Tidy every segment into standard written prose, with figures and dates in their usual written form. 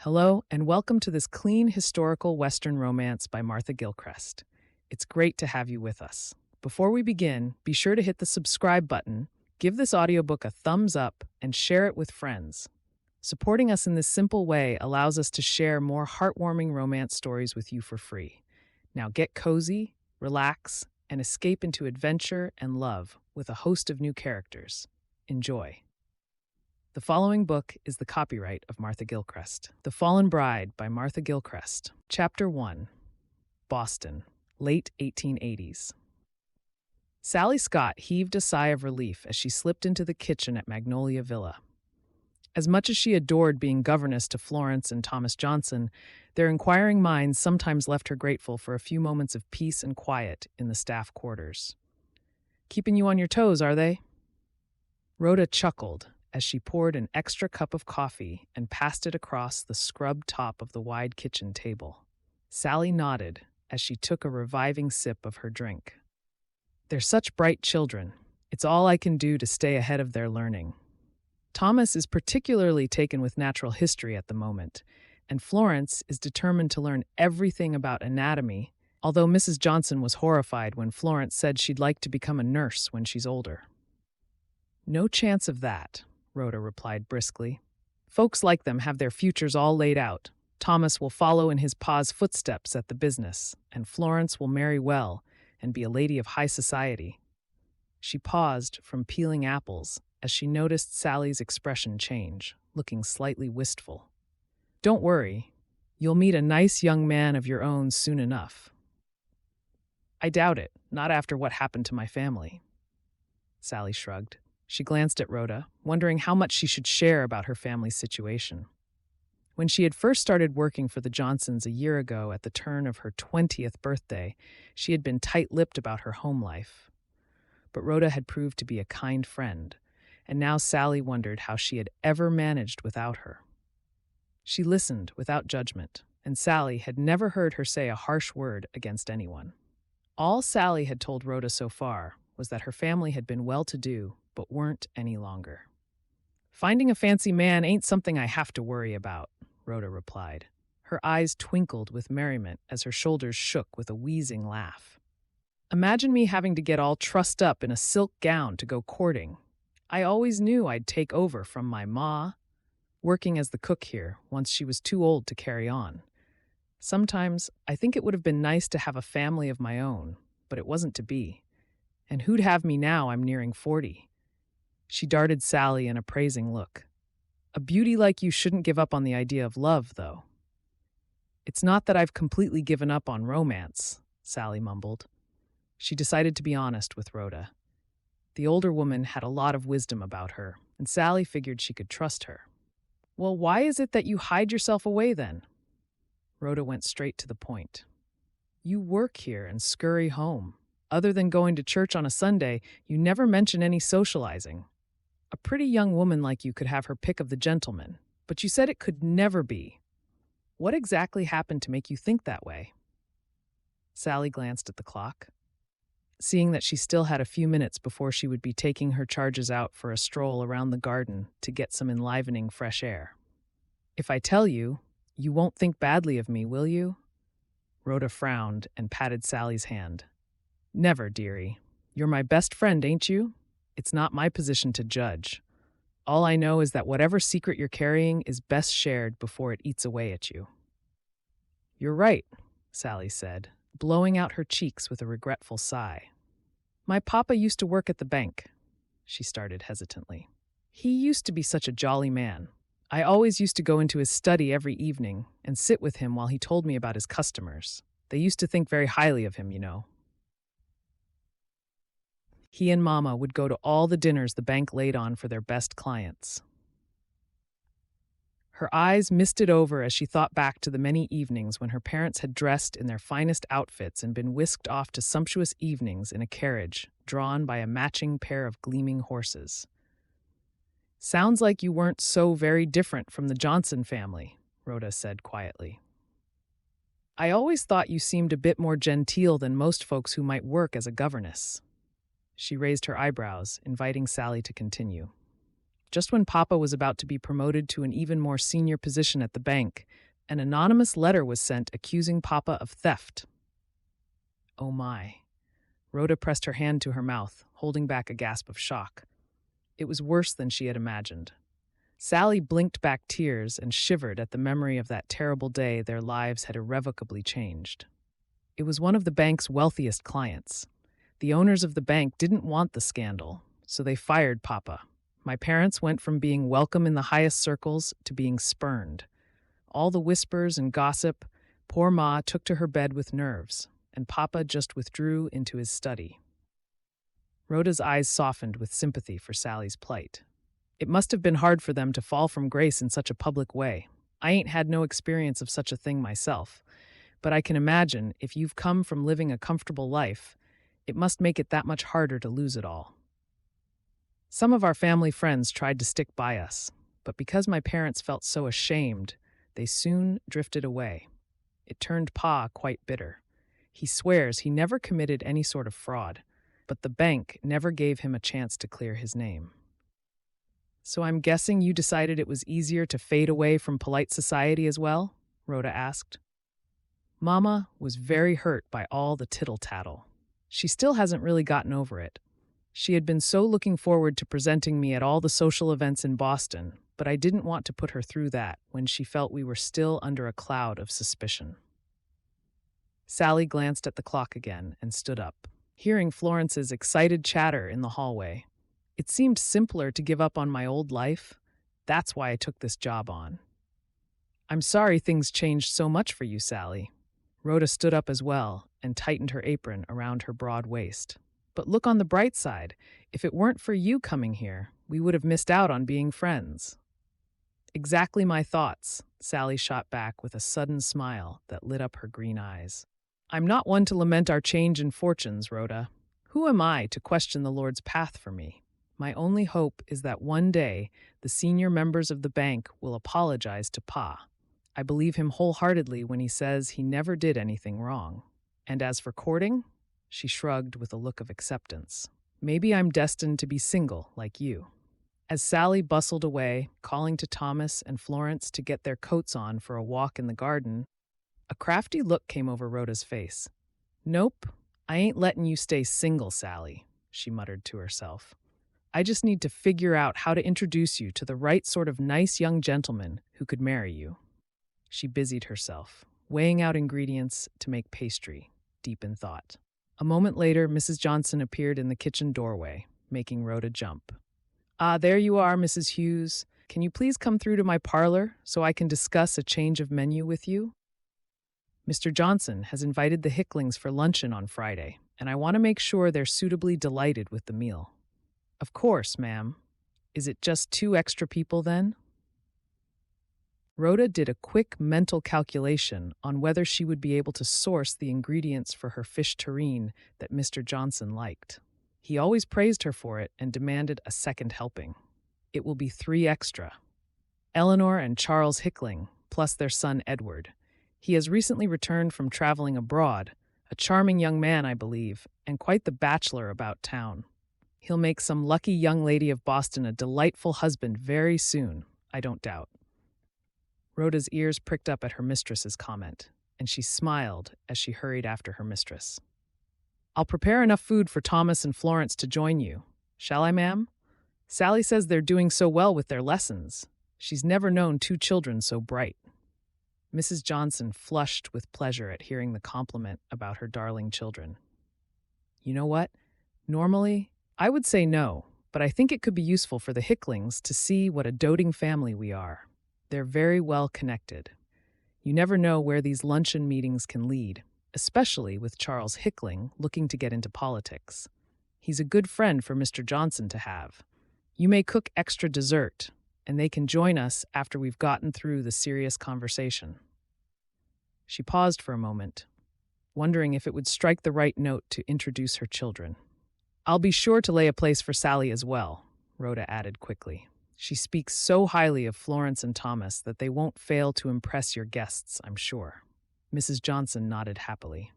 Hello, and welcome to this clean historical Western romance by Martha Gillcrest. It's great to have you with us. Before we begin, be sure to hit the subscribe button, give this audiobook a thumbs up, and share it with friends. Supporting us in this simple way allows us to share more heartwarming romance stories with you for free. Now get cozy, relax, and escape into adventure and love with a host of new characters. Enjoy. The following book is the copyright of Martha Gillcrest. The Fallen Bride by Martha Gillcrest. Chapter 1. Boston, late 1880s. Sally Scott heaved a sigh of relief as she slipped into the kitchen at Magnolia Villa. As much as she adored being governess to Florence and Thomas Johnson, their inquiring minds sometimes left her grateful for a few moments of peace and quiet in the staff quarters. "Keeping you on your toes, are they?" Rhoda chuckled as she poured an extra cup of coffee and passed it across the scrubbed top of the wide kitchen table. Sally nodded as she took a reviving sip of her drink. "They're such bright children. It's all I can do to stay ahead of their learning. Thomas is particularly taken with natural history at the moment, and Florence is determined to learn everything about anatomy, although Mrs. Johnson was horrified when Florence said she'd like to become a nurse when she's older." "No chance of that," Rhoda replied briskly. "Folks like them have their futures all laid out. Thomas will follow in his pa's footsteps at the business, and Florence will marry well and be a lady of high society." She paused from peeling apples as she noticed Sally's expression change, looking slightly wistful. "Don't worry. You'll meet a nice young man of your own soon enough." "I doubt it, not after what happened to my family." Sally shrugged. She glanced at Rhoda, wondering how much she should share about her family's situation. When she had first started working for the Johnsons a year ago at the turn of her 20th birthday, she had been tight-lipped about her home life. But Rhoda had proved to be a kind friend, and now Sally wondered how she had ever managed without her. She listened without judgment, and Sally had never heard her say a harsh word against anyone. All Sally had told Rhoda so far was that her family had been well-to-do, but weren't any longer. "Finding a fancy man ain't something I have to worry about," Rhoda replied. Her eyes twinkled with merriment as her shoulders shook with a wheezing laugh. "Imagine me having to get all trussed up in a silk gown to go courting. I always knew I'd take over from my ma, working as the cook here once she was too old to carry on. Sometimes I think it would have been nice to have a family of my own, but it wasn't to be. And who'd have me now I'm nearing 40? She darted Sally an appraising look. "A beauty like you shouldn't give up on the idea of love, though." "It's not that I've completely given up on romance," Sally mumbled. She decided to be honest with Rhoda. The older woman had a lot of wisdom about her, and Sally figured she could trust her. "Well, why is it that you hide yourself away then?" Rhoda went straight to the point. "You work here and scurry home. Other than going to church on a Sunday, you never mention any socializing. A pretty young woman like you could have her pick of the gentlemen, but you said it could never be. What exactly happened to make you think that way?" Sally glanced at the clock. Seeing that she still had a few minutes before she would be taking her charges out for a stroll around the garden to get some enlivening fresh air. "If I tell you, you won't think badly of me, will you?" Rhoda frowned and patted Sally's hand. "Never, dearie. You're my best friend, ain't you? It's not my position to judge. All I know is that whatever secret you're carrying is best shared before it eats away at you." "You're right," Sally said, blowing out her cheeks with a regretful sigh. "My papa used to work at the bank," she started hesitantly. "He used to be such a jolly man. I always used to go into his study every evening and sit with him while he told me about his customers. They used to think very highly of him, you know. He and Mama would go to all the dinners the bank laid on for their best clients." Her eyes misted over as she thought back to the many evenings when her parents had dressed in their finest outfits and been whisked off to sumptuous evenings in a carriage drawn by a matching pair of gleaming horses. "Sounds like you weren't so very different from the Johnson family," Rhoda said quietly. "I always thought you seemed a bit more genteel than most folks who might work as a governess." She raised her eyebrows, inviting Sally to continue. Just when Papa was about to be promoted to an even more senior position at the bank, an anonymous letter was sent accusing Papa of theft. Oh my. Rhoda pressed her hand to her mouth, holding back a gasp of shock. It was worse than she had imagined. Sally blinked back tears and shivered at the memory of that terrible day their lives had irrevocably changed. It was one of the bank's wealthiest clients. The owners of the bank didn't want the scandal, so they fired Papa. My parents went from being welcome in the highest circles to being spurned. All the whispers and gossip, poor Ma took to her bed with nerves, and Papa just withdrew into his study. Rhoda's eyes softened with sympathy for Sally's plight. It must have been hard for them to fall from grace in such a public way. I ain't had no experience of such a thing myself, but I can imagine if you've come from living a comfortable life, it must make it that much harder to lose it all. Some of our family friends tried to stick by us, but because my parents felt so ashamed, they soon drifted away. It turned Pa quite bitter. He swears he never committed any sort of fraud, but the bank never gave him a chance to clear his name. So I'm guessing you decided it was easier to fade away from polite society as well? Rhoda asked. Mama was very hurt by all the tittle-tattle. She still hasn't really gotten over it. She had been so looking forward to presenting me at all the social events in Boston, but I didn't want to put her through that when she felt we were still under a cloud of suspicion. Sally glanced at the clock again and stood up, hearing Florence's excited chatter in the hallway. It seemed simpler to give up on my old life. That's why I took this job on. I'm sorry things changed so much for you, Sally. Rhoda stood up as well and tightened her apron around her broad waist. But look on the bright side. If it weren't for you coming here, we would have missed out on being friends. Exactly my thoughts, Sally shot back with a sudden smile that lit up her green eyes. I'm not one to lament our change in fortunes, Rhoda. Who am I to question the Lord's path for me? My only hope is that one day the senior members of the bank will apologize to Pa. I believe him wholeheartedly when he says he never did anything wrong. And as for courting, she shrugged with a look of acceptance. Maybe I'm destined to be single, like you. As Sally bustled away, calling to Thomas and Florence to get their coats on for a walk in the garden, a crafty look came over Rhoda's face. Nope, I ain't letting you stay single, Sally, she muttered to herself. I just need to figure out how to introduce you to the right sort of nice young gentleman who could marry you. She busied herself, weighing out ingredients to make pastry, deep in thought. A moment later, Mrs. Johnson appeared in the kitchen doorway, making Rhoda jump. Ah, there you are, Mrs. Hughes. Can you please come through to my parlor so I can discuss a change of menu with you? Mr. Johnson has invited the Hicklings for luncheon on Friday, and I want to make sure they're suitably delighted with the meal. Of course, ma'am. Is it just 2 extra people then? Rhoda did a quick mental calculation on whether she would be able to source the ingredients for her fish terrine that Mr. Johnson liked. He always praised her for it and demanded a second helping. It will be 3 extra. Eleanor and Charles Hickling, plus their son Edward. He has recently returned from traveling abroad, a charming young man, I believe, and quite the bachelor about town. He'll make some lucky young lady of Boston a delightful husband very soon, I don't doubt. Rhoda's ears pricked up at her mistress's comment, and she smiled as she hurried after her mistress. I'll prepare enough food for Thomas and Florence to join you. Shall I, ma'am? Sally says they're doing so well with their lessons. She's never known 2 children so bright. Mrs. Johnson flushed with pleasure at hearing the compliment about her darling children. You know what? Normally, I would say no, but I think it could be useful for the Hicklings to see what a doting family we are. They're very well connected. You never know where these luncheon meetings can lead, especially with Charles Hickling looking to get into politics. He's a good friend for Mr. Johnson to have. You may cook extra dessert, and they can join us after we've gotten through the serious conversation. She paused for a moment, wondering if it would strike the right note to introduce her children. I'll be sure to lay a place for Sally as well, Rhoda added quickly. She speaks so highly of Florence and Thomas that they won't fail to impress your guests, I'm sure. Mrs. Johnson nodded happily.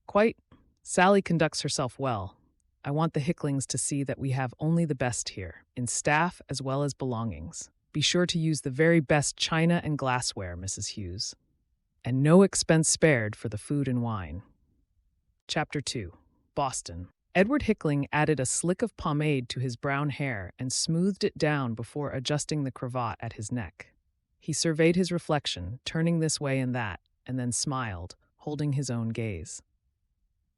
Quite. Sally conducts herself well. I want the Hicklings to see that we have only the best here, in staff as well as belongings. Be sure to use the very best china and glassware, Mrs. Hughes. And no expense spared for the food and wine. Chapter 2. Boston. Edward Hickling added a slick of pomade to his brown hair and smoothed it down before adjusting the cravat at his neck. He surveyed his reflection, turning this way and that, and then smiled, holding his own gaze.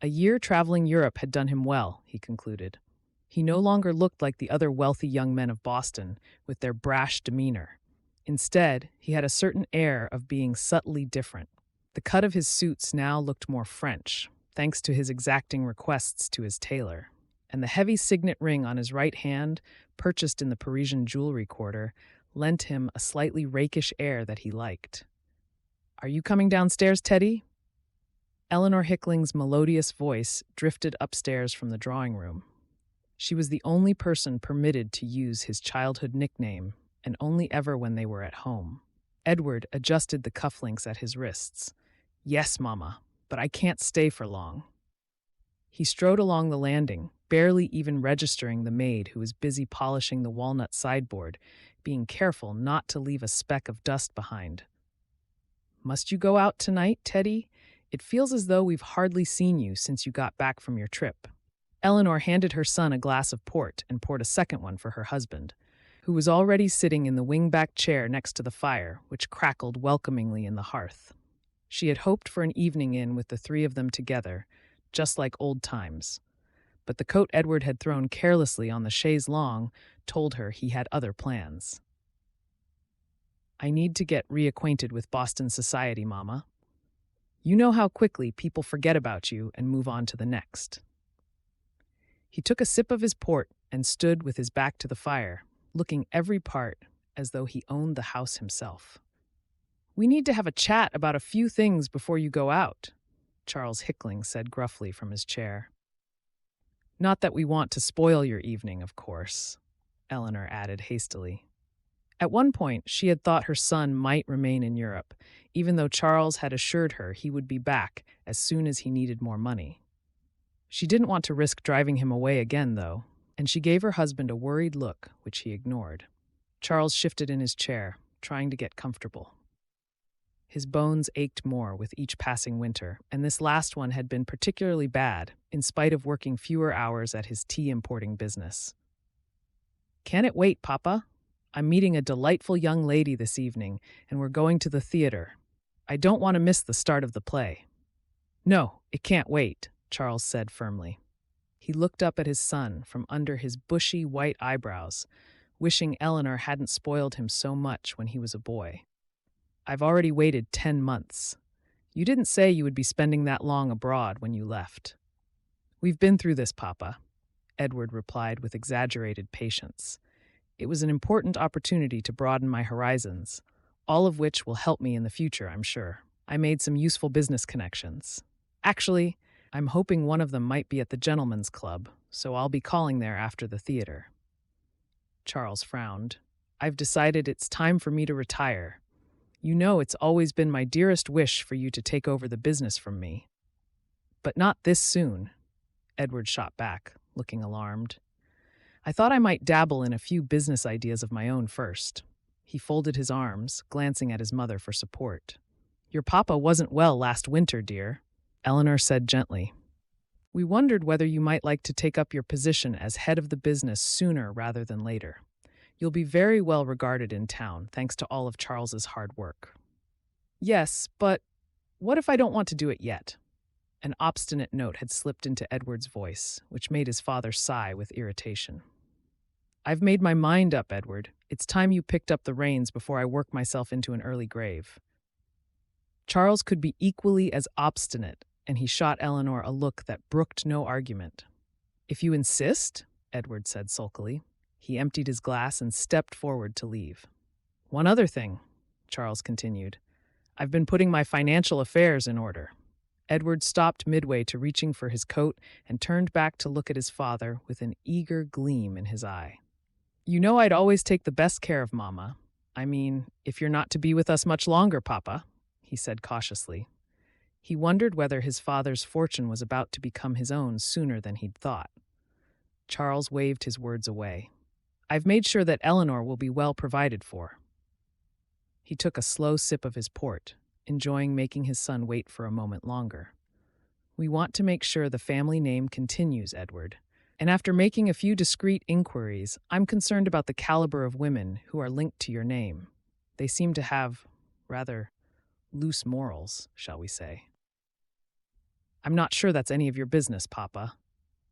A year traveling Europe had done him well, he concluded. He no longer looked like the other wealthy young men of Boston, with their brash demeanor. Instead, he had a certain air of being subtly different. The cut of his suits now looked more French, thanks to his exacting requests to his tailor, and the heavy signet ring on his right hand, purchased in the Parisian jewelry quarter, lent him a slightly rakish air that he liked. "Are you coming downstairs, Teddy?" Eleanor Hickling's melodious voice drifted upstairs from the drawing room. She was the only person permitted to use his childhood nickname, and only ever when they were at home. Edward adjusted the cufflinks at his wrists. "Yes, Mama, but I can't stay for long." He strode along the landing, barely even registering the maid who was busy polishing the walnut sideboard, being careful not to leave a speck of dust behind. "Must you go out tonight, Teddy? It feels as though we've hardly seen you since you got back from your trip." Eleanor handed her son a glass of port and poured a second one for her husband, who was already sitting in the wing-back chair next to the fire, which crackled welcomingly in the hearth. She had hoped for an evening in with the three of them together, just like old times. But the coat Edward had thrown carelessly on the chaise longue told her he had other plans. "I need to get reacquainted with Boston society, Mama. You know how quickly people forget about you and move on to the next." He took a sip of his port and stood with his back to the fire, looking every part as though he owned the house himself. "We need to have a chat about a few things before you go out," Charles Hickling said gruffly from his chair. "Not that we want to spoil your evening, of course," Eleanor added hastily. At one point, she had thought her son might remain in Europe, even though Charles had assured her he would be back as soon as he needed more money. She didn't want to risk driving him away again, though, and she gave her husband a worried look, which he ignored. Charles shifted in his chair, trying to get comfortable. His bones ached more with each passing winter, and this last one had been particularly bad, in spite of working fewer hours at his tea importing business. "Can it wait, Papa? I'm meeting a delightful young lady this evening, and we're going to the theater. I don't want to miss the start of the play." "No, it can't wait," Charles said firmly. He looked up at his son from under his bushy white eyebrows, wishing Eleanor hadn't spoiled him so much when he was a boy. "I've already waited 10 months. You didn't say you would be spending that long abroad when you left." "We've been through this, Papa," Edward replied with exaggerated patience. "It was an important opportunity to broaden my horizons, all of which will help me in the future, I'm sure. I made some useful business connections. Actually, I'm hoping one of them might be at the Gentlemen's Club, so I'll be calling there after the theater." Charles frowned. "I've decided it's time for me to retire. You know it's always been my dearest wish for you to take over the business from me." "But not this soon," Edward shot back, looking alarmed. "I thought I might dabble in a few business ideas of my own first." He folded his arms, glancing at his mother for support. "Your papa wasn't well last winter, dear," Eleanor said gently. "We wondered whether you might like to take up your position as head of the business sooner rather than later. You'll be very well regarded in town, thanks to all of Charles's hard work." "Yes, but what if I don't want to do it yet?" An obstinate note had slipped into Edward's voice, which made his father sigh with irritation. "I've made my mind up, Edward. It's time you picked up the reins before I work myself into an early grave." Charles could be equally as obstinate, and he shot Eleanor a look that brooked no argument. "If you insist," Edward said sulkily. He emptied his glass and stepped forward to leave. "One other thing," Charles continued. "I've been putting my financial affairs in order." Edward stopped midway to reaching for his coat and turned back to look at his father with an eager gleam in his eye. "You know I'd always take the best care of Mama. I mean, if you're not to be with us much longer, Papa," he said cautiously. He wondered whether his father's fortune was about to become his own sooner than he'd thought. Charles waved his words away. I've made sure that Eleanor will be well provided for. He took a slow sip of his port, enjoying making his son wait for a moment longer. We want to make sure the family name continues, Edward. And after making a few discreet inquiries, I'm concerned about the caliber of women who are linked to your name. They seem to have, rather, loose morals, shall we say. I'm not sure that's any of your business, Papa.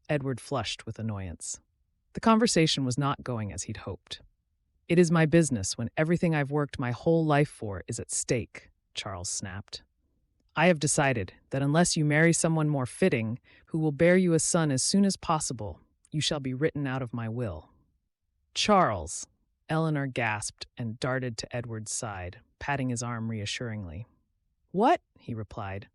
Edward flushed with annoyance. The conversation was not going as he'd hoped. It is my business when everything I've worked my whole life for is at stake, Charles snapped. I have decided that unless you marry someone more fitting, who will bear you a son as soon as possible, you shall be written out of my will. Charles! Eleanor gasped and darted to Edward's side, patting his arm reassuringly. What? He replied.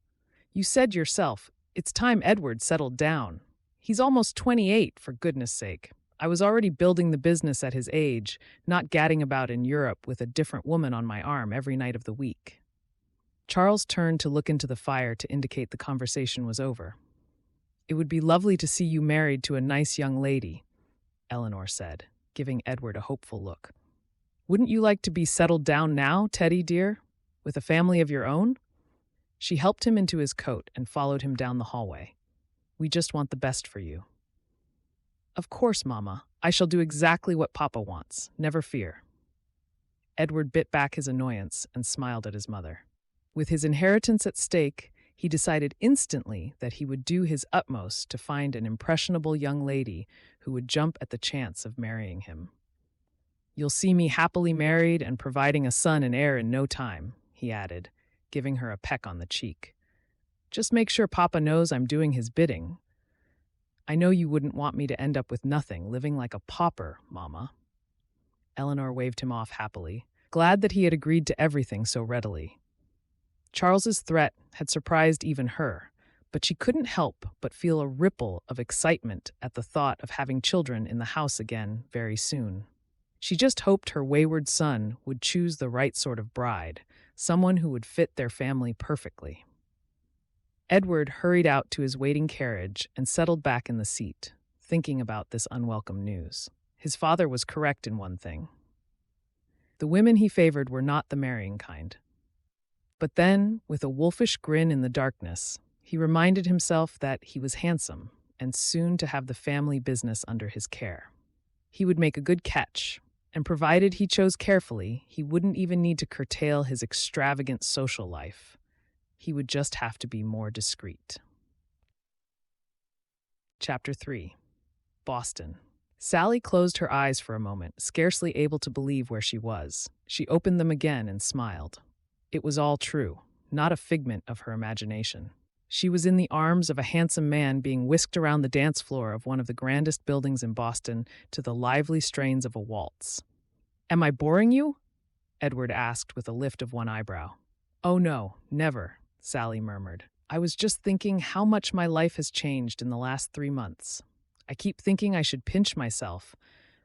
You said yourself, it's time Edward settled down. He's almost 28, for goodness sake. I was already building the business at his age, not gadding about in Europe with a different woman on my arm every night of the week. Charles turned to look into the fire to indicate the conversation was over. It would be lovely to see you married to a nice young lady, Eleanor said, giving Edward a hopeful look. Wouldn't you like to be settled down now, Teddy dear, with a family of your own? She helped him into his coat and followed him down the hallway. We just want the best for you. Of course, Mama. I shall do exactly what Papa wants. Never fear. Edward bit back his annoyance and smiled at his mother. With his inheritance at stake, he decided instantly that he would do his utmost to find an impressionable young lady who would jump at the chance of marrying him. You'll see me happily married and providing a son and heir in no time, he added, giving her a peck on the cheek. Just make sure Papa knows I'm doing his bidding. I know you wouldn't want me to end up with nothing, living like a pauper, Mama. Eleanor waved him off happily, glad that he had agreed to everything so readily. Charles's threat had surprised even her, but she couldn't help but feel a ripple of excitement at the thought of having children in the house again very soon. She just hoped her wayward son would choose the right sort of bride, someone who would fit their family perfectly. Edward hurried out to his waiting carriage and settled back in the seat, thinking about this unwelcome news. His father was correct in one thing. The women he favored were not the marrying kind. But then, with a wolfish grin in the darkness, he reminded himself that he was handsome and soon to have the family business under his care. He would make a good catch, and provided he chose carefully, he wouldn't even need to curtail his extravagant social life. He would just have to be more discreet. Chapter 3. Boston. Sally closed her eyes for a moment, scarcely able to believe where she was. She opened them again and smiled. It was all true, not a figment of her imagination. She was in the arms of a handsome man being whisked around the dance floor of one of the grandest buildings in Boston to the lively strains of a waltz. Am I boring you? Edward asked with a lift of one eyebrow. Oh no, never, Sally murmured. I was just thinking how much my life has changed in the last 3 months. I keep thinking I should pinch myself,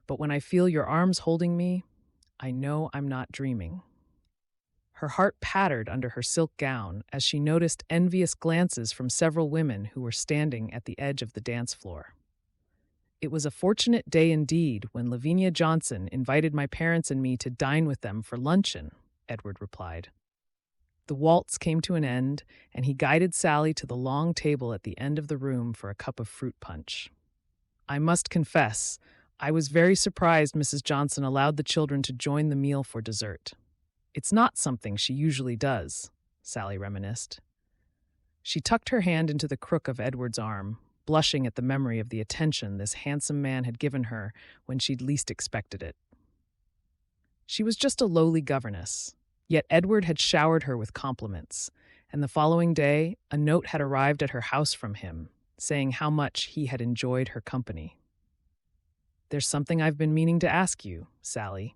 but when I feel your arms holding me, I know I'm not dreaming. Her heart pattered under her silk gown as she noticed envious glances from several women who were standing at the edge of the dance floor. It was a fortunate day indeed when Lavinia Johnson invited my parents and me to dine with them for luncheon, Edward replied. The waltz came to an end, and he guided Sally to the long table at the end of the room for a cup of fruit punch. I must confess, I was very surprised Mrs. Johnson allowed the children to join the meal for dessert. It's not something she usually does, Sally reminisced. She tucked her hand into the crook of Edward's arm, blushing at the memory of the attention this handsome man had given her when she'd least expected it. She was just a lowly governess, yet Edward had showered her with compliments, and the following day a note had arrived at her house from him, saying how much he had enjoyed her company. There's something I've been meaning to ask you, Sally.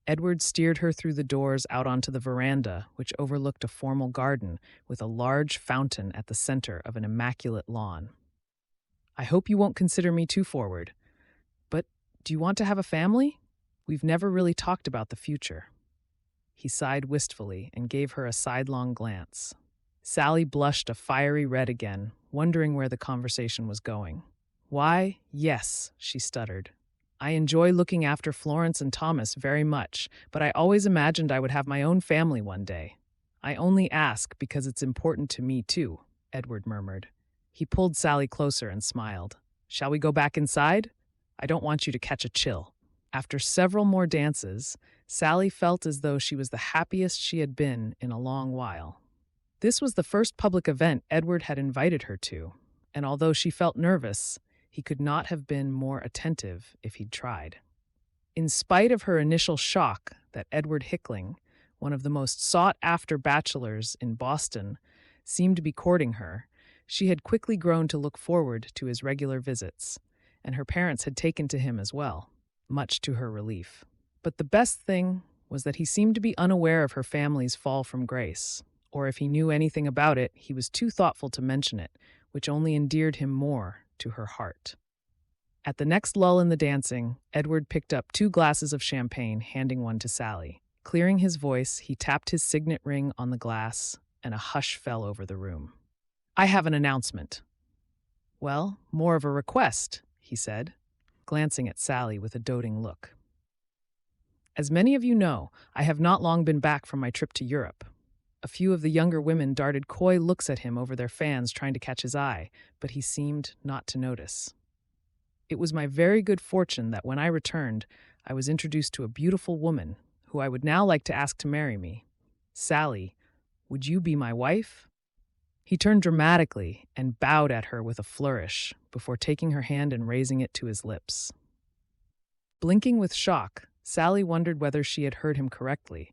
Edward steered her through the doors out onto the veranda, which overlooked a formal garden with a large fountain at the center of an immaculate lawn. I hope you won't consider me too forward, but do you want to have a family? We've never really talked about the future. He sighed wistfully and gave her a sidelong glance. Sally blushed a fiery red again, wondering where the conversation was going. "Why, yes," she stuttered. "I enjoy looking after Florence and Thomas very much, but I always imagined I would have my own family one day. I only ask because it's important to me, too," Edward murmured. He pulled Sally closer and smiled. "Shall we go back inside? I don't want you to catch a chill." After several more dances, Sally felt as though she was the happiest she had been in a long while. This was the first public event Edward had invited her to, and although she felt nervous, he could not have been more attentive if he'd tried. In spite of her initial shock that Edward Hickling, one of the most sought-after bachelors in Boston, seemed to be courting her, she had quickly grown to look forward to his regular visits, and her parents had taken to him as well, much to her relief. But the best thing was that he seemed to be unaware of her family's fall from grace, or if he knew anything about it, he was too thoughtful to mention it, which only endeared him more to her heart. At the next lull in the dancing, Edward picked up 2 glasses of champagne, handing one to Sally. Clearing his voice, he tapped his signet ring on the glass, and a hush fell over the room. "I have an announcement." "Well, more of a request," he said, glancing at Sally with a doting look. "As many of you know, I have not long been back from my trip to Europe." A few of the younger women darted coy looks at him over their fans, trying to catch his eye, but he seemed not to notice. "It was my very good fortune that when I returned, I was introduced to a beautiful woman who I would now like to ask to marry me. Sally, would you be my wife?" He turned dramatically and bowed at her with a flourish before taking her hand and raising it to his lips. Blinking with shock, Sally wondered whether she had heard him correctly,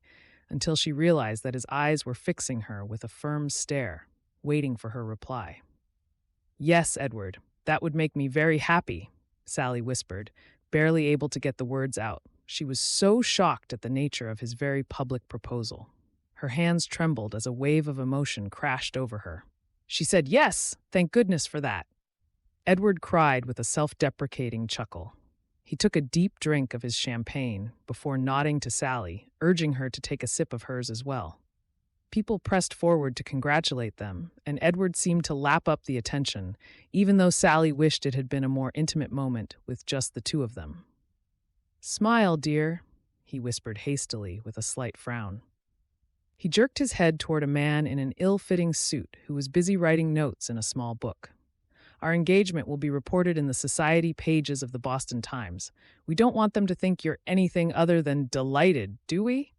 until she realized that his eyes were fixing her with a firm stare, waiting for her reply. "Yes, Edward, that would make me very happy," Sally whispered, barely able to get the words out. She was so shocked at the nature of his very public proposal. Her hands trembled as a wave of emotion crashed over her. She said, "Yes, thank goodness for that." Edward cried with a self-deprecating chuckle. He took a deep drink of his champagne before nodding to Sally, urging her to take a sip of hers as well. People pressed forward to congratulate them, and Edward seemed to lap up the attention, even though Sally wished it had been a more intimate moment with just the 2 of them. "Smile, dear," he whispered hastily with a slight frown. He jerked his head toward a man in an ill-fitting suit who was busy writing notes in a small book. "Our engagement will be reported in the society pages of the Boston Times. We don't want them to think you're anything other than delighted, do we?"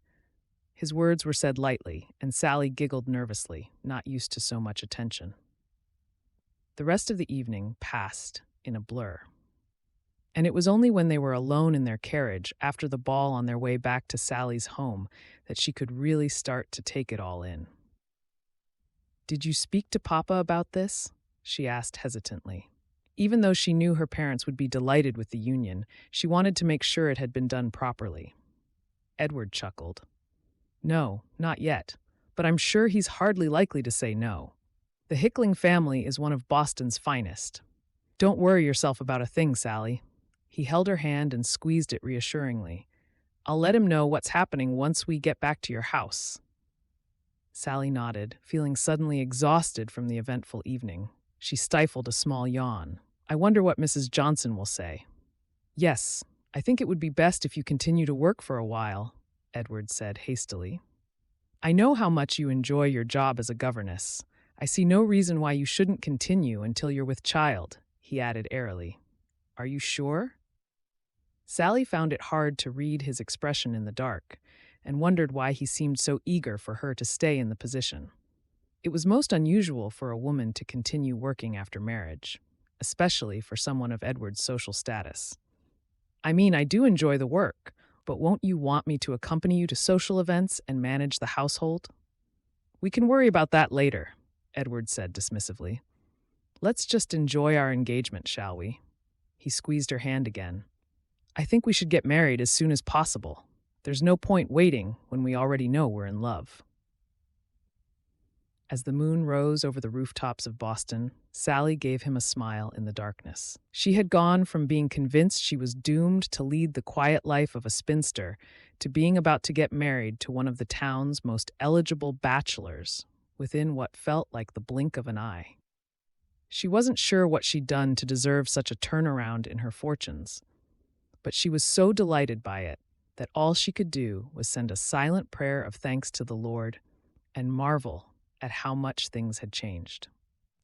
His words were said lightly, and Sally giggled nervously, not used to so much attention. The rest of the evening passed in a blur. And it was only when they were alone in their carriage after the ball on their way back to Sally's home that she could really start to take it all in. "Did you speak to Papa about this?" she asked hesitantly. Even though she knew her parents would be delighted with the union, she wanted to make sure it had been done properly. Edward chuckled. "No, not yet, but I'm sure he's hardly likely to say no. The Hickling family is one of Boston's finest. Don't worry yourself about a thing, Sally." He held her hand and squeezed it reassuringly. "I'll let him know what's happening once we get back to your house." Sally nodded, feeling suddenly exhausted from the eventful evening. She stifled a small yawn. "I wonder what Mrs. Johnson will say." "Yes, I think it would be best if you continue to work for a while," Edward said hastily. "I know how much you enjoy your job as a governess. I see no reason why you shouldn't continue until you're with child," he added airily. "Are you sure?" Sally found it hard to read his expression in the dark, and wondered why he seemed so eager for her to stay in the position. It was most unusual for a woman to continue working after marriage, especially for someone of Edward's social status. "I mean, I do enjoy the work, but won't you want me to accompany you to social events and manage the household?" "We can worry about that later," Edward said dismissively. "Let's just enjoy our engagement, shall we?" He squeezed her hand again. "I think we should get married as soon as possible. There's no point waiting when we already know we're in love." As the moon rose over the rooftops of Boston, Sally gave him a smile in the darkness. She had gone from being convinced she was doomed to lead the quiet life of a spinster to being about to get married to one of the town's most eligible bachelors within what felt like the blink of an eye. She wasn't sure what she'd done to deserve such a turnaround in her fortunes, but she was so delighted by it that all she could do was send a silent prayer of thanks to the Lord and marvel at how much things had changed.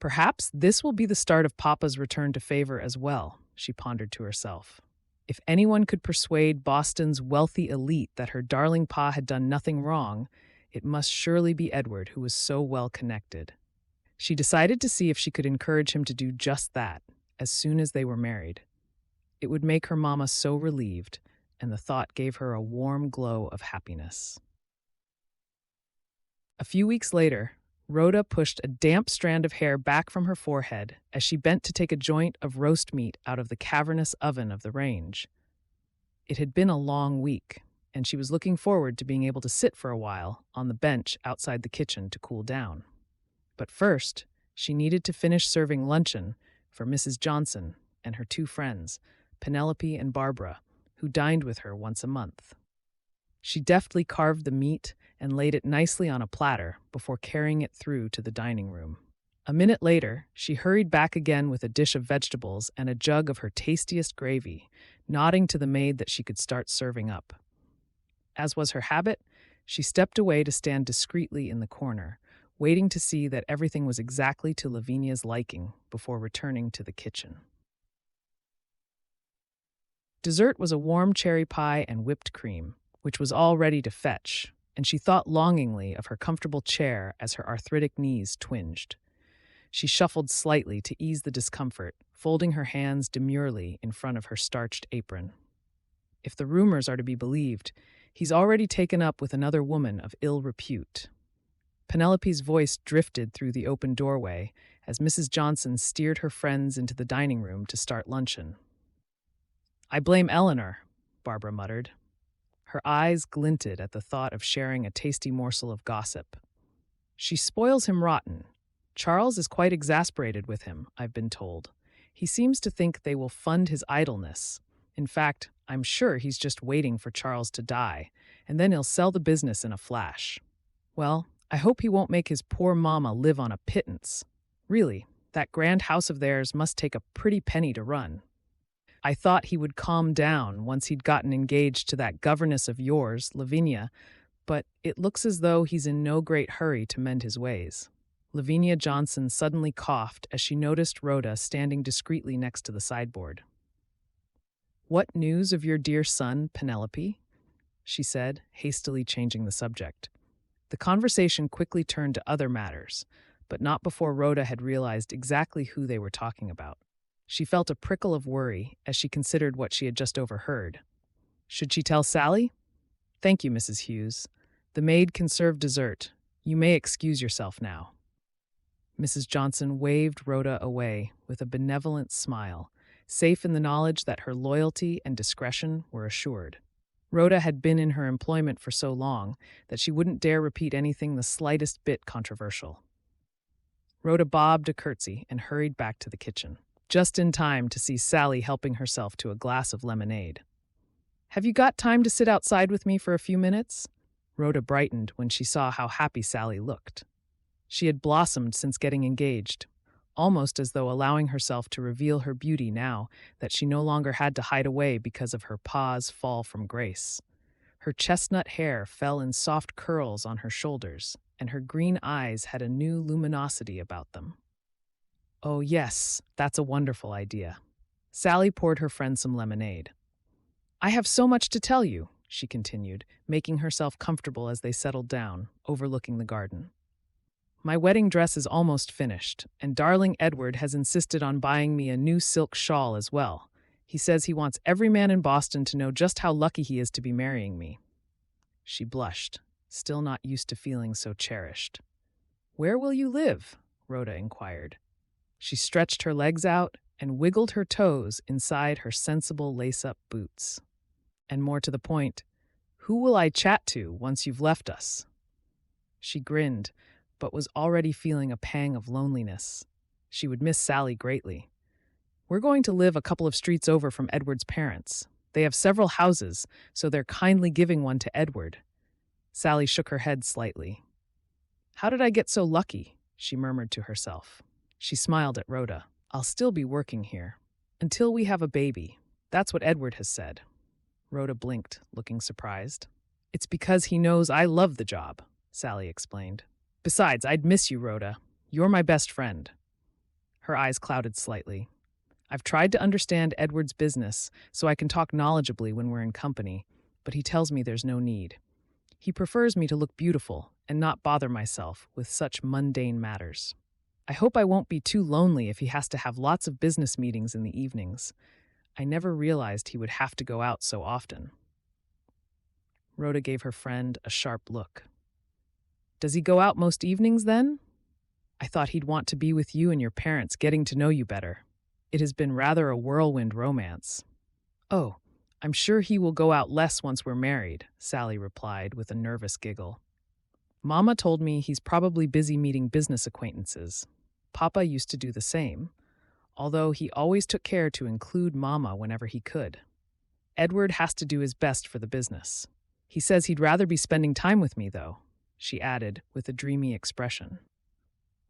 Perhaps this will be the start of Papa's return to favor as well, she pondered to herself. If anyone could persuade Boston's wealthy elite that her darling Pa had done nothing wrong, it must surely be Edward, who was so well connected. She decided to see if she could encourage him to do just that as soon as they were married. It would make her mama so relieved, and the thought gave her a warm glow of happiness. A few weeks later, Rhoda pushed a damp strand of hair back from her forehead as she bent to take a joint of roast meat out of the cavernous oven of the range. It had been a long week, and she was looking forward to being able to sit for a while on the bench outside the kitchen to cool down. But first, she needed to finish serving luncheon for Mrs. Johnson and her two friends, Penelope and Barbara, who dined with her once a month. She deftly carved the meat and laid it nicely on a platter before carrying it through to the dining room. A minute later, she hurried back again with a dish of vegetables and a jug of her tastiest gravy, nodding to the maid that she could start serving up. As was her habit, she stepped away to stand discreetly in the corner, waiting to see that everything was exactly to Lavinia's liking before returning to the kitchen. Dessert was a warm cherry pie and whipped cream, which was all ready to fetch, and she thought longingly of her comfortable chair as her arthritic knees twinged. She shuffled slightly to ease the discomfort, folding her hands demurely in front of her starched apron. If the rumors are to be believed, he's already taken up with another woman of ill repute. Penelope's voice drifted through the open doorway as Mrs. Johnson steered her friends into the dining room to start luncheon. "I blame Eleanor," Barbara muttered. Her eyes glinted at the thought of sharing a tasty morsel of gossip. "She spoils him rotten. Charles is quite exasperated with him, I've been told. He seems to think they will fund his idleness. In fact, I'm sure he's just waiting for Charles to die, and then he'll sell the business in a flash. Well, I hope he won't make his poor mama live on a pittance. Really, that grand house of theirs must take a pretty penny to run. I thought he would calm down once he'd gotten engaged to that governess of yours, Lavinia, but it looks as though he's in no great hurry to mend his ways." Lavinia Johnson suddenly coughed as she noticed Rhoda standing discreetly next to the sideboard. "What news of your dear son, Penelope?" she said, hastily changing the subject. The conversation quickly turned to other matters, but not before Rhoda had realized exactly who they were talking about. She felt a prickle of worry as she considered what she had just overheard. Should she tell Sally? "Thank you, Mrs. Hughes. The maid can serve dessert. You may excuse yourself now." Mrs. Johnson waved Rhoda away with a benevolent smile, safe in the knowledge that her loyalty and discretion were assured. Rhoda had been in her employment for so long that she wouldn't dare repeat anything the slightest bit controversial. Rhoda bobbed a curtsy and hurried back to the kitchen, just in time to see Sally helping herself to a glass of lemonade. "Have you got time to sit outside with me for a few minutes?" Rhoda brightened when she saw how happy Sally looked. She had blossomed since getting engaged, almost as though allowing herself to reveal her beauty now that she no longer had to hide away because of her pa's fall from grace. Her chestnut hair fell in soft curls on her shoulders, and her green eyes had a new luminosity about them. "Oh, yes, that's a wonderful idea." Sally poured her friend some lemonade. "I have so much to tell you," she continued, making herself comfortable as they settled down, overlooking the garden. "My wedding dress is almost finished, and darling Edward has insisted on buying me a new silk shawl as well. He says he wants every man in Boston to know just how lucky he is to be marrying me." She blushed, still not used to feeling so cherished. "Where will you live?" Rhoda inquired. She stretched her legs out and wiggled her toes inside her sensible lace-up boots. "And more to the point, who will I chat to once you've left us?" She grinned, but was already feeling a pang of loneliness. She would miss Sally greatly. "We're going to live a couple of streets over from Edward's parents. They have several houses, so they're kindly giving one to Edward." Sally shook her head slightly. "How did I get so lucky?" she murmured to herself. She smiled at Rhoda. I'll still be working here. Until we have a baby. That's what Edward has said. Rhoda blinked, looking surprised. It's because he knows I love the job, Sally explained. Besides, I'd miss you, Rhoda. You're my best friend. Her eyes clouded slightly. I've tried to understand Edward's business so I can talk knowledgeably when we're in company, but he tells me there's no need. He prefers me to look beautiful and not bother myself with such mundane matters. I hope I won't be too lonely if he has to have lots of business meetings in the evenings. I never realized he would have to go out so often. Rhoda gave her friend a sharp look. Does he go out most evenings then? I thought he'd want to be with you and your parents, getting to know you better. It has been rather a whirlwind romance. Oh, I'm sure he will go out less once we're married, Sally replied with a nervous giggle. Mama told me he's probably busy meeting business acquaintances. Papa used to do the same, although he always took care to include Mama whenever he could. Edward has to do his best for the business. He says he'd rather be spending time with me, though, she added with a dreamy expression.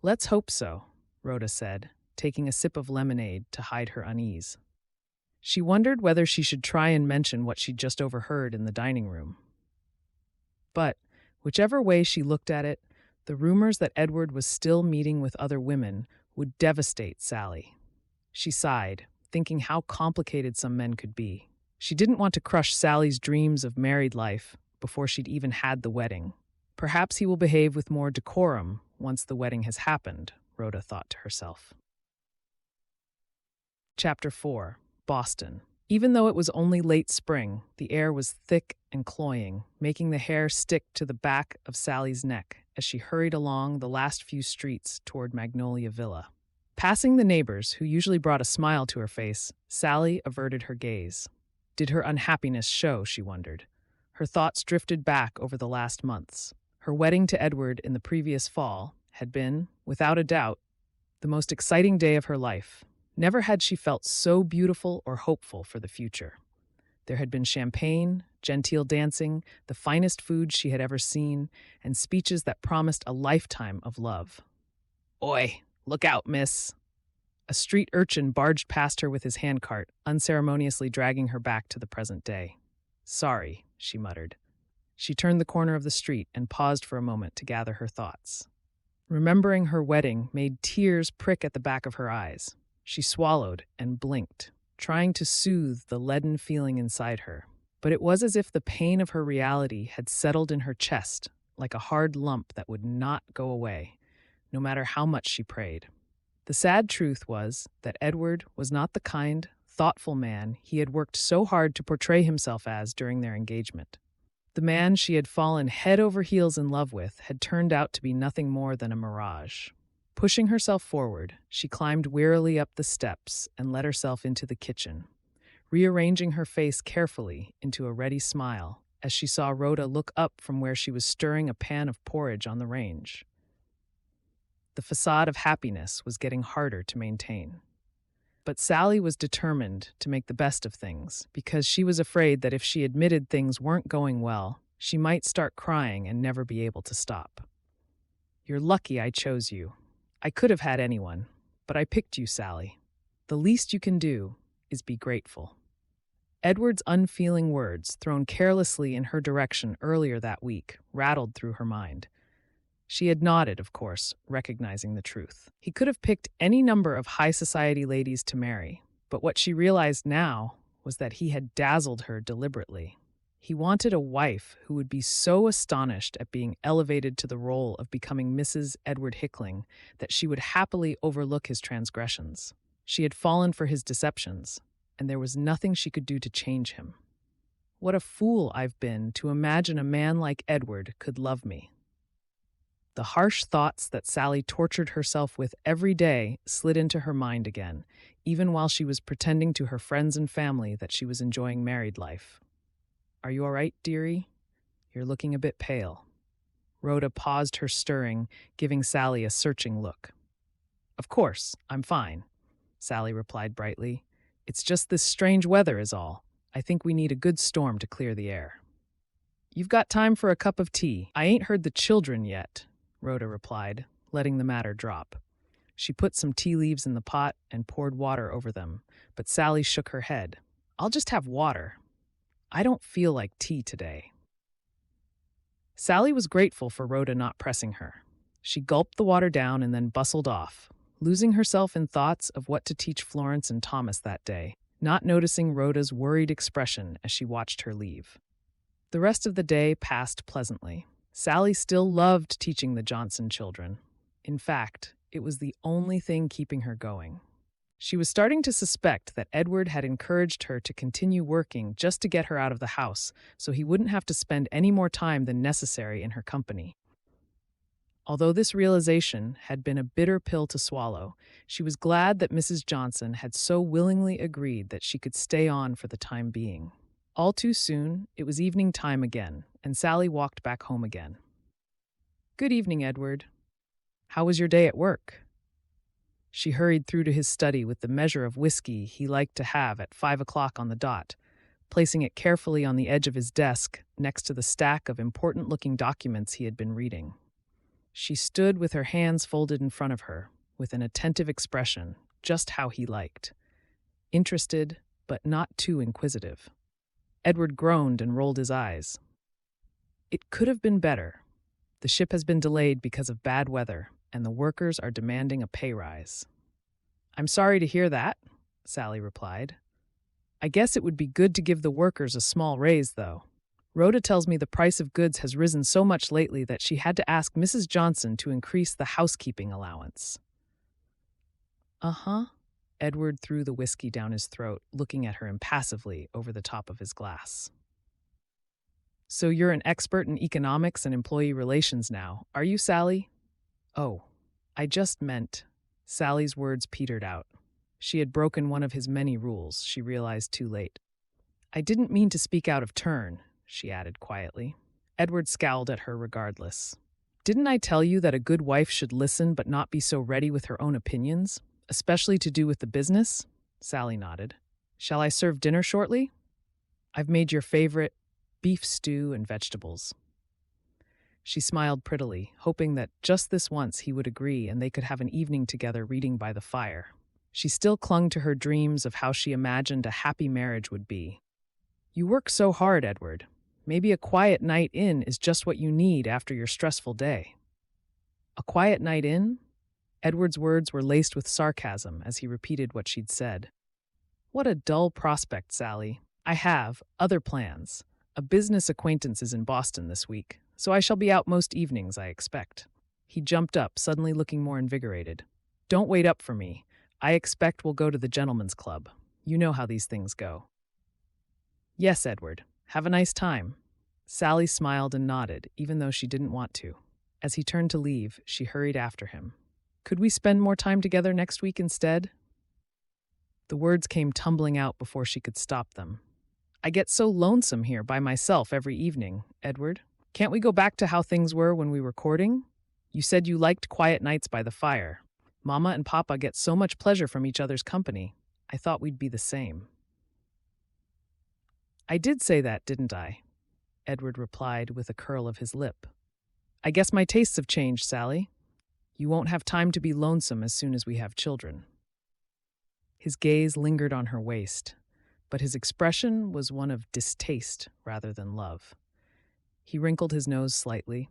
Let's hope so, Rhoda said, taking a sip of lemonade to hide her unease. She wondered whether she should try and mention what she'd just overheard in the dining room. But, whichever way she looked at it, the rumors that Edward was still meeting with other women would devastate Sally. She sighed, thinking how complicated some men could be. She didn't want to crush Sally's dreams of married life before she'd even had the wedding. Perhaps he will behave with more decorum once the wedding has happened, Rhoda thought to herself. Chapter 4. Boston. Even though it was only late spring, the air was thick and cloying, making the hair stick to the back of Sally's neck as she hurried along the last few streets toward Magnolia Villa. Passing the neighbors, who usually brought a smile to her face, Sally averted her gaze. Did her unhappiness show, she wondered. Her thoughts drifted back over the last months. Her wedding to Edward in the previous fall had been, without a doubt, the most exciting day of her life. Never had she felt so beautiful or hopeful for the future. There had been champagne, genteel dancing, the finest food she had ever seen, and speeches that promised a lifetime of love. Oi, look out, miss. A street urchin barged past her with his handcart, unceremoniously dragging her back to the present day. Sorry, she muttered. She turned the corner of the street and paused for a moment to gather her thoughts. Remembering her wedding made tears prick at the back of her eyes. She swallowed and blinked, trying to soothe the leaden feeling inside her. But it was as if the pain of her reality had settled in her chest, like a hard lump that would not go away, no matter how much she prayed. The sad truth was that Edward was not the kind, thoughtful man he had worked so hard to portray himself as during their engagement. The man she had fallen head over heels in love with had turned out to be nothing more than a mirage. Pushing herself forward, she climbed wearily up the steps and let herself into the kitchen, rearranging her face carefully into a ready smile as she saw Rhoda look up from where she was stirring a pan of porridge on the range. The facade of happiness was getting harder to maintain. But Sally was determined to make the best of things because she was afraid that if she admitted things weren't going well, she might start crying and never be able to stop. You're lucky I chose you. I could have had anyone, but I picked you, Sally. The least you can do is be grateful. Edward's unfeeling words, thrown carelessly in her direction earlier that week, rattled through her mind. She had nodded, of course, recognizing the truth. He could have picked any number of high society ladies to marry, but what she realized now was that he had dazzled her deliberately. He wanted a wife who would be so astonished at being elevated to the role of becoming Mrs. Edward Hickling that she would happily overlook his transgressions. She had fallen for his deceptions, and there was nothing she could do to change him. What a fool I've been to imagine a man like Edward could love me. The harsh thoughts that Sally tortured herself with every day slid into her mind again, even while she was pretending to her friends and family that she was enjoying married life. Are you all right, dearie? You're looking a bit pale. Rhoda paused her stirring, giving Sally a searching look. Of course, I'm fine, Sally replied brightly. It's just this strange weather is all. I think we need a good storm to clear the air. You've got time for a cup of tea. I ain't heard the children yet, Rhoda replied, letting the matter drop. She put some tea leaves in the pot and poured water over them, but Sally shook her head. "I'll just have water. I don't feel like tea today." Sally was grateful for Rhoda not pressing her. She gulped the water down and then bustled off, losing herself in thoughts of what to teach Florence and Thomas that day, not noticing Rhoda's worried expression as she watched her leave. The rest of the day passed pleasantly. Sally still loved teaching the Johnson children. In fact, it was the only thing keeping her going. She was starting to suspect that Edward had encouraged her to continue working just to get her out of the house, so he wouldn't have to spend any more time than necessary in her company. Although this realization had been a bitter pill to swallow, she was glad that Mrs. Johnson had so willingly agreed that she could stay on for the time being. All too soon, it was evening time again, and Sally walked back home again. "Good evening, Edward. How was your day at work?" She hurried through to his study with the measure of whiskey he liked to have at 5 o'clock on the dot, placing it carefully on the edge of his desk next to the stack of important-looking documents he had been reading. She stood with her hands folded in front of her, with an attentive expression, just how he liked. Interested, but not too inquisitive. Edward groaned and rolled his eyes. "It could have been better. The ship has been delayed because of bad weather, and the workers are demanding a pay rise." "I'm sorry to hear that," Sally replied. "I guess it would be good to give the workers a small raise, though. Rhoda tells me the price of goods has risen so much lately that she had to ask Mrs. Johnson to increase the housekeeping allowance." "Uh-huh." Edward threw the whiskey down his throat, looking at her impassively over the top of his glass. "So you're an expert in economics and employee relations now, are you, Sally?" "Oh, I just meant..." Sally's words petered out. She had broken one of his many rules, she realized too late. "I didn't mean to speak out of turn," she added quietly. Edward scowled at her regardless. "Didn't I tell you that a good wife should listen but not be so ready with her own opinions, especially to do with the business?" Sally nodded. "Shall I serve dinner shortly? I've made your favorite beef stew and vegetables." She smiled prettily, hoping that just this once he would agree and they could have an evening together reading by the fire. She still clung to her dreams of how she imagined a happy marriage would be. "You work so hard, Edward. Maybe a quiet night in is just what you need after your stressful day." "A quiet night in?" Edward's words were laced with sarcasm as he repeated what she'd said. "What a dull prospect, Sally. I have other plans. A business acquaintance is in Boston this week, so I shall be out most evenings, I expect." He jumped up, suddenly looking more invigorated. "Don't wait up for me. I expect we'll go to the gentlemen's club. You know how these things go." "Yes, Edward. Have a nice time." Sally smiled and nodded, even though she didn't want to. As he turned to leave, she hurried after him. "Could we spend more time together next week instead?" The words came tumbling out before she could stop them. "I get so lonesome here by myself every evening, Edward. Can't we go back to how things were when we were courting? You said you liked quiet nights by the fire. Mama and Papa get so much pleasure from each other's company. I thought we'd be the same." "I did say that, didn't I?" Edward replied with a curl of his lip. "I guess my tastes have changed, Sally. You won't have time to be lonesome as soon as we have children." His gaze lingered on her waist, but his expression was one of distaste rather than love. He wrinkled his nose slightly.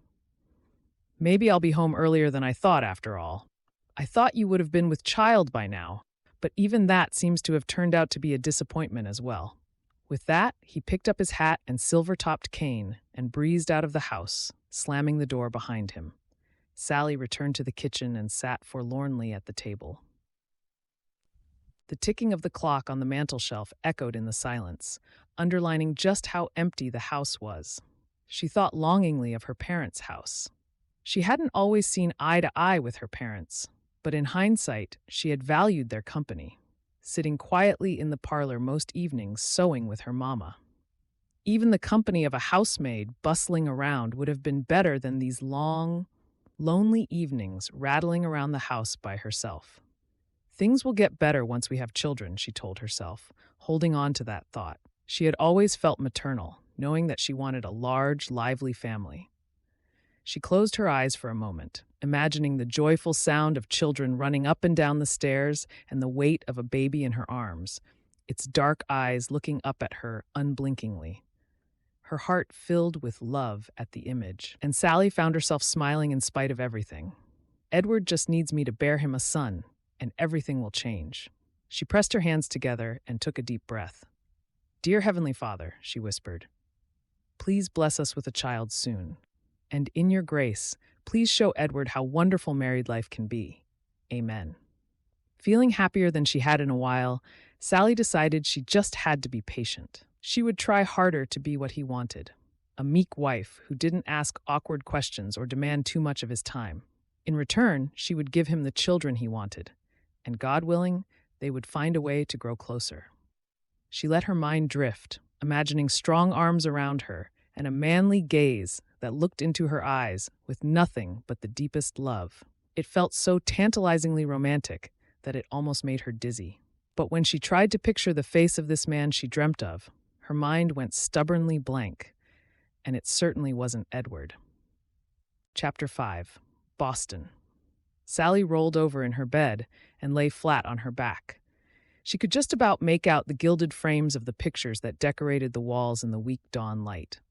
"Maybe I'll be home earlier than I thought after all. I thought you would have been with child by now, but even that seems to have turned out to be a disappointment as well." With that, he picked up his hat and silver-topped cane and breezed out of the house, slamming the door behind him. Sally returned to the kitchen and sat forlornly at the table. The ticking of the clock on the mantel-shelf echoed in the silence, underlining just how empty the house was. She thought longingly of her parents' house. She hadn't always seen eye to eye with her parents, but in hindsight, she had valued their company, sitting quietly in the parlor most evenings sewing with her mama. Even the company of a housemaid bustling around would have been better than these long, lonely evenings rattling around the house by herself. Things will get better once we have children, she told herself, holding on to that thought. She had always felt maternal, knowing that she wanted a large, lively family. She closed her eyes for a moment, imagining the joyful sound of children running up and down the stairs and the weight of a baby in her arms, its dark eyes looking up at her unblinkingly. Her heart filled with love at the image, and Sally found herself smiling in spite of everything. Edward just needs me to bear him a son, and everything will change. She pressed her hands together and took a deep breath. "Dear Heavenly Father," she whispered, "please bless us with a child soon. And in your grace, please show Edward how wonderful married life can be. Amen." Feeling happier than she had in a while, Sally decided she just had to be patient. She would try harder to be what he wanted, a meek wife who didn't ask awkward questions or demand too much of his time. In return, she would give him the children he wanted, and God willing, they would find a way to grow closer. She let her mind drift, imagining strong arms around her and a manly gaze that looked into her eyes with nothing but the deepest love. It felt so tantalizingly romantic that it almost made her dizzy. But when she tried to picture the face of this man she dreamt of, her mind went stubbornly blank, and it certainly wasn't Edward. Chapter 5. Boston. Sally rolled over in her bed and lay flat on her back. She could just about make out the gilded frames of the pictures that decorated the walls in the weak dawn light.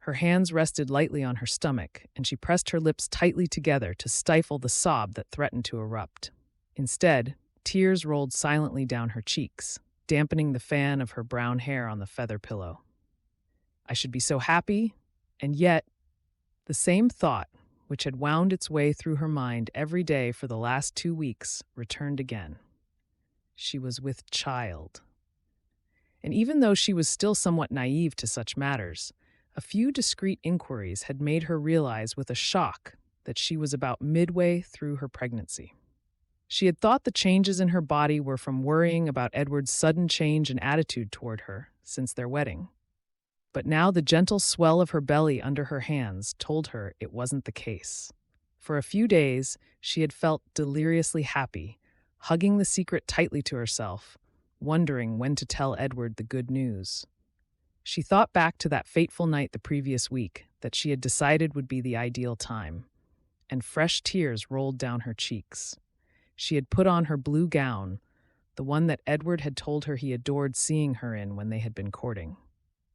Her hands rested lightly on her stomach, and she pressed her lips tightly together to stifle the sob that threatened to erupt. Instead, tears rolled silently down her cheeks, dampening the fan of her brown hair on the feather pillow. I should be so happy, and yet, the same thought, which had wound its way through her mind every day for the last 2 weeks, returned again. She was with child. And even though she was still somewhat naive to such matters, a few discreet inquiries had made her realize with a shock that she was about midway through her pregnancy. She had thought the changes in her body were from worrying about Edward's sudden change in attitude toward her since their wedding. But now the gentle swell of her belly under her hands told her it wasn't the case. For a few days, she had felt deliriously happy, hugging the secret tightly to herself, wondering when to tell Edward the good news. She thought back to that fateful night the previous week that she had decided would be the ideal time, and fresh tears rolled down her cheeks. She had put on her blue gown, the one that Edward had told her he adored seeing her in when they had been courting.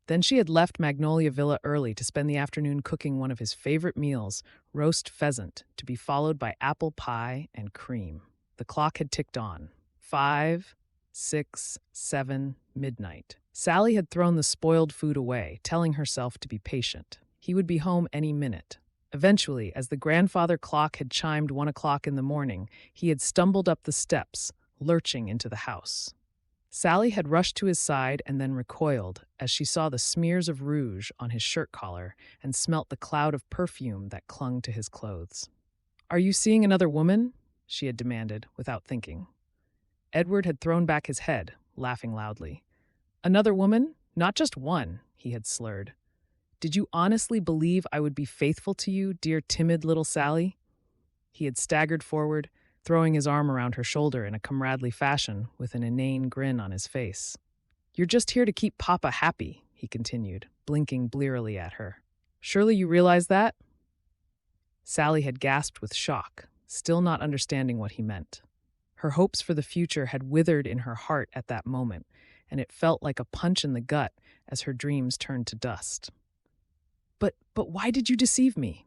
Then she had left Magnolia Villa early to spend the afternoon cooking one of his favorite meals, roast pheasant, to be followed by apple pie and cream. The clock had ticked on. 5, 6, 7, midnight. Sally had thrown the spoiled food away, telling herself to be patient. He would be home any minute. Eventually, as the grandfather clock had chimed 1 o'clock in the morning, he had stumbled up the steps, lurching into the house. Sally had rushed to his side and then recoiled as she saw the smears of rouge on his shirt collar and smelt the cloud of perfume that clung to his clothes. "Are you seeing another woman?" she had demanded, without thinking. Edward had thrown back his head, laughing loudly. "Another woman? Not just one," he had slurred. "Did you honestly believe I would be faithful to you, dear timid little Sally?" He had staggered forward, throwing his arm around her shoulder in a comradely fashion with an inane grin on his face. "You're just here to keep Papa happy," he continued, blinking blearily at her. "Surely you realize that?" Sally had gasped with shock, still not understanding what he meant. Her hopes for the future had withered in her heart at that moment, and it felt like a punch in the gut as her dreams turned to dust. But why did you deceive me?"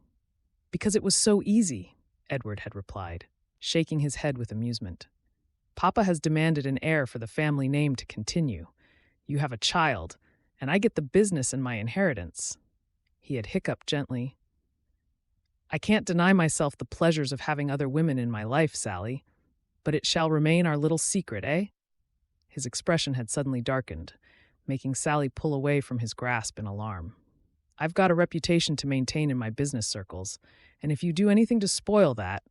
"Because it was so easy," Edward had replied, shaking his head with amusement. "Papa has demanded an heir for the family name to continue. You have a child, and I get the business and my inheritance." He had hiccuped gently. "I can't deny myself the pleasures of having other women in my life, Sally, but it shall remain our little secret, eh?" His expression had suddenly darkened, making Sally pull away from his grasp in alarm. "I've got a reputation to maintain in my business circles, and if you do anything to spoil that—"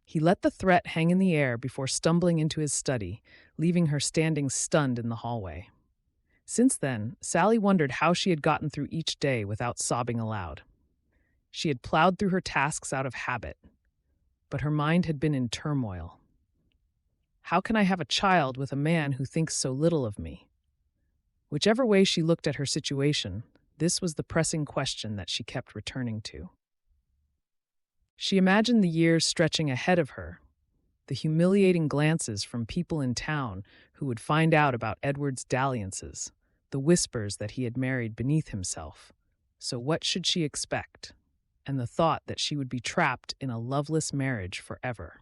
He let the threat hang in the air before stumbling into his study, leaving her standing stunned in the hallway. Since then, Sally wondered how she had gotten through each day without sobbing aloud. She had plowed through her tasks out of habit, but her mind had been in turmoil. How can I have a child with a man who thinks so little of me? Whichever way she looked at her situation, this was the pressing question that she kept returning to. She imagined the years stretching ahead of her, the humiliating glances from people in town who would find out about Edward's dalliances, the whispers that he had married beneath himself. So what should she expect? And the thought that she would be trapped in a loveless marriage forever.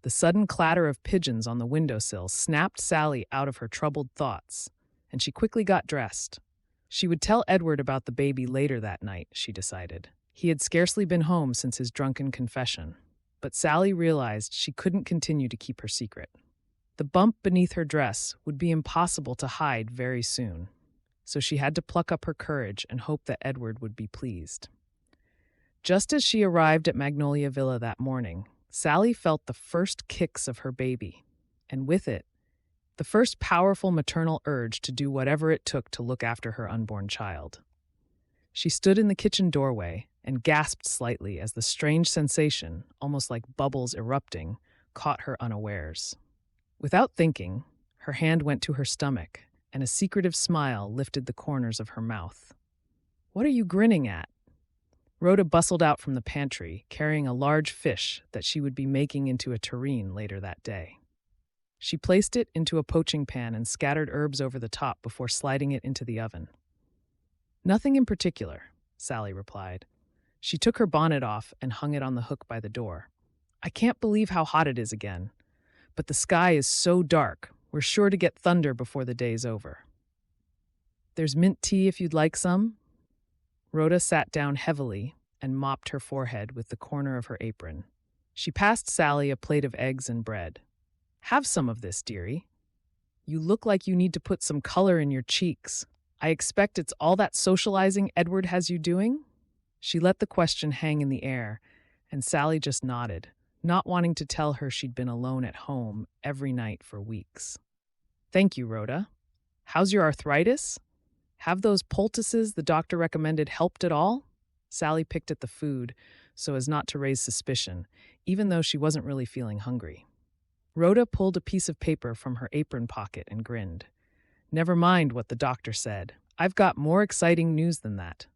The sudden clatter of pigeons on the windowsill snapped Sally out of her troubled thoughts, and she quickly got dressed. She would tell Edward about the baby later that night, she decided. He had scarcely been home since his drunken confession, but Sally realized she couldn't continue to keep her secret. The bump beneath her dress would be impossible to hide very soon, so she had to pluck up her courage and hope that Edward would be pleased. Just as she arrived at Magnolia Villa that morning, Sally felt the first kicks of her baby, and with it, the first powerful maternal urge to do whatever it took to look after her unborn child. She stood in the kitchen doorway and gasped slightly as the strange sensation, almost like bubbles erupting, caught her unawares. Without thinking, her hand went to her stomach, and a secretive smile lifted the corners of her mouth. "What are you grinning at?" Rhoda bustled out from the pantry, carrying a large fish that she would be making into a terrine later that day. She placed it into a poaching pan and scattered herbs over the top before sliding it into the oven. "Nothing in particular," Sally replied. She took her bonnet off and hung it on the hook by the door. "I can't believe how hot it is again. But the sky is so dark, we're sure to get thunder before the day's over." "There's mint tea if you'd like some." Rhoda sat down heavily and mopped her forehead with the corner of her apron. She passed Sally a plate of eggs and bread. "Have some of this, dearie. You look like you need to put some color in your cheeks. I expect it's all that socializing Edward has you doing?" She let the question hang in the air, and Sally just nodded, not wanting to tell her she'd been alone at home every night for weeks. "Thank you, Rhoda. How's your arthritis? Have those poultices the doctor recommended helped at all?" Sally picked at the food so as not to raise suspicion, even though she wasn't really feeling hungry. Rhoda pulled a piece of paper from her apron pocket and grinned. "Never mind what the doctor said. I've got more exciting news than that."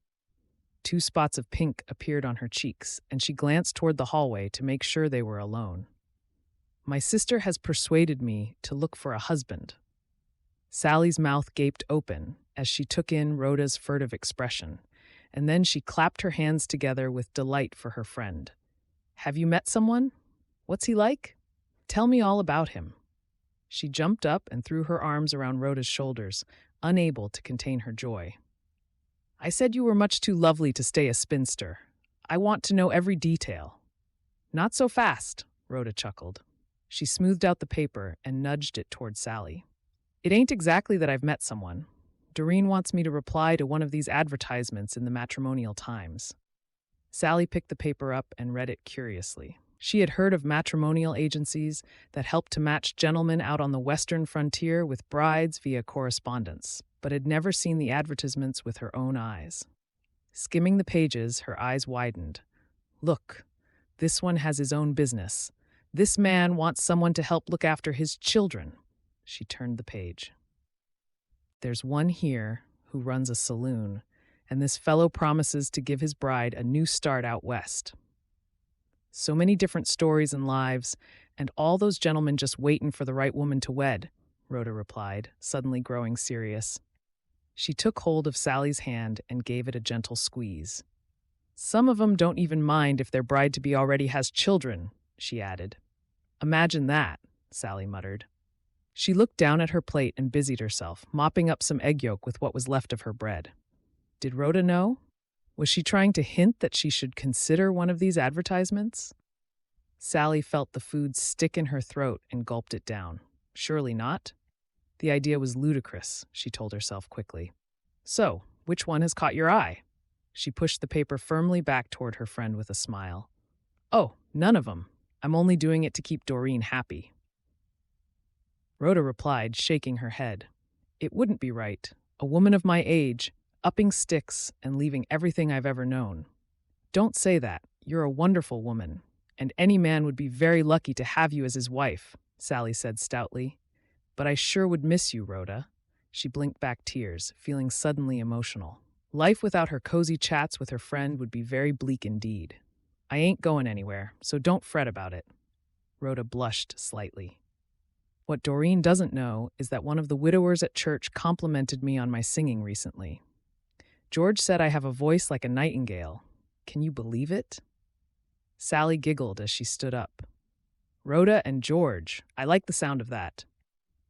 2 spots of pink appeared on her cheeks, and she glanced toward the hallway to make sure they were alone. "My sister has persuaded me to look for a husband." Sally's mouth gaped open as she took in Rhoda's furtive expression, and then she clapped her hands together with delight for her friend. "Have you met someone? What's he like? Tell me all about him." She jumped up and threw her arms around Rhoda's shoulders, unable to contain her joy. "I said you were much too lovely to stay a spinster. I want to know every detail." "Not so fast," Rhoda chuckled. She smoothed out the paper and nudged it toward Sally. "It ain't exactly that I've met someone. Doreen wants me to reply to one of these advertisements in the Matrimonial Times." Sally picked the paper up and read it curiously. She had heard of matrimonial agencies that helped to match gentlemen out on the western frontier with brides via correspondence, but had never seen the advertisements with her own eyes. Skimming the pages, her eyes widened. "Look, this one has his own business. This man wants someone to help look after his children." She turned the page. "There's one here who runs a saloon, and this fellow promises to give his bride a new start out west." "So many different stories and lives, and all those gentlemen just waiting for the right woman to wed," Rhoda replied, suddenly growing serious. She took hold of Sally's hand and gave it a gentle squeeze. "Some of 'em don't even mind if their bride-to-be already has children," she added. "Imagine that," Sally muttered. She looked down at her plate and busied herself, mopping up some egg yolk with what was left of her bread. Did Rhoda know? Was she trying to hint that she should consider one of these advertisements? Sally felt the food stick in her throat and gulped it down. Surely not. The idea was ludicrous, she told herself quickly. "So, which one has caught your eye?" She pushed the paper firmly back toward her friend with a smile. "Oh, none of 'em. I'm only doing it to keep Doreen happy." Rhoda replied, shaking her head. "It wouldn't be right. A woman of my age, upping sticks and leaving everything I've ever known." "Don't say that. You're a wonderful woman, and any man would be very lucky to have you as his wife," Sally said stoutly. "But I sure would miss you, Rhoda." She blinked back tears, feeling suddenly emotional. Life without her cozy chats with her friend would be very bleak indeed. I ain't going anywhere, so don't fret about it. Rhoda blushed slightly. What Doreen doesn't know is that one of the widowers at church complimented me on my singing recently. George said I have a voice like a nightingale. Can you believe it? Sally giggled as she stood up. Rhoda and George, I like the sound of that.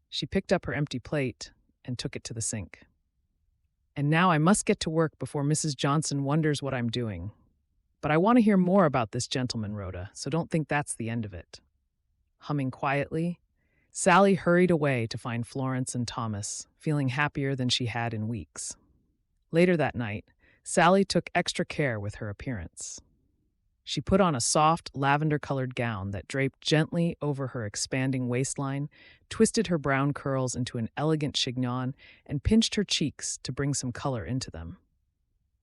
She picked up her empty plate and took it to the sink. And now I must get to work before Mrs. Johnson wonders what I'm doing. But I want to hear more about this gentleman, Rhoda, so don't think that's the end of it. Humming quietly, Sally hurried away to find Florence and Thomas, feeling happier than she had in weeks. Later that night, Sally took extra care with her appearance. She put on a soft, lavender-colored gown that draped gently over her expanding waistline, twisted her brown curls into an elegant chignon, and pinched her cheeks to bring some color into them.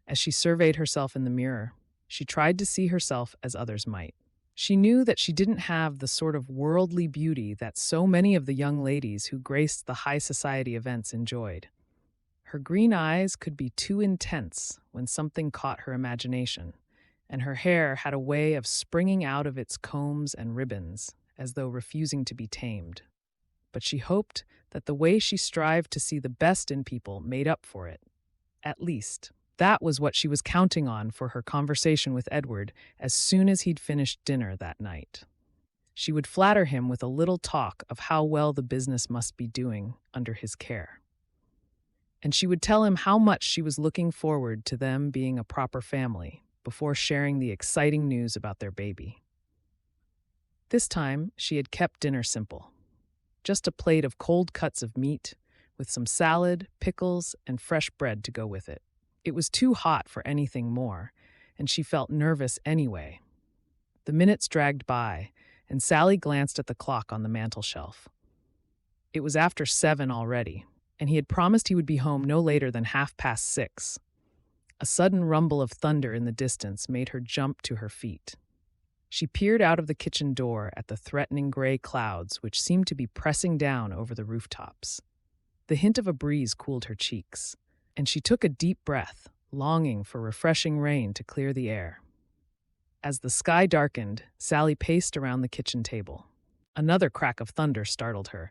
As she surveyed herself in the mirror, she tried to see herself as others might. She knew that she didn't have the sort of worldly beauty that so many of the young ladies who graced the high society events enjoyed. Her green eyes could be too intense when something caught her imagination, and her hair had a way of springing out of its combs and ribbons, as though refusing to be tamed. But she hoped that the way she strived to see the best in people made up for it. At least, that was what she was counting on for her conversation with Edward as soon as he'd finished dinner that night. She would flatter him with a little talk of how well the business must be doing under his care. And she would tell him how much she was looking forward to them being a proper family before sharing the exciting news about their baby. This time, she had kept dinner simple. Just a plate of cold cuts of meat with some salad, pickles, and fresh bread to go with it. It was too hot for anything more, and she felt nervous anyway. The minutes dragged by, and Sally glanced at the clock on the mantel shelf. It was after 7 already, and he had promised he would be home no later than 6:30. A sudden rumble of thunder in the distance made her jump to her feet. She peered out of the kitchen door at the threatening gray clouds which seemed to be pressing down over the rooftops. The hint of a breeze cooled her cheeks, and she took a deep breath, longing for refreshing rain to clear the air. As the sky darkened, Sally paced around the kitchen table. Another crack of thunder startled her,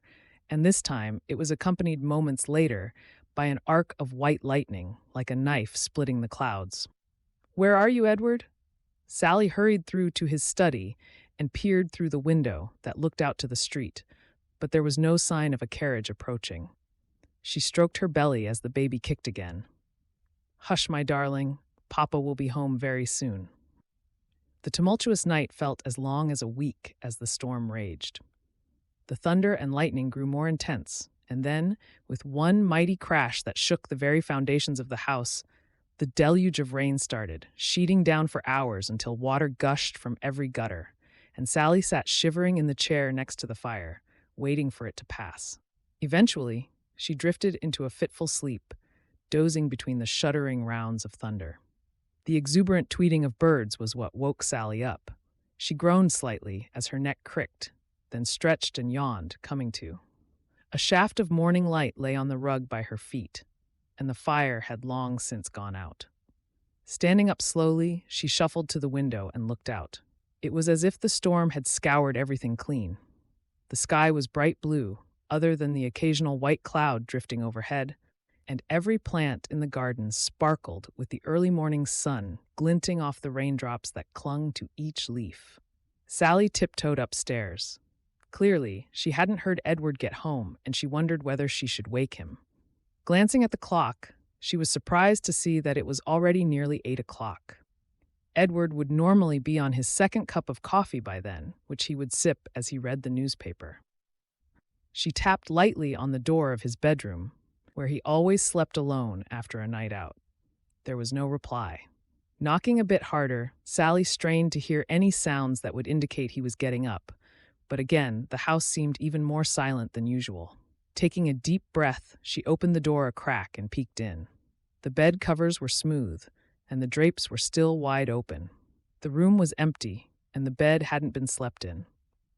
and this time it was accompanied moments later by an arc of white lightning, like a knife splitting the clouds. "Where are you, Edward?" Sally hurried through to his study and peered through the window that looked out to the street, but there was no sign of a carriage approaching. She stroked her belly as the baby kicked again. "Hush, my darling. Papa will be home very soon." The tumultuous night felt as long as a week as the storm raged. The thunder and lightning grew more intense, and then, with one mighty crash that shook the very foundations of the house, the deluge of rain started, sheeting down for hours until water gushed from every gutter, and Sally sat shivering in the chair next to the fire, waiting for it to pass. Eventually, she drifted into a fitful sleep, dozing between the shuddering rounds of thunder. The exuberant tweeting of birds was what woke Sally up. She groaned slightly as her neck cricked, then stretched and yawned, coming to. A shaft of morning light lay on the rug by her feet, and the fire had long since gone out. Standing up slowly, she shuffled to the window and looked out. It was as if the storm had scoured everything clean. The sky was bright blue, other than the occasional white cloud drifting overhead, and every plant in the garden sparkled with the early morning sun glinting off the raindrops that clung to each leaf. Sally tiptoed upstairs. Clearly, she hadn't heard Edward get home, and she wondered whether she should wake him. Glancing at the clock, she was surprised to see that it was already nearly 8 o'clock. Edward would normally be on his second cup of coffee by then, which he would sip as he read the newspaper. She tapped lightly on the door of his bedroom, where he always slept alone after a night out. There was no reply. Knocking a bit harder, Sally strained to hear any sounds that would indicate he was getting up, but again, the house seemed even more silent than usual. Taking a deep breath, she opened the door a crack and peeked in. The bed covers were smooth, and the drapes were still wide open. The room was empty, and the bed hadn't been slept in.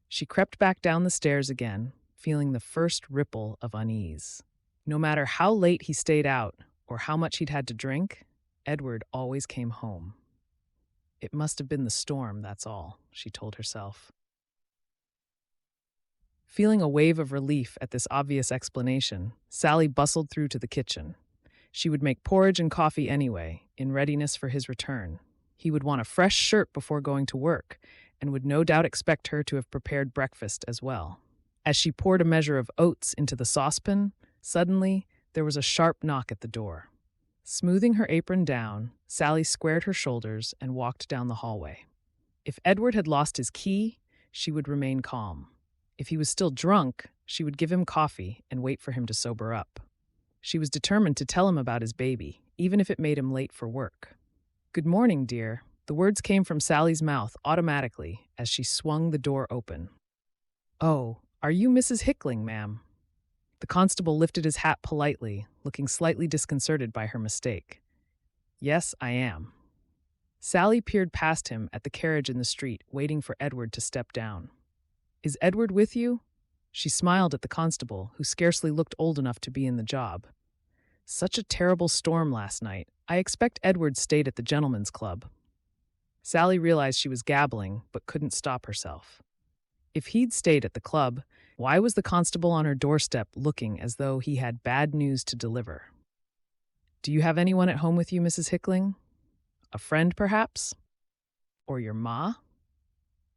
She crept back down the stairs again, feeling the first ripple of unease. No matter how late he stayed out or how much he'd had to drink, Edward always came home. It must have been the storm, that's all, she told herself. Feeling a wave of relief at this obvious explanation, Sally bustled through to the kitchen. She would make porridge and coffee anyway, in readiness for his return. He would want a fresh shirt before going to work, and would no doubt expect her to have prepared breakfast as well. As she poured a measure of oats into the saucepan, suddenly there was a sharp knock at the door. Smoothing her apron down, Sally squared her shoulders and walked down the hallway. If Edward had lost his key, she would remain calm. If he was still drunk, she would give him coffee and wait for him to sober up. She was determined to tell him about his baby, even if it made him late for work. "Good morning, dear." The words came from Sally's mouth automatically as she swung the door open. "Oh, are you Mrs. Hickling, ma'am?" The constable lifted his hat politely, looking slightly disconcerted by her mistake. "Yes, I am." Sally peered past him at the carriage in the street, waiting for Edward to step down. "Is Edward with you?" She smiled at the constable, who scarcely looked old enough to be in the job. "Such a terrible storm last night. I expect Edward stayed at the gentlemen's club." Sally realized she was gabbling, but couldn't stop herself. If he'd stayed at the club, why was the constable on her doorstep looking as though he had bad news to deliver? "Do you have anyone at home with you, Mrs. Hickling? A friend, perhaps? Or your ma?"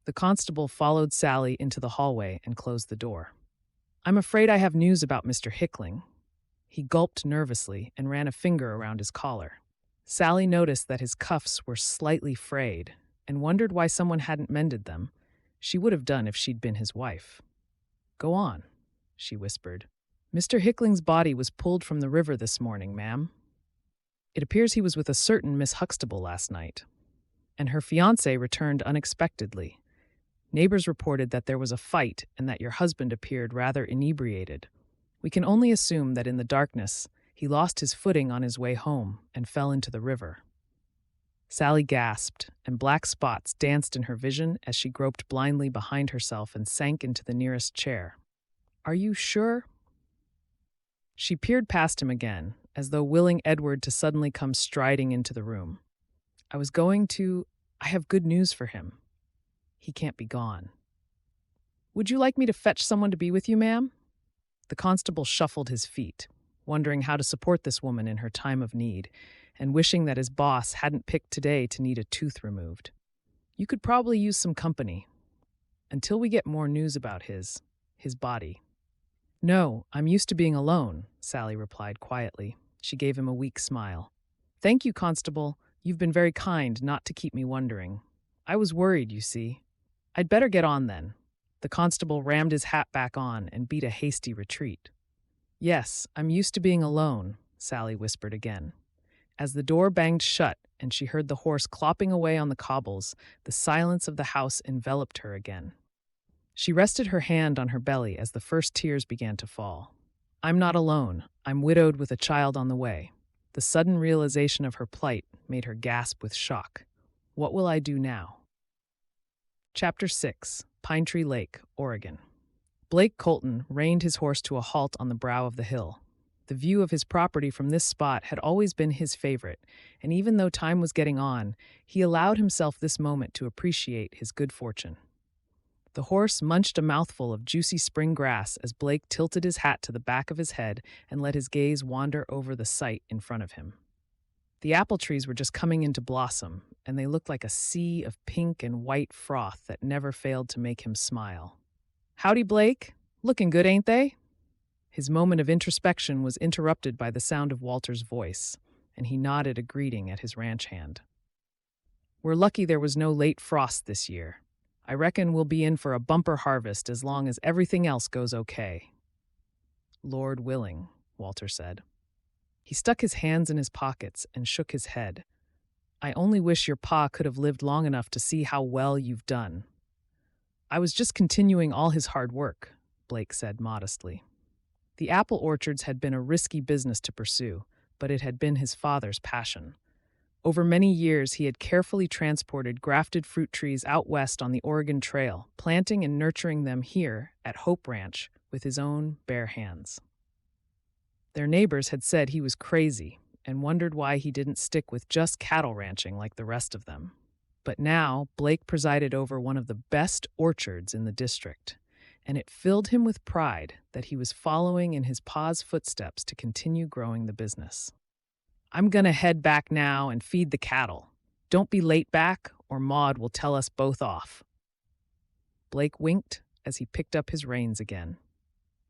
The constable followed Sally into the hallway and closed the door. "I'm afraid I have news about Mr. Hickling." He gulped nervously and ran a finger around his collar. Sally noticed that his cuffs were slightly frayed and wondered why someone hadn't mended them. She would have done if she'd been his wife. "Go on," she whispered. "Mr. Hickling's body was pulled from the river this morning, ma'am. It appears he was with a certain Miss Huxtable last night, and her fiancé returned unexpectedly. Neighbors reported that there was a fight and that your husband appeared rather inebriated. We can only assume that in the darkness, he lost his footing on his way home and fell into the river." Sally gasped, and black spots danced in her vision as she groped blindly behind herself and sank into the nearest chair. "Are you sure?" She peered past him again, as though willing Edward to suddenly come striding into the room. I have good news for him. He can't be gone." "Would you like me to fetch someone to be with you, ma'am?" The constable shuffled his feet, wondering how to support this woman in her time of need, and wishing that his boss hadn't picked today to need a tooth removed. "You could probably use some company. Until we get more news about his body." "No, I'm used to being alone," Sally replied quietly. She gave him a weak smile. "Thank you, constable. You've been very kind not to keep me wondering. I was worried, you see. I'd better get on then." The constable rammed his hat back on and beat a hasty retreat. "Yes, I'm used to being alone," Sally whispered again. As the door banged shut and she heard the horse clopping away on the cobbles, the silence of the house enveloped her again. She rested her hand on her belly as the first tears began to fall. "I'm not alone. I'm widowed with a child on the way." The sudden realization of her plight made her gasp with shock. What will I do now? Chapter 6. Pine Tree Lake, Oregon. Blake Colton reined his horse to a halt on the brow of the hill. The view of his property from this spot had always been his favorite, and even though time was getting on, he allowed himself this moment to appreciate his good fortune. The horse munched a mouthful of juicy spring grass as Blake tilted his hat to the back of his head and let his gaze wander over the sight in front of him. The apple trees were just coming into blossom, and they looked like a sea of pink and white froth that never failed to make him smile. "Howdy, Blake. Looking good, ain't they?" His moment of introspection was interrupted by the sound of Walter's voice, and he nodded a greeting at his ranch hand. "We're lucky there was no late frost this year. I reckon we'll be in for a bumper harvest as long as everything else goes okay." "Lord willing," Walter said. He stuck his hands in his pockets and shook his head. "I only wish your pa could have lived long enough to see how well you've done." "I was just continuing all his hard work," Blake said modestly. The apple orchards had been a risky business to pursue, but it had been his father's passion. Over many years, he had carefully transported grafted fruit trees out west on the Oregon Trail, planting and nurturing them here at Hope Ranch with his own bare hands. Their neighbors had said he was crazy and wondered why he didn't stick with just cattle ranching like the rest of them. But now Blake presided over one of the best orchards in the district, and it filled him with pride that he was following in his pa's footsteps to continue growing the business. "I'm gonna head back now and feed the cattle. Don't be late back, or Maud will tell us both off." Blake winked as he picked up his reins again.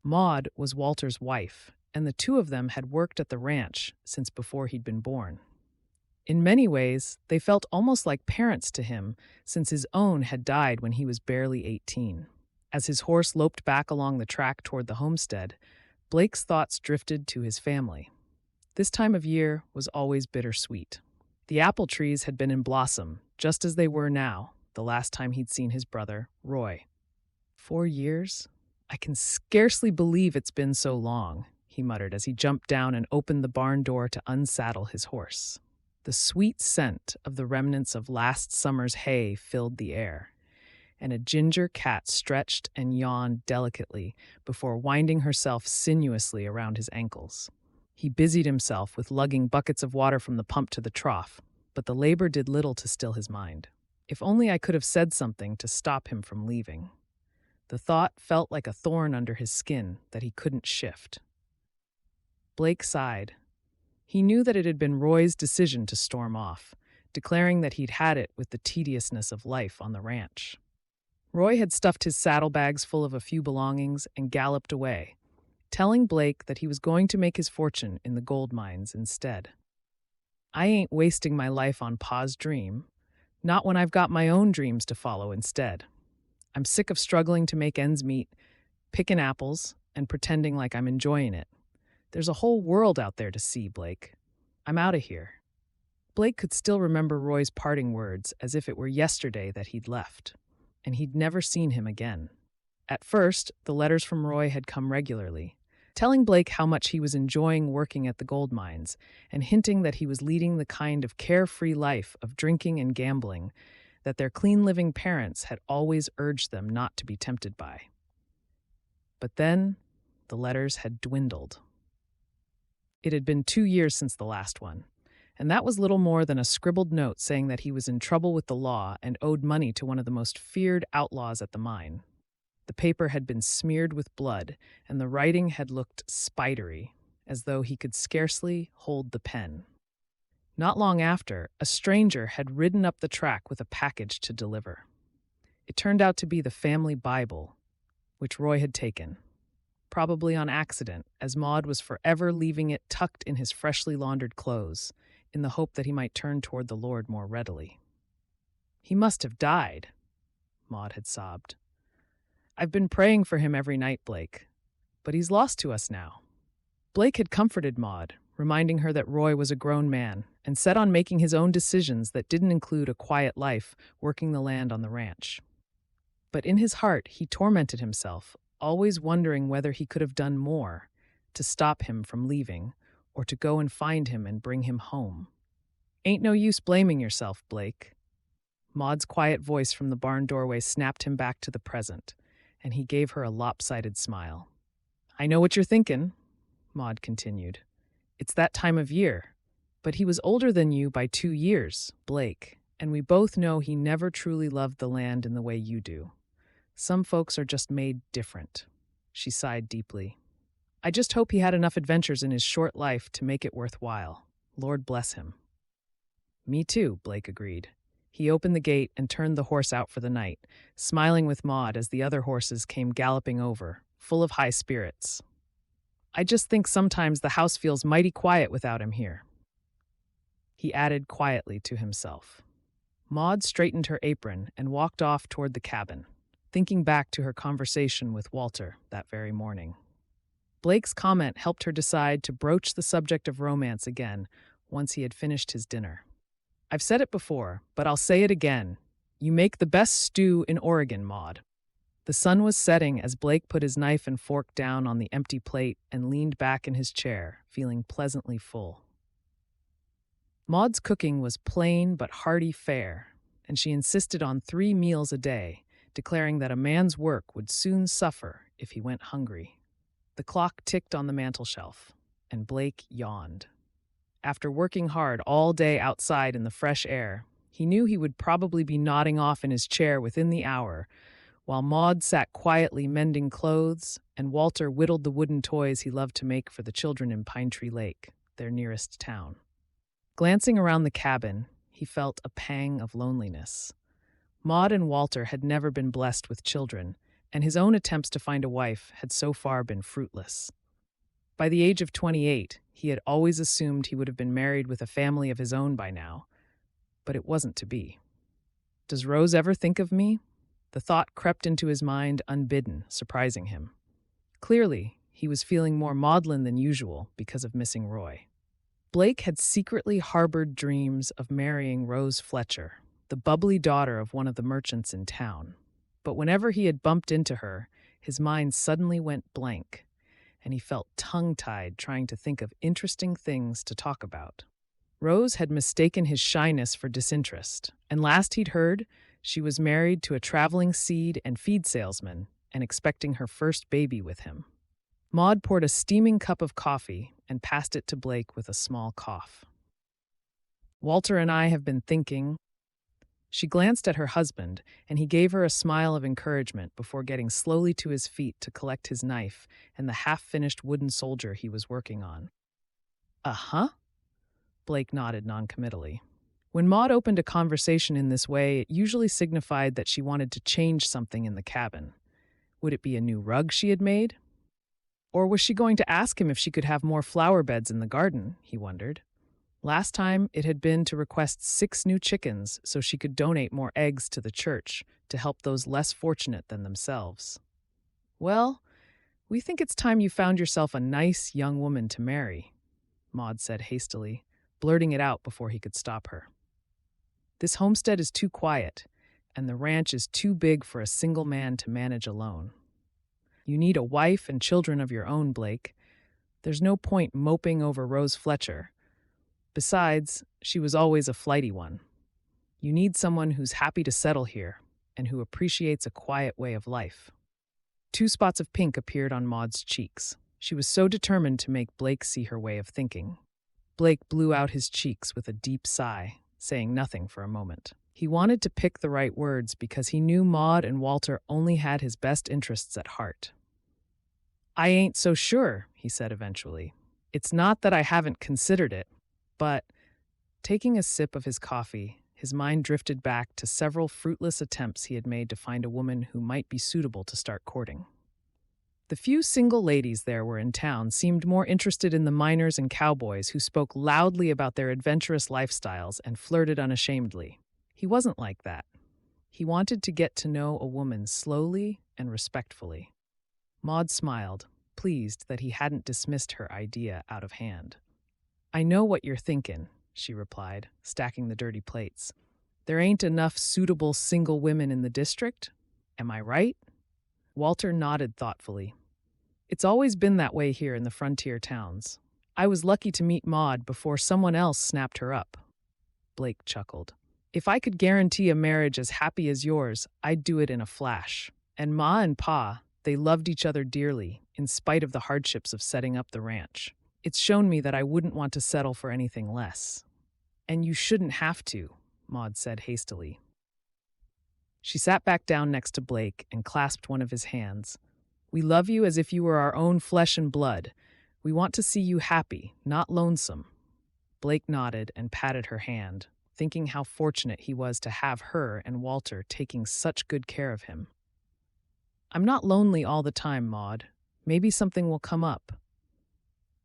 Maud was Walter's wife, and the two of them had worked at the ranch since before he'd been born. In many ways, they felt almost like parents to him, since his own had died when he was barely 18. As his horse loped back along the track toward the homestead, Blake's thoughts drifted to his family. This time of year was always bittersweet. The apple trees had been in blossom, just as they were now, the last time he'd seen his brother, Roy. 4 years? I can scarcely believe it's been so long, he muttered as he jumped down and opened the barn door to unsaddle his horse. The sweet scent of the remnants of last summer's hay filled the air, and a ginger cat stretched and yawned delicately before winding herself sinuously around his ankles. He busied himself with lugging buckets of water from the pump to the trough, but the labor did little to still his mind. If only I could have said something to stop him from leaving. The thought felt like a thorn under his skin that he couldn't shift. Blake sighed. He knew that it had been Roy's decision to storm off, declaring that he'd had it with the tediousness of life on the ranch. Roy had stuffed his saddlebags full of a few belongings and galloped away, telling Blake that he was going to make his fortune in the gold mines instead. "I ain't wasting my life on Pa's dream, not when I've got my own dreams to follow instead. I'm sick of struggling to make ends meet, picking apples, and pretending like I'm enjoying it. There's a whole world out there to see, Blake. I'm out of here." Blake could still remember Roy's parting words as if it were yesterday that he'd left, and he'd never seen him again. At first, the letters from Roy had come regularly, telling Blake how much he was enjoying working at the gold mines and hinting that he was leading the kind of carefree life of drinking and gambling that their clean-living parents had always urged them not to be tempted by. But then, the letters had dwindled. It had been 2 years since the last one, and that was little more than a scribbled note saying that he was in trouble with the law and owed money to one of the most feared outlaws at the mine. The paper had been smeared with blood, and the writing had looked spidery, as though he could scarcely hold the pen. Not long after, a stranger had ridden up the track with a package to deliver. It turned out to be the family Bible, which Roy had taken, probably on accident, as Maud was forever leaving it tucked in his freshly laundered clothes, in the hope that he might turn toward the Lord more readily. "He must have died," Maud had sobbed. "I've been praying for him every night, Blake, but he's lost to us now." Blake had comforted Maud, reminding her that Roy was a grown man and set on making his own decisions that didn't include a quiet life working the land on the ranch. But in his heart, he tormented himself, always wondering whether he could have done more to stop him from leaving or to go and find him and bring him home. "Ain't no use blaming yourself, Blake." Maud's quiet voice from the barn doorway snapped him back to the present, and he gave her a lopsided smile. "I know what you're thinking," Maud continued. "It's that time of year. But he was older than you by 2 years, Blake, and we both know he never truly loved the land in the way you do. Some folks are just made different." She sighed deeply. "I just hope he had enough adventures in his short life to make it worthwhile. Lord bless him." "Me too," Blake agreed. He opened the gate and turned the horse out for the night, smiling with Maud as the other horses came galloping over, full of high spirits. "I just think sometimes the house feels mighty quiet without him here," he added quietly to himself. Maud straightened her apron and walked off toward the cabin, thinking back to her conversation with Walter that very morning. Blake's comment helped her decide to broach the subject of romance again once he had finished his dinner. "I've said it before, but I'll say it again. You make the best stew in Oregon, Maud." The sun was setting as Blake put his knife and fork down on the empty plate and leaned back in his chair, feeling pleasantly full. Maud's cooking was plain but hearty fare, and she insisted on 3 meals a day, declaring that a man's work would soon suffer if he went hungry. The clock ticked on the mantelshelf, and Blake yawned. After working hard all day outside in the fresh air, He knew he would probably be nodding off in his chair within the hour, while Maud sat quietly mending clothes and Walter whittled the wooden toys he loved to make for the children in Pine Tree Lake, their nearest town. Glancing around the cabin, he felt a pang of loneliness. Maud and Walter had never been blessed with children, and his own attempts to find a wife had so far been fruitless. By the age of 28, he had always assumed he would have been married with a family of his own by now, but it wasn't to be. Does Rose ever think of me? The thought crept into his mind unbidden, surprising him. Clearly, he was feeling more maudlin than usual because of missing Roy. Blake had secretly harbored dreams of marrying Rose Fletcher, the bubbly daughter of one of the merchants in town. But whenever he had bumped into her, his mind suddenly went blank, and he felt tongue-tied trying to think of interesting things to talk about. Rose had mistaken his shyness for disinterest, and last he'd heard, she was married to a traveling seed and feed salesman and expecting her first baby with him. Maud poured a steaming cup of coffee and passed it to Blake with a small cough. Walter and I have been thinking. She glanced at her husband, and he gave her a smile of encouragement before getting slowly to his feet to collect his knife and the half-finished wooden soldier he was working on. Uh-huh? Blake nodded noncommittally. When Maud opened a conversation in this way, it usually signified that she wanted to change something in the cabin. Would it be a new rug she had made? Or was she going to ask him if she could have more flower beds in the garden, he wondered. Last time, it had been to request 6 new chickens so she could donate more eggs to the church to help those less fortunate than themselves. Well, we think it's time you found yourself a nice young woman to marry, Maud said hastily, blurting it out before he could stop her. This homestead is too quiet, and the ranch is too big for a single man to manage alone. You need a wife and children of your own, Blake. There's no point moping over Rose Fletcher. Besides, she was always a flighty one. You need someone who's happy to settle here and who appreciates a quiet way of life. 2 spots of pink appeared on Maud's cheeks. She was so determined to make Blake see her way of thinking. Blake blew out his cheeks with a deep sigh, saying nothing for a moment. He wanted to pick the right words because he knew Maud and Walter only had his best interests at heart. I ain't so sure, he said eventually. It's not that I haven't considered it, but, taking a sip of his coffee, his mind drifted back to several fruitless attempts he had made to find a woman who might be suitable to start courting. The few single ladies there were in town seemed more interested in the miners and cowboys who spoke loudly about their adventurous lifestyles and flirted unashamedly. He wasn't like that. He wanted to get to know a woman slowly and respectfully. Maud smiled, pleased that he hadn't dismissed her idea out of hand. I know what you're thinking, she replied, stacking the dirty plates. There ain't enough suitable single women in the district? Am I right? Walter nodded thoughtfully. It's always been that way here in the frontier towns. I was lucky to meet Maud before someone else snapped her up. Blake chuckled. If I could guarantee a marriage as happy as yours, I'd do it in a flash. And Ma and Pa, they loved each other dearly, in spite of the hardships of setting up the ranch. It's shown me that I wouldn't want to settle for anything less. And you shouldn't have to, Maud said hastily. She sat back down next to Blake and clasped one of his hands. We love you as if you were our own flesh and blood. We want to see you happy, not lonesome. Blake nodded and patted her hand, thinking how fortunate he was to have her and Walter taking such good care of him. I'm not lonely all the time, Maud. Maybe something will come up.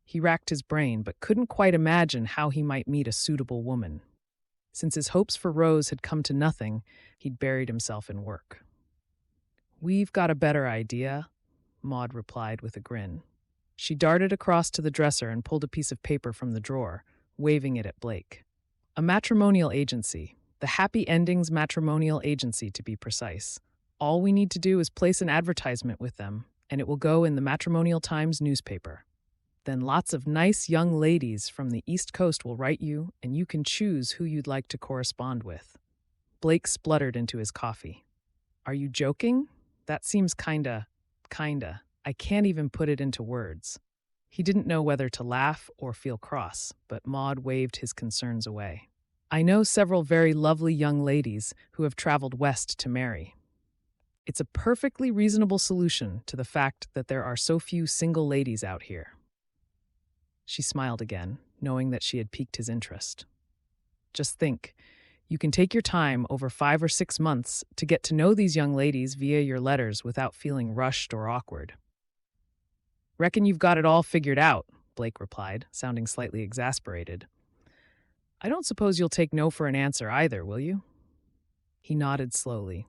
He racked his brain, but couldn't quite imagine how he might meet a suitable woman. Since his hopes for Rose had come to nothing, he'd buried himself in work. We've got a better idea, Maud replied with a grin. She darted across to the dresser and pulled a piece of paper from the drawer, waving it at Blake. A matrimonial agency, the Happy Endings Matrimonial Agency to be precise. All we need to do is place an advertisement with them, and it will go in the Matrimonial Times newspaper. Then lots of nice young ladies from the East Coast will write you, and you can choose who you'd like to correspond with. Blake spluttered into his coffee. Are you joking? That seems kinda. I can't even put it into words. He didn't know whether to laugh or feel cross, but Maud waved his concerns away. I know several very lovely young ladies who have traveled west to marry. It's a perfectly reasonable solution to the fact that there are so few single ladies out here. She smiled again, knowing that she had piqued his interest. Just think, you can take your time over 5 or 6 months to get to know these young ladies via your letters without feeling rushed or awkward. Reckon you've got it all figured out, Blake replied, sounding slightly exasperated. I don't suppose you'll take no for an answer either, will you? He nodded slowly.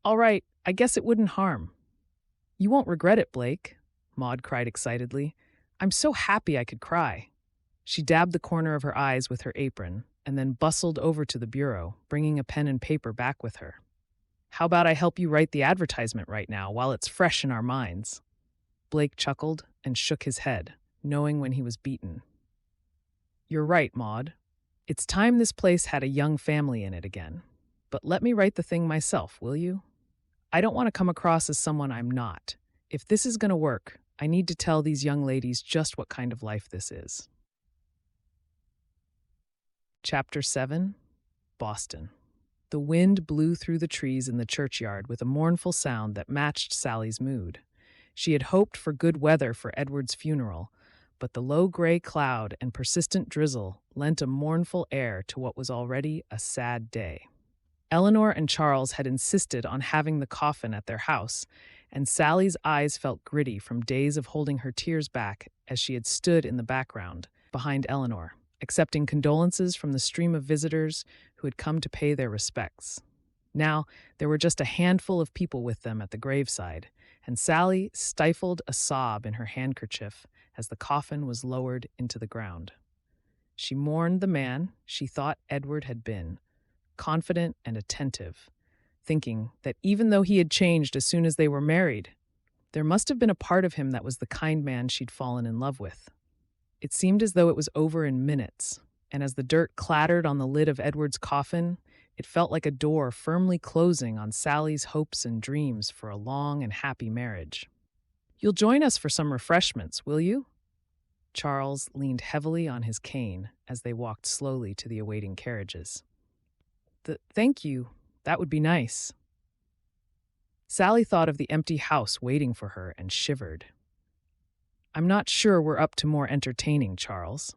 All right, I guess it wouldn't harm. You won't regret it, Blake, Maud cried excitedly. I'm so happy I could cry. She dabbed the corner of her eyes with her apron and then bustled over to the bureau, bringing a pen and paper back with her. How about I help you write the advertisement right now while it's fresh in our minds? Blake chuckled and shook his head, knowing when he was beaten. You're right, Maud. It's time this place had a young family in it again. But let me write the thing myself, will you? I don't want to come across as someone I'm not. If this is going to work, I need to tell these young ladies just what kind of life this is. Chapter 7, Boston. The wind blew through the trees in the churchyard with a mournful sound that matched Sally's mood. She had hoped for good weather for Edward's funeral, but the low gray cloud and persistent drizzle lent a mournful air to what was already a sad day. Eleanor and Charles had insisted on having the coffin at their house, and Sally's eyes felt gritty from days of holding her tears back as she had stood in the background, behind Eleanor, accepting condolences from the stream of visitors who had come to pay their respects. Now, there were just a handful of people with them at the graveside, and Sally stifled a sob in her handkerchief as the coffin was lowered into the ground. She mourned the man she thought Edward had been, confident and attentive, thinking that even though he had changed as soon as they were married, there must have been a part of him that was the kind man she'd fallen in love with. It seemed as though it was over in minutes, and as the dirt clattered on the lid of Edward's coffin, it felt like a door firmly closing on Sally's hopes and dreams for a long and happy marriage. You'll join us for some refreshments, will you? Charles leaned heavily on his cane as they walked slowly to the awaiting carriages. Thank you. That would be nice. Sally thought of the empty house waiting for her and shivered. I'm not sure we're up to more entertaining, Charles.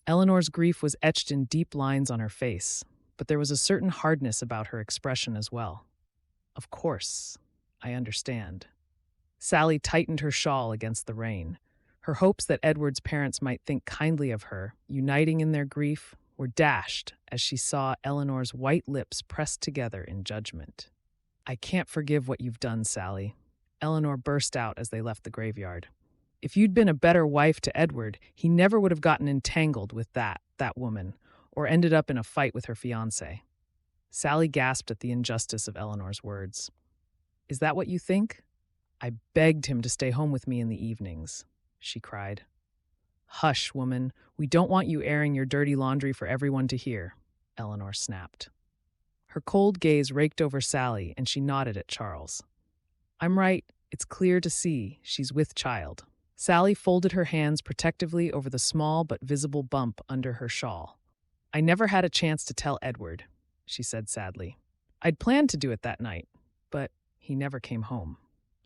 Eleanor's grief was etched in deep lines on her face, but there was a certain hardness about her expression as well. Of course, I understand. Sally tightened her shawl against the rain. Her hopes that Edward's parents might think kindly of her, uniting in their grief, were dashed as she saw Eleanor's white lips pressed together in judgment. I can't forgive what you've done, Sally. Eleanor burst out as they left the graveyard. If you'd been a better wife to Edward, he never would have gotten entangled with that woman, or ended up in a fight with her fiancé. Sally gasped at the injustice of Eleanor's words. Is that what you think? I begged him to stay home with me in the evenings, she cried. Hush, woman. We don't want you airing your dirty laundry for everyone to hear, Eleanor snapped. Her cold gaze raked over Sally, and she nodded at Charles. I'm right. It's clear to see she's with child. Sally folded her hands protectively over the small but visible bump under her shawl. I never had a chance to tell Edward, she said sadly. I'd planned to do it that night, but he never came home.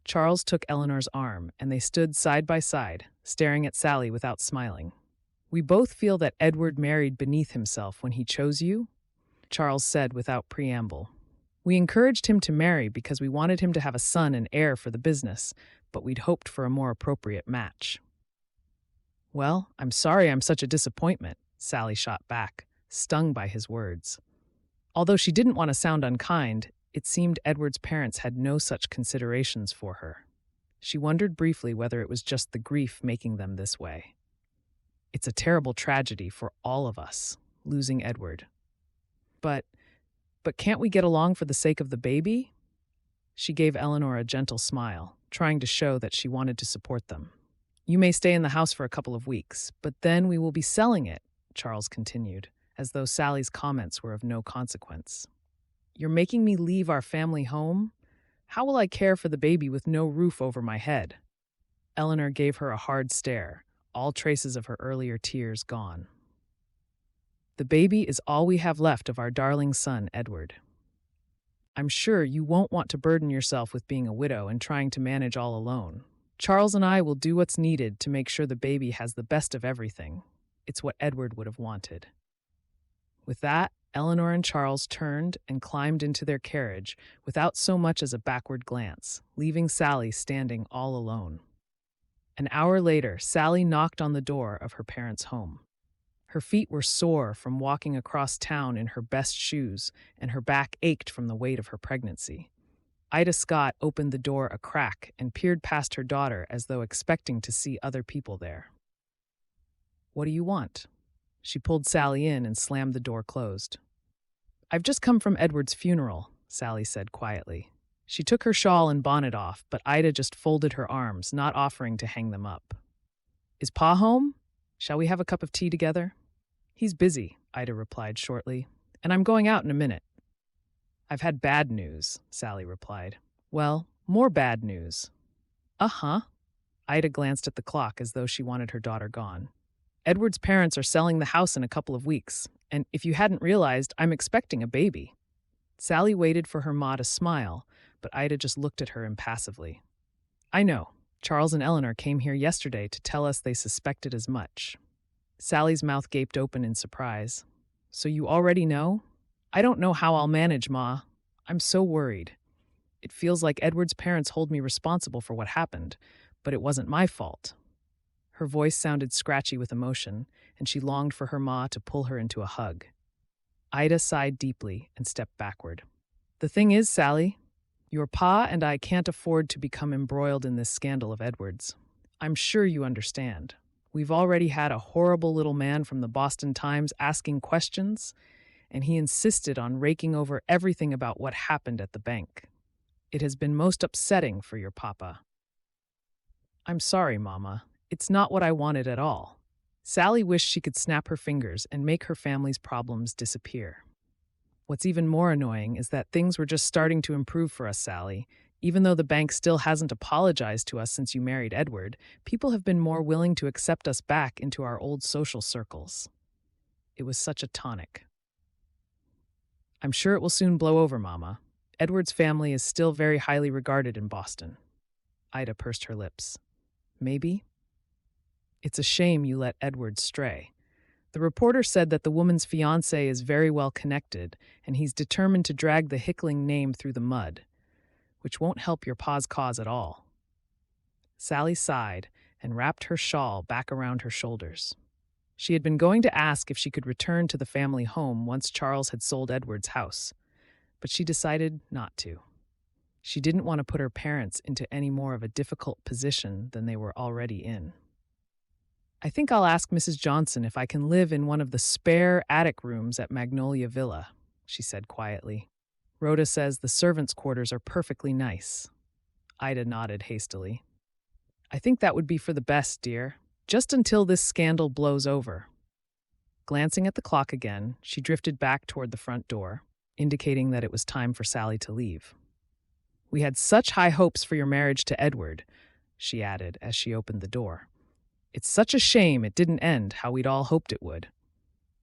Charles took Eleanor's arm, and they stood side by side, staring at Sally without smiling. We both feel that Edward married beneath himself when he chose you, Charles said without preamble. We encouraged him to marry because we wanted him to have a son and heir for the business, but we'd hoped for a more appropriate match. Well, I'm sorry I'm such a disappointment, Sally shot back, stung by his words. Although she didn't want to sound unkind, it seemed Edward's parents had no such considerations for her. She wondered briefly whether it was just the grief making them this way. It's a terrible tragedy for all of us, losing Edward. But can't we get along for the sake of the baby? She gave Eleanor a gentle smile, trying to show that she wanted to support them. You may stay in the house for a couple of weeks, but then we will be selling it, Charles continued, as though Sally's comments were of no consequence. You're making me leave our family home? How will I care for the baby with no roof over my head? Eleanor gave her a hard stare, all traces of her earlier tears gone. The baby is all we have left of our darling son, Edward. I'm sure you won't want to burden yourself with being a widow and trying to manage all alone. Charles and I will do what's needed to make sure the baby has the best of everything. It's what Edward would have wanted." With that, Eleanor and Charles turned and climbed into their carriage without so much as a backward glance, leaving Sally standing all alone. An hour later, Sally knocked on the door of her parents' home. Her feet were sore from walking across town in her best shoes, and her back ached from the weight of her pregnancy. Ida Scott opened the door a crack and peered past her daughter as though expecting to see other people there. "What do you want?" She pulled Sally in and slammed the door closed. "I've just come from Edward's funeral," Sally said quietly. She took her shawl and bonnet off, but Ida just folded her arms, not offering to hang them up. "Is Pa home? Shall we have a cup of tea together?" "He's busy," Ida replied shortly, "and I'm going out in a minute." "I've had bad news," Sally replied. "Well, more bad news." "Uh-huh." Ida glanced at the clock as though she wanted her daughter gone. "Edward's parents are selling the house in a couple of weeks, and if you hadn't realized, I'm expecting a baby." Sally waited for her ma to smile, but Ida just looked at her impassively. "I know. Charles and Eleanor came here yesterday to tell us they suspected as much." Sally's mouth gaped open in surprise. "So you already know?" "I don't know how I'll manage, Ma. I'm so worried. It feels like Edward's parents hold me responsible for what happened, but it wasn't my fault." Her voice sounded scratchy with emotion, and she longed for her ma to pull her into a hug. Ida sighed deeply and stepped backward. "The thing is, Sally, your pa and I can't afford to become embroiled in this scandal of Edward's. I'm sure you understand. We've already had a horrible little man from the Boston Times asking questions, and he insisted on raking over everything about what happened at the bank. It has been most upsetting for your papa." "I'm sorry, Mama. It's not what I wanted at all." Sally wished she could snap her fingers and make her family's problems disappear. "What's even more annoying is that things were just starting to improve for us, Sally. Even though the bank still hasn't apologized to us since you married Edward, people have been more willing to accept us back into our old social circles. It was such a tonic." "I'm sure it will soon blow over, Mama. Edward's family is still very highly regarded in Boston." Ida pursed her lips. "Maybe? It's a shame you let Edward stray. The reporter said that the woman's fiancé is very well connected, and he's determined to drag the Hickling name through the mud, which won't help your pa's cause at all." Sally sighed and wrapped her shawl back around her shoulders. She had been going to ask if she could return to the family home once Charles had sold Edward's house, but she decided not to. She didn't want to put her parents into any more of a difficult position than they were already in. "I think I'll ask Mrs. Johnson if I can live in one of the spare attic rooms at Magnolia Villa," she said quietly. "Rhoda says the servants' quarters are perfectly nice." Ida nodded hastily. "I think that would be for the best, dear, just until this scandal blows over." Glancing at the clock again, she drifted back toward the front door, indicating that it was time for Sally to leave. "We had such high hopes for your marriage to Edward," she added as she opened the door. "It's such a shame it didn't end how we'd all hoped it would."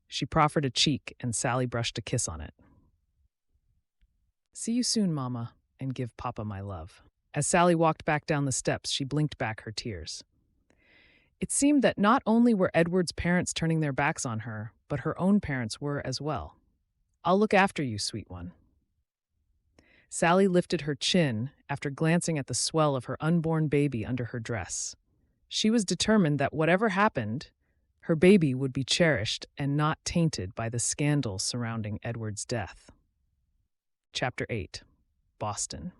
She proffered a cheek, and Sally brushed a kiss on it. "See you soon, Mama, and give Papa my love." As Sally walked back down the steps, she blinked back her tears. It seemed that not only were Edward's parents turning their backs on her, but her own parents were as well. "I'll look after you, sweet one." Sally lifted her chin after glancing at the swell of her unborn baby under her dress. She was determined that whatever happened, her baby would be cherished and not tainted by the scandal surrounding Edward's death. Chapter 8. Boston.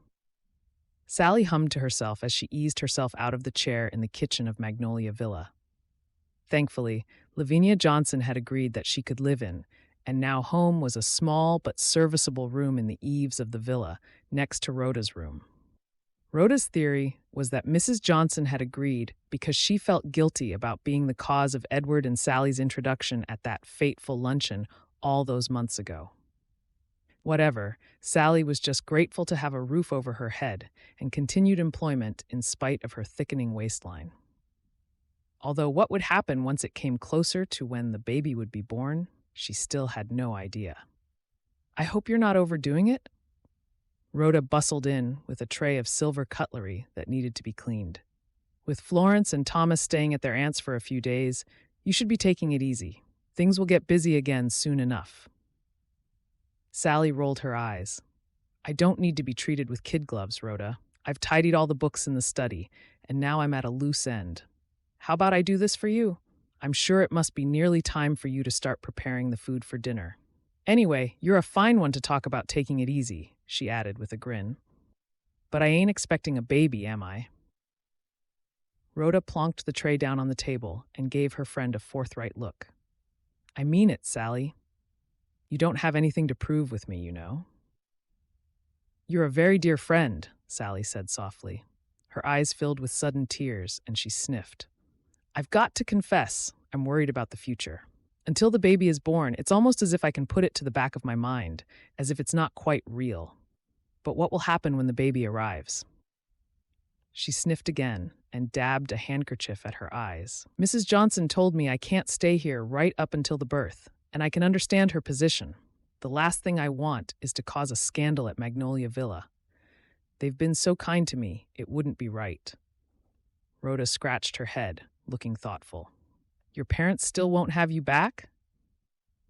Sally hummed to herself as she eased herself out of the chair in the kitchen of Magnolia Villa. Thankfully, Lavinia Johnson had agreed that she could live in, and now home was a small but serviceable room in the eaves of the villa, next to Rhoda's room. Rhoda's theory was that Mrs. Johnson had agreed because she felt guilty about being the cause of Edward and Sally's introduction at that fateful luncheon all those months ago. Whatever, Sally was just grateful to have a roof over her head and continued employment in spite of her thickening waistline. Although what would happen once it came closer to when the baby would be born, She still had no idea. "I hope you're not overdoing it?" Rhoda bustled in with a tray of silver cutlery that needed to be cleaned. "With Florence and Thomas staying at their aunt's for a few days, you should be taking it easy. Things will get busy again soon enough." Sally rolled her eyes. "I don't need to be treated with kid gloves, Rhoda. I've tidied all the books in the study, and now I'm at a loose end. How about I do this for you? I'm sure it must be nearly time for you to start preparing the food for dinner. Anyway, you're a fine one to talk about taking it easy," she added with a grin. "But I ain't expecting a baby, am I?" Rhoda plonked the tray down on the table and gave her friend a forthright look. "I mean it, Sally. You don't have anything to prove with me, you know." "You're a very dear friend," Sally said softly. Her eyes filled with sudden tears, and she sniffed. "I've got to confess, I'm worried about the future. Until the baby is born, it's almost as if I can put it to the back of my mind, as if it's not quite real. But what will happen when the baby arrives?" She sniffed again and dabbed a handkerchief at her eyes. "Mrs. Johnson told me I can't stay here right up until the birth, and I can understand her position. The last thing I want is to cause a scandal at Magnolia Villa. They've been so kind to me, it wouldn't be right." Rhoda scratched her head, looking thoughtful. "Your parents still won't have you back?"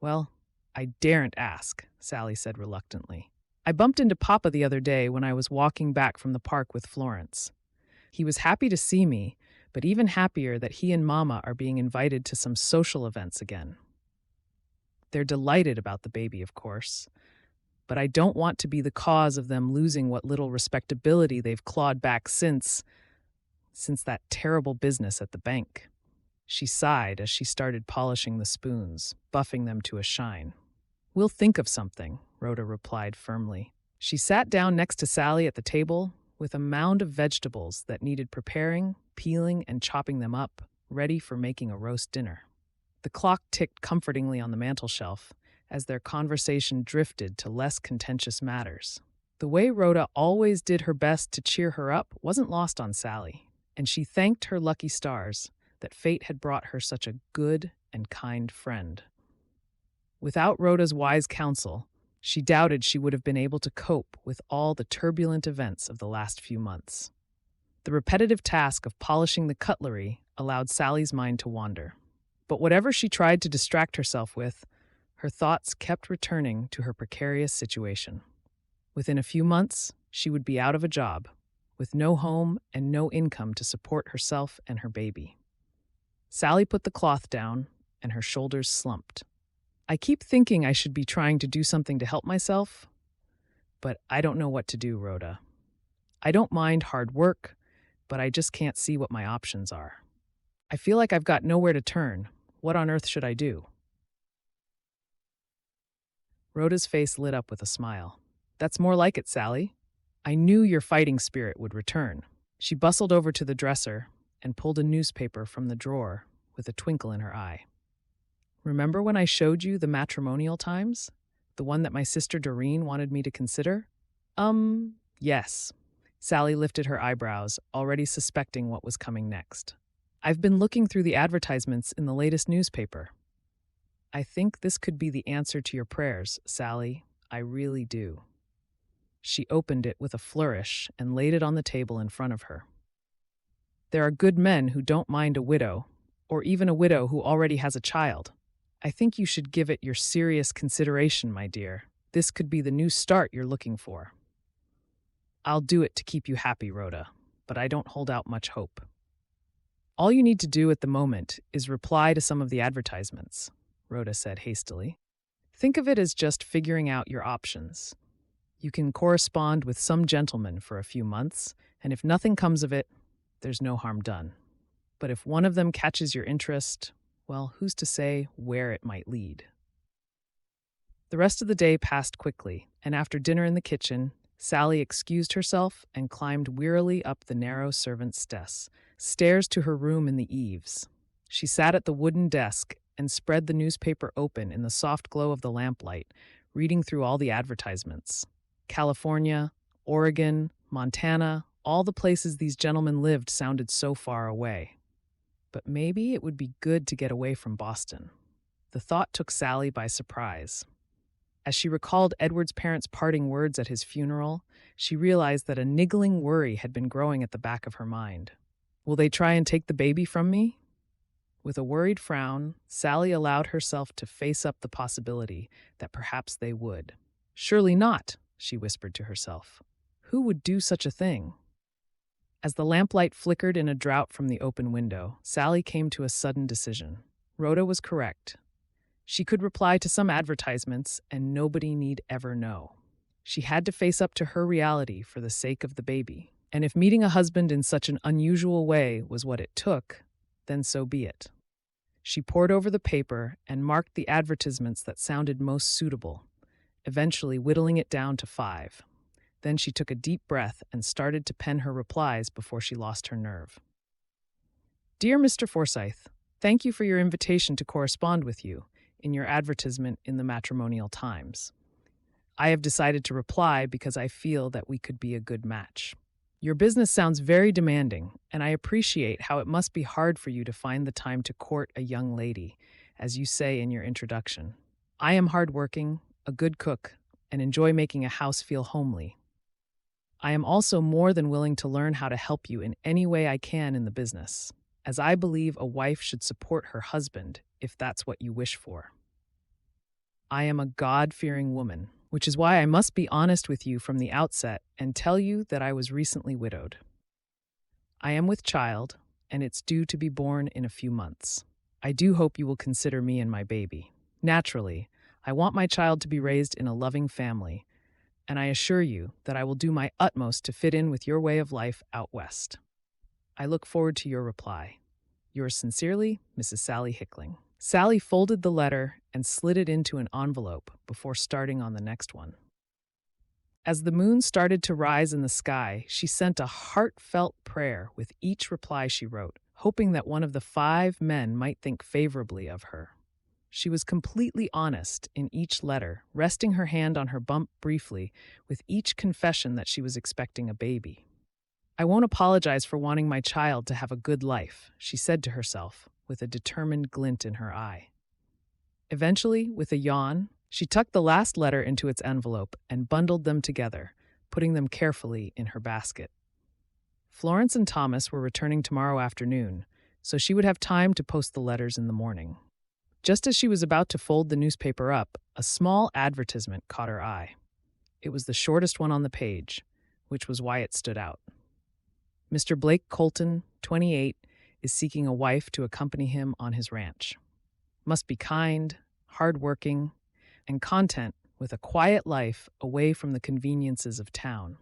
"Well, I daren't ask," Sally said reluctantly. "I bumped into Papa the other day when I was walking back from the park with Florence. He was happy to see me, but even happier that he and Mama are being invited to some social events again. They're delighted about the baby, of course, but I don't want to be the cause of them losing what little respectability they've clawed back since that terrible business at the bank." She sighed as she started polishing the spoons, buffing them to a shine. "We'll think of something," Rhoda replied firmly. She sat down next to Sally at the table with a mound of vegetables that needed preparing, peeling, and chopping them up, ready for making a roast dinner. The clock ticked comfortingly on the mantelshelf as their conversation drifted to less contentious matters. The way Rhoda always did her best to cheer her up wasn't lost on Sally, and she thanked her lucky stars that fate had brought her such a good and kind friend. Without Rhoda's wise counsel, she doubted she would have been able to cope with all the turbulent events of the last few months. The repetitive task of polishing the cutlery allowed Sally's mind to wander. But whatever she tried to distract herself with, her thoughts kept returning to her precarious situation. Within a few months, she would be out of a job, with no home and no income to support herself and her baby. Sally put the cloth down, and her shoulders slumped. "I keep thinking I should be trying to do something to help myself, but I don't know what to do, Rhoda. I don't mind hard work, but I just can't see what my options are. I feel like I've got nowhere to turn. What on earth should I do?" Rhoda's face lit up with a smile. "That's more like it, Sally. I knew your fighting spirit would return." She bustled over to the dresser and pulled a newspaper from the drawer with a twinkle in her eye. "Remember when I showed you the Matrimonial Times? The one that my sister Doreen wanted me to consider?" Yes." Sally lifted her eyebrows, already suspecting what was coming next. "I've been looking through the advertisements in the latest newspaper. I think this could be the answer to your prayers, Sally. I really do." She opened it with a flourish and laid it on the table in front of her. "There are good men who don't mind a widow, or even a widow who already has a child. I think you should give it your serious consideration, my dear. This could be the new start you're looking for." "I'll do it to keep you happy, Rhoda, but I don't hold out much hope. All you need to do at the moment is reply to some of the advertisements," Rhoda said hastily. "Think of it as just figuring out your options. You can correspond with some gentleman for a few months, and if nothing comes of it, there's no harm done. But if one of them catches your interest, well, who's to say where it might lead?" The rest of the day passed quickly, and after dinner in the kitchen, Sally excused herself and climbed wearily up the narrow servants' stairs to her room in the eaves. She sat at the wooden desk and spread the newspaper open in the soft glow of the lamplight, reading through all the advertisements. California, Oregon, Montana, all the places these gentlemen lived sounded so far away. But maybe it would be good to get away from Boston. The thought took Sally by surprise. As she recalled Edward's parents' parting words at his funeral, she realized that a niggling worry had been growing at the back of her mind. Will they try and take the baby from me? With a worried frown, Sally allowed herself to face up the possibility that perhaps they would. Surely not, she whispered to herself. Who would do such a thing? As the lamplight flickered in a draught from the open window, Sally came to a sudden decision. Rhoda was correct. She could reply to some advertisements, and nobody need ever know. She had to face up to her reality for the sake of the baby. And if meeting a husband in such an unusual way was what it took, then so be it. She pored over the paper and marked the advertisements that sounded most suitable, eventually whittling it down to 5. Then she took a deep breath and started to pen her replies before she lost her nerve. Dear Mr. Forsyth, thank you for your invitation to correspond with you in your advertisement in the Matrimonial Times. I have decided to reply because I feel that we could be a good match. Your business sounds very demanding, and I appreciate how it must be hard for you to find the time to court a young lady, as you say in your introduction. I am hardworking, a good cook, and enjoy making a house feel homely. I am also more than willing to learn how to help you in any way I can in the business, as I believe a wife should support her husband if that's what you wish for. I am a God-fearing woman, which is why I must be honest with you from the outset and tell you that I was recently widowed. I am with child, and it's due to be born in a few months. I do hope you will consider me and my baby. Naturally, I want my child to be raised in a loving family, and I assure you that I will do my utmost to fit in with your way of life out west. I look forward to your reply. Yours sincerely, Mrs. Sally Hickling. Sally folded the letter and slid it into an envelope before starting on the next one. As the moon started to rise in the sky, she sent a heartfelt prayer with each reply she wrote, hoping that one of the 5 men might think favorably of her. She was completely honest in each letter, resting her hand on her bump briefly with each confession that she was expecting a baby. I won't apologize for wanting my child to have a good life, she said to herself, with a determined glint in her eye. Eventually, with a yawn, she tucked the last letter into its envelope and bundled them together, putting them carefully in her basket. Florence and Thomas were returning tomorrow afternoon, so she would have time to post the letters in the morning. Just as she was about to fold the newspaper up, a small advertisement caught her eye. It was the shortest one on the page, which was why it stood out. Mr. Blake Colton, 28, is seeking a wife to accompany him on his ranch. Must be kind, hardworking, and content with a quiet life away from the conveniences of town.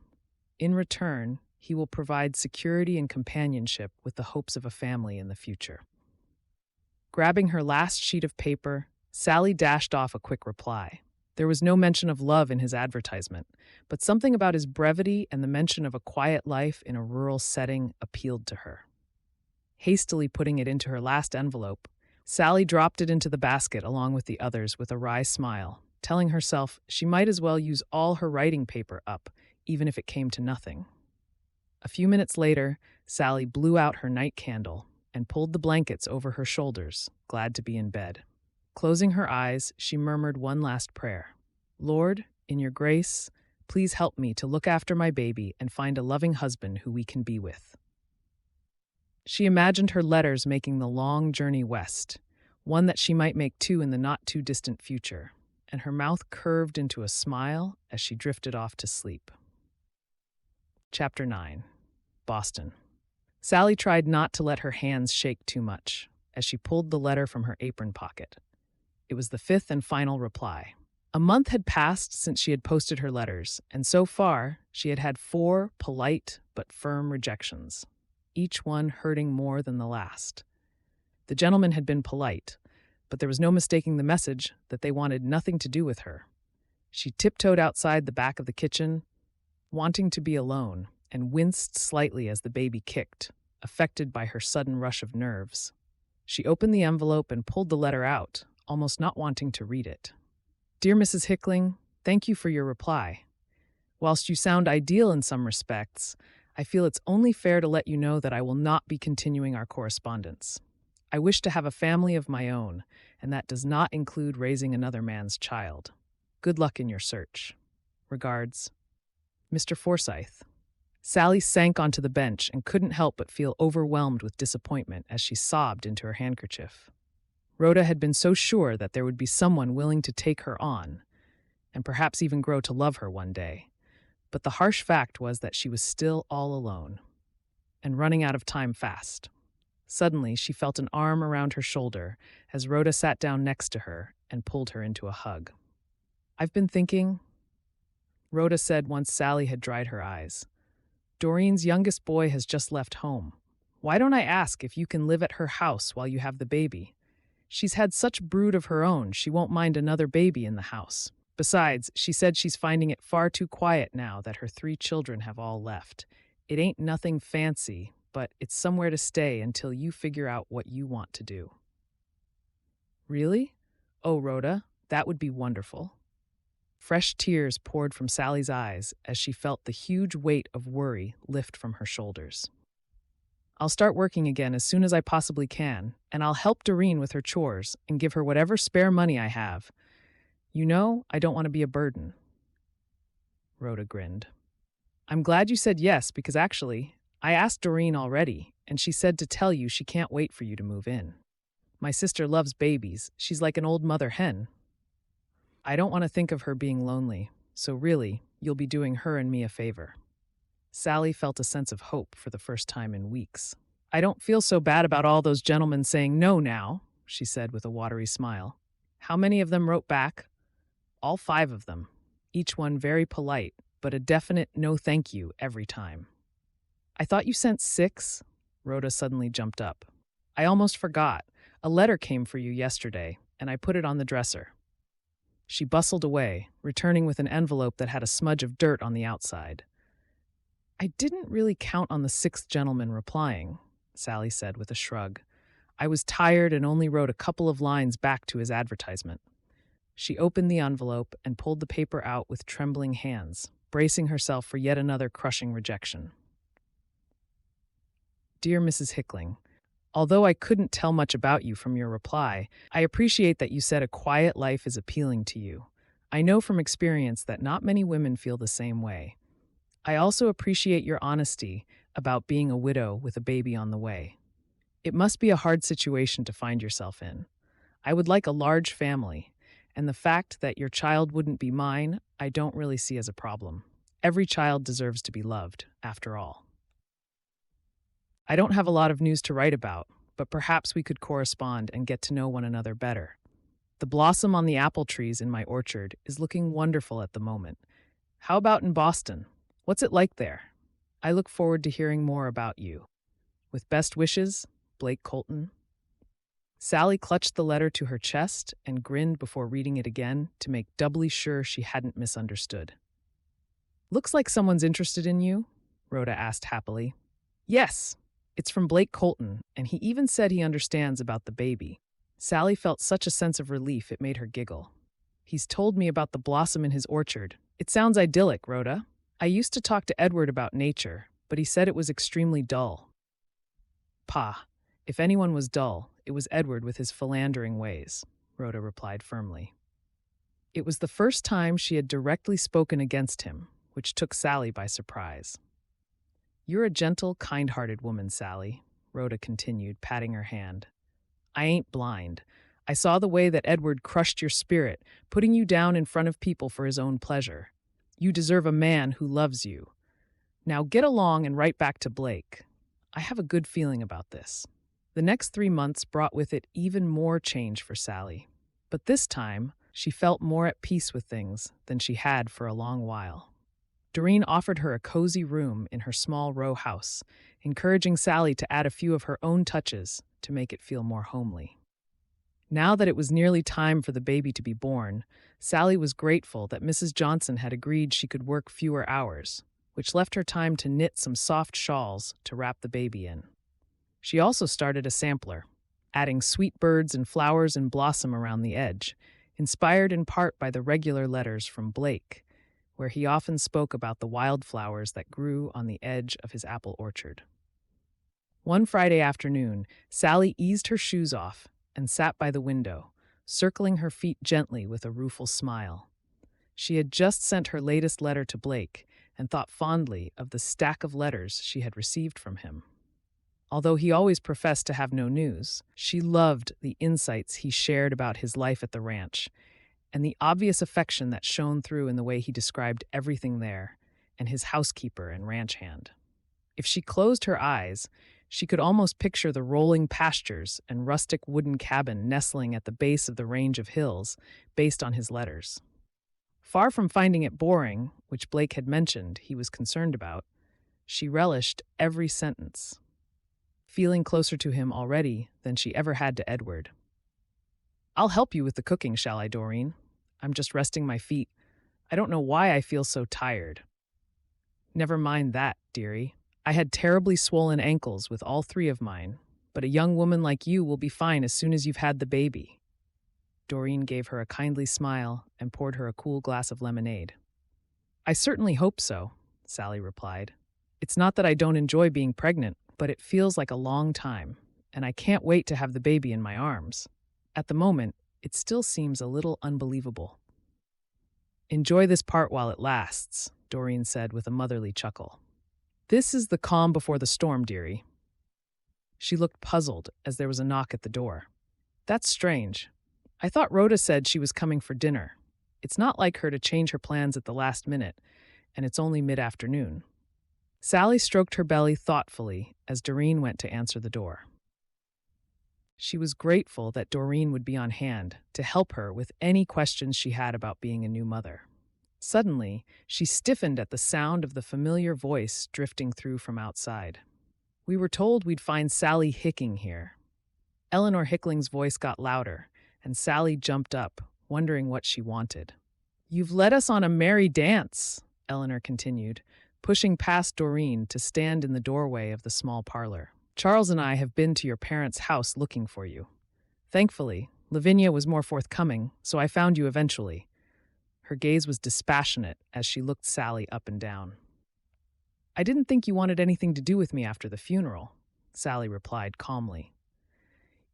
In return, he will provide security and companionship with the hopes of a family in the future. Grabbing her last sheet of paper, Sally dashed off a quick reply. There was no mention of love in his advertisement, but something about his brevity and the mention of a quiet life in a rural setting appealed to her. Hastily putting it into her last envelope, Sally dropped it into the basket along with the others with a wry smile, telling herself she might as well use all her writing paper up, even if it came to nothing. A few minutes later, Sally blew out her night candle and pulled the blankets over her shoulders, glad to be in bed. Closing her eyes, she murmured one last prayer. Lord, in your grace, please help me to look after my baby and find a loving husband who we can be with. She imagined her letters making the long journey west, one that she might make too in the not-too-distant future, and her mouth curved into a smile as she drifted off to sleep. Chapter 9. Boston. Sally tried not to let her hands shake too much as she pulled the letter from her apron pocket. It was the 5th and final reply. A month had passed since she had posted her letters, and so far she had had 4 polite but firm rejections, each one hurting more than the last. The gentlemen had been polite, but there was no mistaking the message that they wanted nothing to do with her. She tiptoed outside the back of the kitchen, wanting to be alone, and winced slightly as the baby kicked, affected by her sudden rush of nerves. She opened the envelope and pulled the letter out, almost not wanting to read it. Dear Mrs. Hickling, thank you for your reply. Whilst you sound ideal in some respects, I feel it's only fair to let you know that I will not be continuing our correspondence. I wish to have a family of my own, and that does not include raising another man's child. Good luck in your search. Regards, Mr. Forsyth. Sally sank onto the bench and couldn't help but feel overwhelmed with disappointment as she sobbed into her handkerchief. Rhoda had been so sure that there would be someone willing to take her on, and perhaps even grow to love her one day. But the harsh fact was that she was still all alone, and running out of time fast. Suddenly, she felt an arm around her shoulder as Rhoda sat down next to her and pulled her into a hug. "I've been thinking," Rhoda said once Sally had dried her eyes. "Doreen's youngest boy has just left home. Why don't I ask if you can live at her house while you have the baby? She's had such brood of her own, she won't mind another baby in the house. Besides, she said she's finding it far too quiet now that her 3 children have all left. It ain't nothing fancy, but it's somewhere to stay until you figure out what you want to do." "Really? Oh, Rhoda, that would be wonderful." Fresh tears poured from Sally's eyes as she felt the huge weight of worry lift from her shoulders. "I'll start working again as soon as I possibly can, and I'll help Doreen with her chores and give her whatever spare money I have. You know, I don't want to be a burden." Rhoda grinned. "I'm glad you said yes, because actually, I asked Doreen already, and she said to tell you she can't wait for you to move in. My sister loves babies. She's like an old mother hen. I don't want to think of her being lonely, so really, you'll be doing her and me a favor." Sally felt a sense of hope for the first time in weeks. "I don't feel so bad about all those gentlemen saying no now," she said with a watery smile. "How many of them wrote back?" "All 5 of them, each one very polite, but a definite no thank you every time." "I thought you sent 6? Rhoda suddenly jumped up. "I almost forgot. A letter came for you yesterday, and I put it on the dresser." She bustled away, returning with an envelope that had a smudge of dirt on the outside. "I didn't really count on the 6th gentleman replying," Sally said with a shrug. "I was tired and only wrote a couple of lines back to his advertisement." She opened the envelope and pulled the paper out with trembling hands, bracing herself for yet another crushing rejection. "Dear Mrs. Hickling, although I couldn't tell much about you from your reply, I appreciate that you said a quiet life is appealing to you. I know from experience that not many women feel the same way. I also appreciate your honesty about being a widow with a baby on the way. It must be a hard situation to find yourself in. I would like a large family, and the fact that your child wouldn't be mine, I don't really see as a problem. Every child deserves to be loved, after all. I don't have a lot of news to write about, but perhaps we could correspond and get to know one another better. The blossom on the apple trees in my orchard is looking wonderful at the moment. How about in Boston? What's it like there? I look forward to hearing more about you. With best wishes, Blake Colton." Sally clutched the letter to her chest and grinned before reading it again to make doubly sure she hadn't misunderstood. "Looks like someone's interested in you?" Rhoda asked happily. "Yes, it's from Blake Colton, and he even said he understands about the baby." Sally felt such a sense of relief it made her giggle. "He's told me about the blossom in his orchard. It sounds idyllic, Rhoda. I used to talk to Edward about nature, but he said it was extremely dull." "Pah, if anyone was dull, it was Edward with his philandering ways," Rhoda replied firmly. It was the first time she had directly spoken against him, which took Sally by surprise. "You're a gentle, kind-hearted woman, Sally," Rhoda continued, patting her hand. "I ain't blind. I saw the way that Edward crushed your spirit, putting you down in front of people for his own pleasure. You deserve a man who loves you. Now get along and write back to Blake. I have a good feeling about this." The next 3 months brought with it even more change for Sally. But this time, she felt more at peace with things than she had for a long while. Doreen offered her a cozy room in her small row house, encouraging Sally to add a few of her own touches to make it feel more homely. Now that it was nearly time for the baby to be born, Sally was grateful that Mrs. Johnson had agreed she could work fewer hours, which left her time to knit some soft shawls to wrap the baby in. She also started a sampler, adding sweet birds and flowers and blossom around the edge, inspired in part by the regular letters from Blake, where he often spoke about the wildflowers that grew on the edge of his apple orchard. One Friday afternoon, Sally eased her shoes off and sat by the window, circling her feet gently with a rueful smile. She had just sent her latest letter to Blake and thought fondly of the stack of letters she had received from him. Although he always professed to have no news, she loved the insights he shared about his life at the ranch and the obvious affection that shone through in the way he described everything there and his housekeeper and ranch hand. If she closed her eyes, she could almost picture the rolling pastures and rustic wooden cabin nestling at the base of the range of hills based on his letters. Far from finding it boring, which Blake had mentioned he was concerned about, she relished every sentence, feeling closer to him already than she ever had to Edward. "I'll help you with the cooking, shall I, Doreen? I'm just resting my feet. I don't know why I feel so tired." "Never mind that, dearie. I had terribly swollen ankles with all three of mine, but a young woman like you will be fine as soon as you've had the baby." Doreen gave her a kindly smile and poured her a cool glass of lemonade. "I certainly hope so," Sally replied. "It's not that I don't enjoy being pregnant, but it feels like a long time, and I can't wait to have the baby in my arms. At the moment, it still seems a little unbelievable." "Enjoy this part while it lasts," Doreen said with a motherly chuckle. "This is the calm before the storm, dearie." She looked puzzled as there was a knock at the door. "That's strange. I thought Rhoda said she was coming for dinner. It's not like her to change her plans at the last minute, and it's only mid-afternoon." Sally stroked her belly thoughtfully as Doreen went to answer the door. She was grateful that Doreen would be on hand to help her with any questions she had about being a new mother. Suddenly, she stiffened at the sound of the familiar voice drifting through from outside. "We were told we'd find Sally Hicking here." Eleanor Hickling's voice got louder, and Sally jumped up, wondering what she wanted. "You've led us on a merry dance," Eleanor continued, pushing past Doreen to stand in the doorway of the small parlor. "Charles and I have been to your parents' house looking for you. Thankfully, Lavinia was more forthcoming, so I found you eventually." Her gaze was dispassionate as she looked Sally up and down. "I didn't think you wanted anything to do with me after the funeral," Sally replied calmly.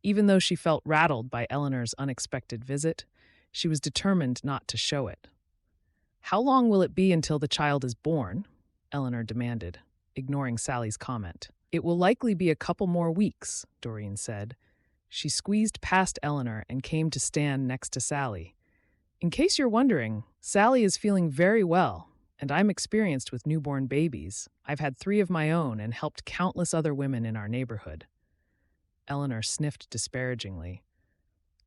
Even though she felt rattled by Eleanor's unexpected visit, she was determined not to show it. "How long will it be until the child is born?" Eleanor demanded, ignoring Sally's comment. "It will likely be a couple more weeks," Doreen said. She squeezed past Eleanor and came to stand next to Sally. "In case you're wondering, Sally is feeling very well, and I'm experienced with newborn babies. I've had 3 of my own and helped countless other women in our neighborhood." Eleanor sniffed disparagingly.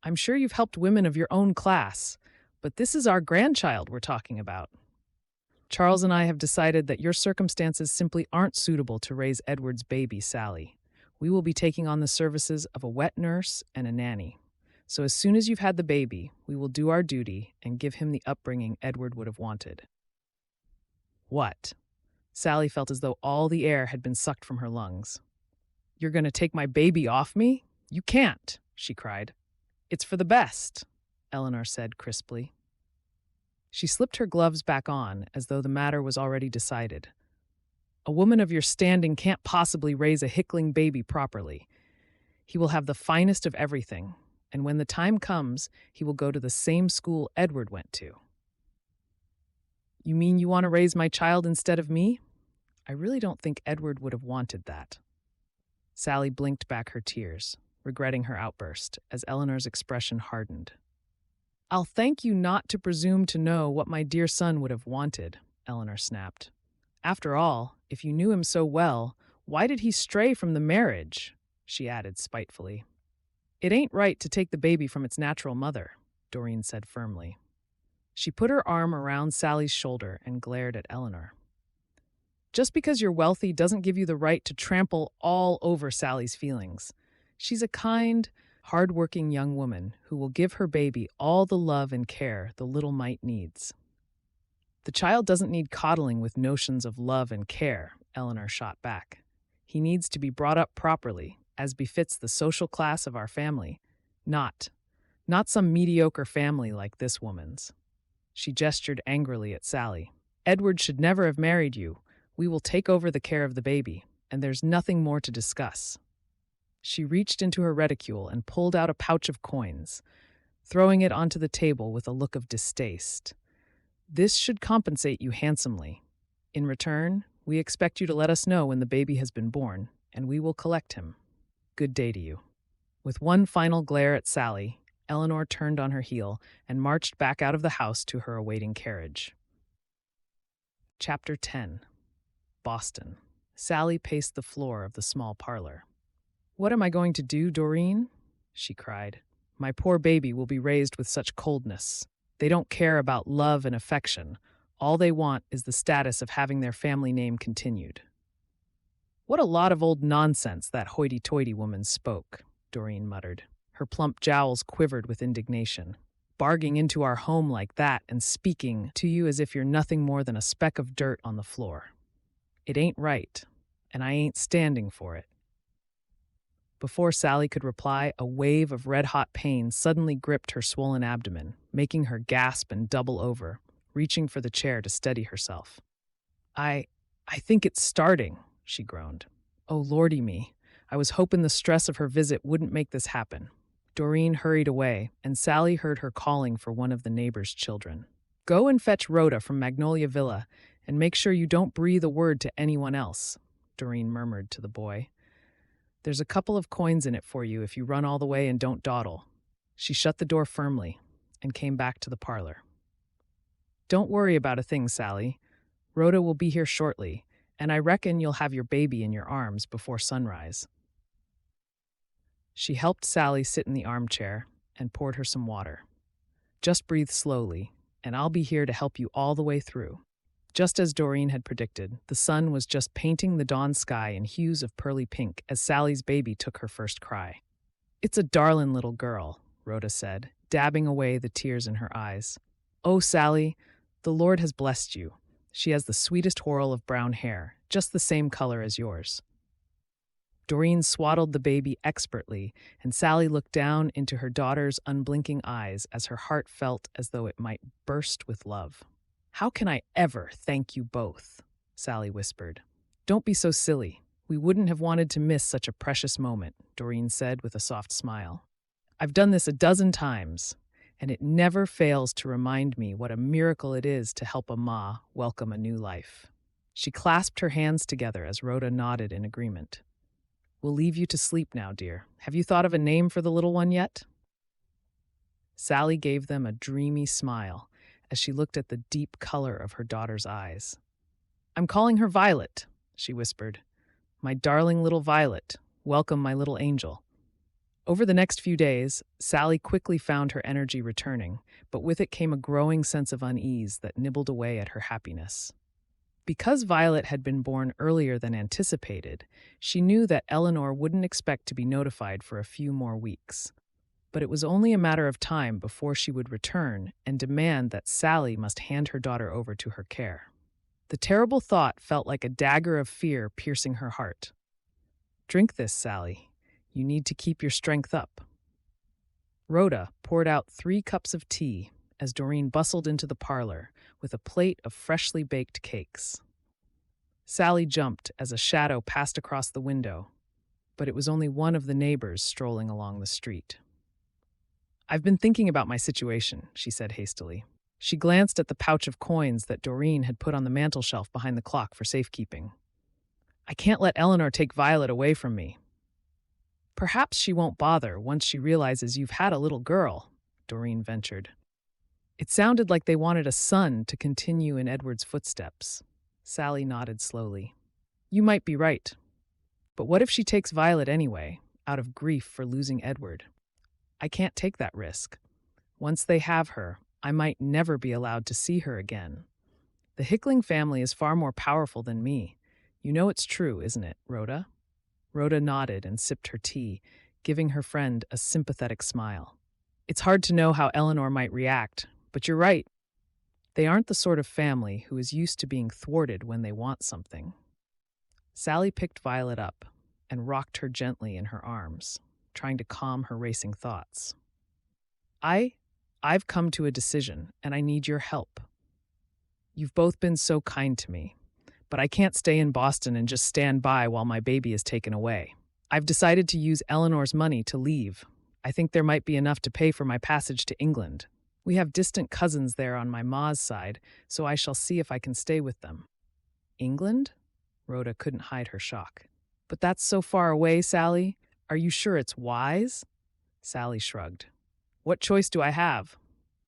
"I'm sure you've helped women of your own class, but this is our grandchild we're talking about. Charles and I have decided that your circumstances simply aren't suitable to raise Edward's baby, Sally. We will be taking on the services of a wet nurse and a nanny. So as soon as you've had the baby, we will do our duty and give him the upbringing Edward would have wanted." "What?" Sally felt as though all the air had been sucked from her lungs. "You're going to take my baby off me? You can't," she cried. "It's for the best," Eleanor said crisply. She slipped her gloves back on as though the matter was already decided. "A woman of your standing can't possibly raise a Hickling baby properly. He will have the finest of everything, and when the time comes, he will go to the same school Edward went to." "You mean you want to raise my child instead of me? I really don't think Edward would have wanted that." Sally blinked back her tears, regretting her outburst, as Eleanor's expression hardened. "I'll thank you not to presume to know what my dear son would have wanted," Eleanor snapped. "After all, if you knew him so well, why did he stray from the marriage?" she added spitefully. "It ain't right to take the baby from its natural mother," Doreen said firmly. She put her arm around Sally's shoulder and glared at Eleanor. "Just because you're wealthy doesn't give you the right to trample all over Sally's feelings. She's a kind, hard-working young woman who will give her baby all the love and care the little mite needs." "The child doesn't need coddling with notions of love and care," Eleanor shot back. "He needs to be brought up properly, as befits the social class of our family, not some mediocre family like this woman's." She gestured angrily at Sally. "Edward should never have married you. We will take over the care of the baby." and there's nothing more to discuss." She reached into her reticule and pulled out a pouch of coins, throwing it onto the table with a look of distaste. "This should compensate you handsomely. In return, we expect you to let us know when the baby has been born, and we will collect him. Good day to you." With one final glare at Sally, Eleanor turned on her heel and marched back out of the house to her awaiting carriage. Chapter 10. Boston. Sally paced the floor of the small parlor. "What am I going to do, Doreen?" she cried. "My poor baby will be raised with such coldness. They don't care about love and affection. All they want is the status of having their family name continued." "What a lot of old nonsense that hoity-toity woman spoke," Doreen muttered. Her plump jowls quivered with indignation. "Barging into our home like that and speaking to you as if you're nothing more than a speck of dirt on the floor. It ain't right, and I ain't standing for it." Before Sally could reply, a wave of red-hot pain suddenly gripped her swollen abdomen, making her gasp and double over, reaching for the chair to steady herself. I think it's starting," she groaned. "Oh, lordy me. I was hoping the stress of her visit wouldn't make this happen." Doreen hurried away, and Sally heard her calling for one of the neighbor's children. "Go and fetch Rhoda from Magnolia Villa, and make sure you don't breathe a word to anyone else," Doreen murmured to the boy. "There's a couple of coins in it for you if you run all the way and don't dawdle." She shut the door firmly and came back to the parlor. "Don't worry about a thing, Sally. Rhoda will be here shortly, and I reckon you'll have your baby in your arms before sunrise." She helped Sally sit in the armchair and poured her some water. "Just breathe slowly, and I'll be here to help you all the way through." Just as Doreen had predicted, the sun was just painting the dawn sky in hues of pearly pink as Sally's baby took her first cry. "It's a darlin' little girl," Rhoda said, dabbing away the tears in her eyes. "Oh, Sally, the Lord has blessed you. She has the sweetest whorl of brown hair, just the same color as yours." Doreen swaddled the baby expertly, and Sally looked down into her daughter's unblinking eyes as her heart felt as though it might burst with love. "How can I ever thank you both?" Sally whispered. "Don't be so silly. We wouldn't have wanted to miss such a precious moment," Doreen said with a soft smile. "I've done this a dozen times, and it never fails to remind me what a miracle it is to help a ma welcome a new life." She clasped her hands together as Rhoda nodded in agreement. "We'll leave you to sleep now, dear. Have you thought of a name for the little one yet?" Sally gave them a dreamy smile as she looked at the deep color of her daughter's eyes. "I'm calling her Violet," she whispered. "My darling little Violet, welcome my little angel." Over the next few days, Sally quickly found her energy returning, but with it came a growing sense of unease that nibbled away at her happiness. Because Violet had been born earlier than anticipated, she knew that Eleanor wouldn't expect to be notified for a few more weeks. But it was only a matter of time before she would return and demand that Sally must hand her daughter over to her care. The terrible thought felt like a dagger of fear piercing her heart. "Drink this, Sally. You need to keep your strength up." Rhoda poured out 3 cups of tea as Doreen bustled into the parlor with a plate of freshly baked cakes. Sally jumped as a shadow passed across the window, but it was only one of the neighbors strolling along the street. "I've been thinking about my situation," she said hastily. She glanced at the pouch of coins that Doreen had put on the mantel shelf behind the clock for safekeeping. "I can't let Eleanor take Violet away from me." "Perhaps she won't bother once she realizes you've had a little girl," Doreen ventured. "It sounded like they wanted a son to continue in Edward's footsteps." Sally nodded slowly. "You might be right. But what if she takes Violet anyway, out of grief for losing Edward? I can't take that risk. Once they have her, I might never be allowed to see her again. The Hickling family is far more powerful than me. You know it's true, isn't it, Rhoda?" Rhoda nodded and sipped her tea, giving her friend a sympathetic smile. "It's hard to know how Eleanor might react, but you're right. They aren't the sort of family who is used to being thwarted when they want something." Sally picked Violet up and rocked her gently in her arms, trying to calm her racing thoughts. I've come to a decision, and I need your help. You've both been so kind to me, but I can't stay in Boston and just stand by while my baby is taken away. I've decided to use Eleanor's money to leave. I think there might be enough to pay for my passage to England. We have distant cousins there on my ma's side, so I shall see if I can stay with them." "England?" Rhoda couldn't hide her shock. "But that's so far away, Sally. Are you sure it's wise?" Sally shrugged. "What choice do I have?"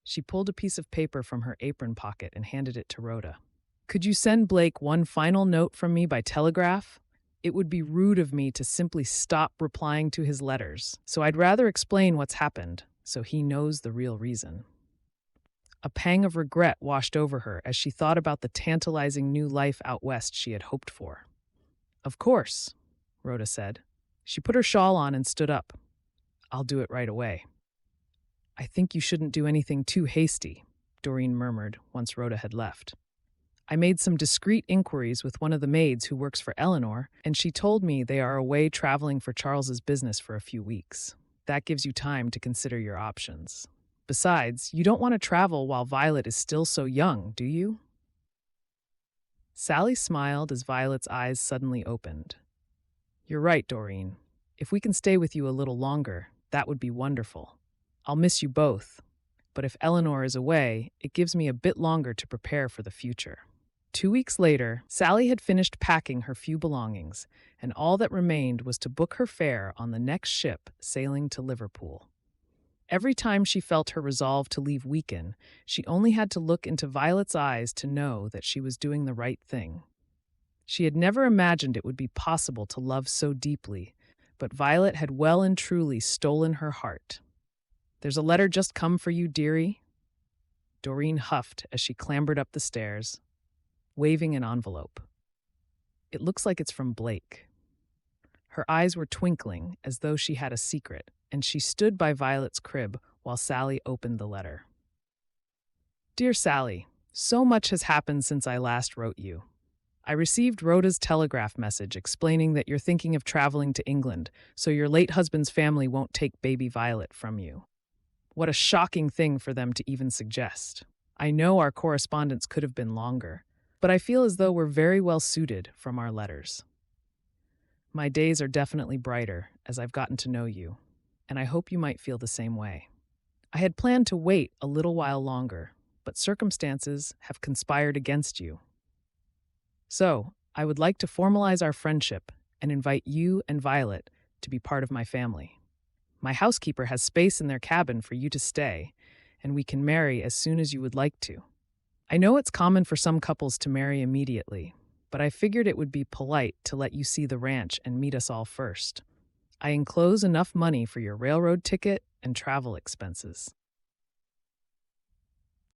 She pulled a piece of paper from her apron pocket and handed it to Rhoda. "Could you send Blake one final note from me by telegraph? It would be rude of me to simply stop replying to his letters, so I'd rather explain what's happened, so he knows the real reason." A pang of regret washed over her as she thought about the tantalizing new life out west she had hoped for. "Of course," Rhoda said. She put her shawl on and stood up. "I'll do it right away." "I think you shouldn't do anything too hasty," Doreen murmured once Rhoda had left. "I made some discreet inquiries with one of the maids who works for Eleanor, and she told me they are away traveling for Charles's business for a few weeks. That gives you time to consider your options. Besides, you don't want to travel while Violet is still so young, do you?" Sally smiled as Violet's eyes suddenly opened. "You're right, Doreen. If we can stay with you a little longer, that would be wonderful. I'll miss you both, but if Eleanor is away, it gives me a bit longer to prepare for the future." 2 weeks later, Sally had finished packing her few belongings, and all that remained was to book her fare on the next ship sailing to Liverpool. Every time she felt her resolve to leave weaken, she only had to look into Violet's eyes to know that she was doing the right thing. She had never imagined it would be possible to love so deeply, but Violet had well and truly stolen her heart. "There's a letter just come for you, dearie." Doreen huffed as she clambered up the stairs, waving an envelope. "It looks like it's from Blake." Her eyes were twinkling as though she had a secret, and she stood by Violet's crib while Sally opened the letter. "Dear Sally, so much has happened since I last wrote you. I received Rhoda's telegraph message explaining that you're thinking of traveling to England, so your late husband's family won't take baby Violet from you. What a shocking thing for them to even suggest. I know our correspondence could have been longer, but I feel as though we're very well suited from our letters. My days are definitely brighter as I've gotten to know you, and I hope you might feel the same way. I had planned to wait a little while longer, but circumstances have conspired against you. So, I would like to formalize our friendship and invite you and Violet to be part of my family. My housekeeper has space in their cabin for you to stay, and we can marry as soon as you would like to. I know it's common for some couples to marry immediately, but I figured it would be polite to let you see the ranch and meet us all first. I enclose enough money for your railroad ticket and travel expenses.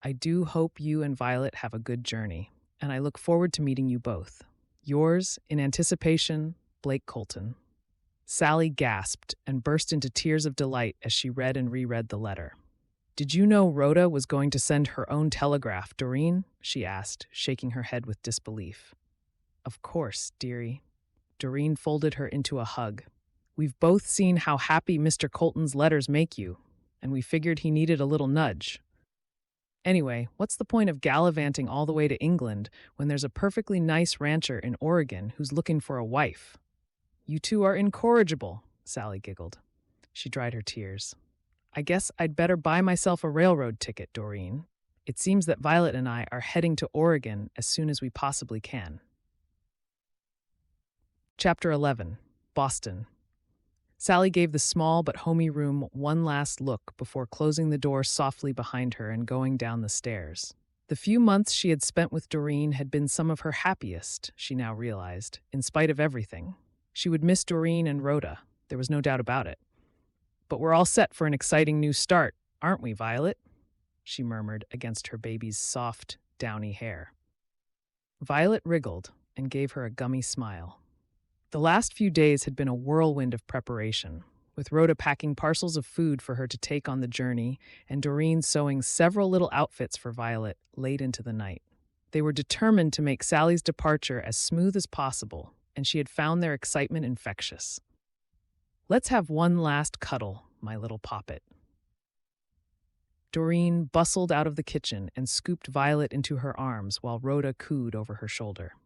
I do hope you and Violet have a good journey, and I look forward to meeting you both. Yours, in anticipation, Blake Colton." Sally gasped and burst into tears of delight as she read and reread the letter. "Did you know Rhoda was going to send her own telegraph, Doreen?" she asked, shaking her head with disbelief. "Of course, dearie." Doreen folded her into a hug. "We've both seen how happy Mr. Colton's letters make you, and we figured he needed a little nudge. Anyway, what's the point of gallivanting all the way to England when there's a perfectly nice rancher in Oregon who's looking for a wife?" "You two are incorrigible," Sally giggled. She dried her tears. "I guess I'd better buy myself a railroad ticket, Doreen. It seems that Violet and I are heading to Oregon as soon as we possibly can." Chapter 11. Boston. Sally gave the small but homey room one last look before closing the door softly behind her and going down the stairs. The few months she had spent with Doreen had been some of her happiest, she now realized, in spite of everything. She would miss Doreen and Rhoda, there was no doubt about it. "But we're all set for an exciting new start, aren't we, Violet?" she murmured against her baby's soft, downy hair. Violet wriggled and gave her a gummy smile. The last few days had been a whirlwind of preparation, with Rhoda packing parcels of food for her to take on the journey and Doreen sewing several little outfits for Violet late into the night. They were determined to make Sally's departure as smooth as possible, and she had found their excitement infectious. "Let's have one last cuddle, my little poppet." Doreen bustled out of the kitchen and scooped Violet into her arms while Rhoda cooed over her shoulder.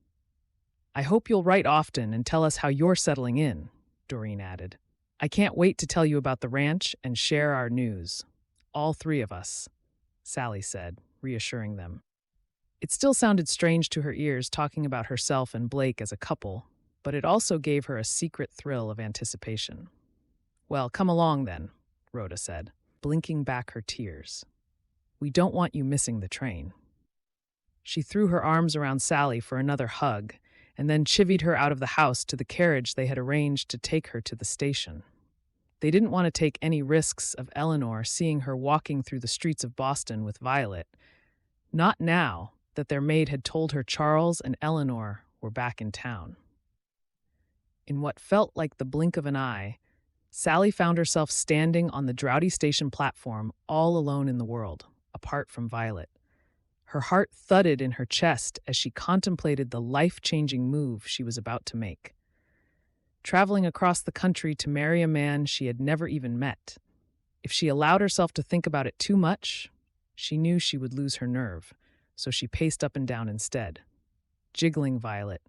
I hope you'll write often and tell us how you're settling in, Doreen added. I can't wait to tell you about the ranch and share our news. All three of us, Sally said, reassuring them. It still sounded strange to her ears talking about herself and Blake as a couple, but it also gave her a secret thrill of anticipation. Well, come along then, Rhoda said, blinking back her tears. We don't want you missing the train. She threw her arms around Sally for another hug, and then chivied her out of the house to the carriage they had arranged to take her to the station. They didn't want to take any risks of Eleanor seeing her walking through the streets of Boston with Violet, not now that their maid had told her Charles and Eleanor were back in town. In what felt like the blink of an eye, Sally found herself standing on the draughty station platform all alone in the world, apart from Violet. Her heart thudded in her chest as she contemplated the life-changing move she was about to make. Traveling across the country to marry a man she had never even met. If she allowed herself to think about it too much, she knew she would lose her nerve, so she paced up and down instead, jiggling Violet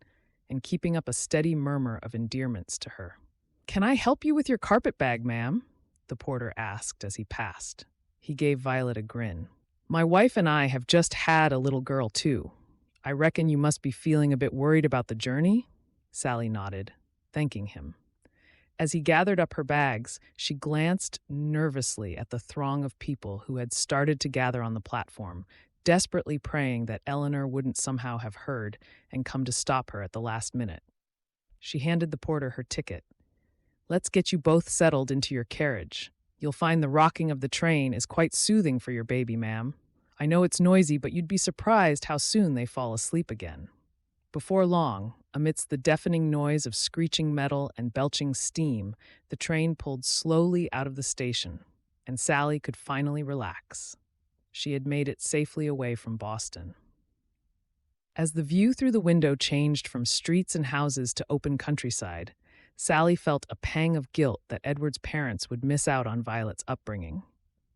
and keeping up a steady murmur of endearments to her. "Can I help you with your carpet bag, ma'am?" the porter asked as he passed. He gave Violet a grin. "My wife and I have just had a little girl, too. I reckon you must be feeling a bit worried about the journey?" Sally nodded, thanking him. As he gathered up her bags, she glanced nervously at the throng of people who had started to gather on the platform, desperately praying that Eleanor wouldn't somehow have heard and come to stop her at the last minute. She handed the porter her ticket. "Let's get you both settled into your carriage. You'll find the rocking of the train is quite soothing for your baby, ma'am. I know it's noisy, but you'd be surprised how soon they fall asleep again." Before long, amidst the deafening noise of screeching metal and belching steam, the train pulled slowly out of the station, and Sally could finally relax. She had made it safely away from Boston. As the view through the window changed from streets and houses to open countryside, Sally felt a pang of guilt that Edward's parents would miss out on Violet's upbringing.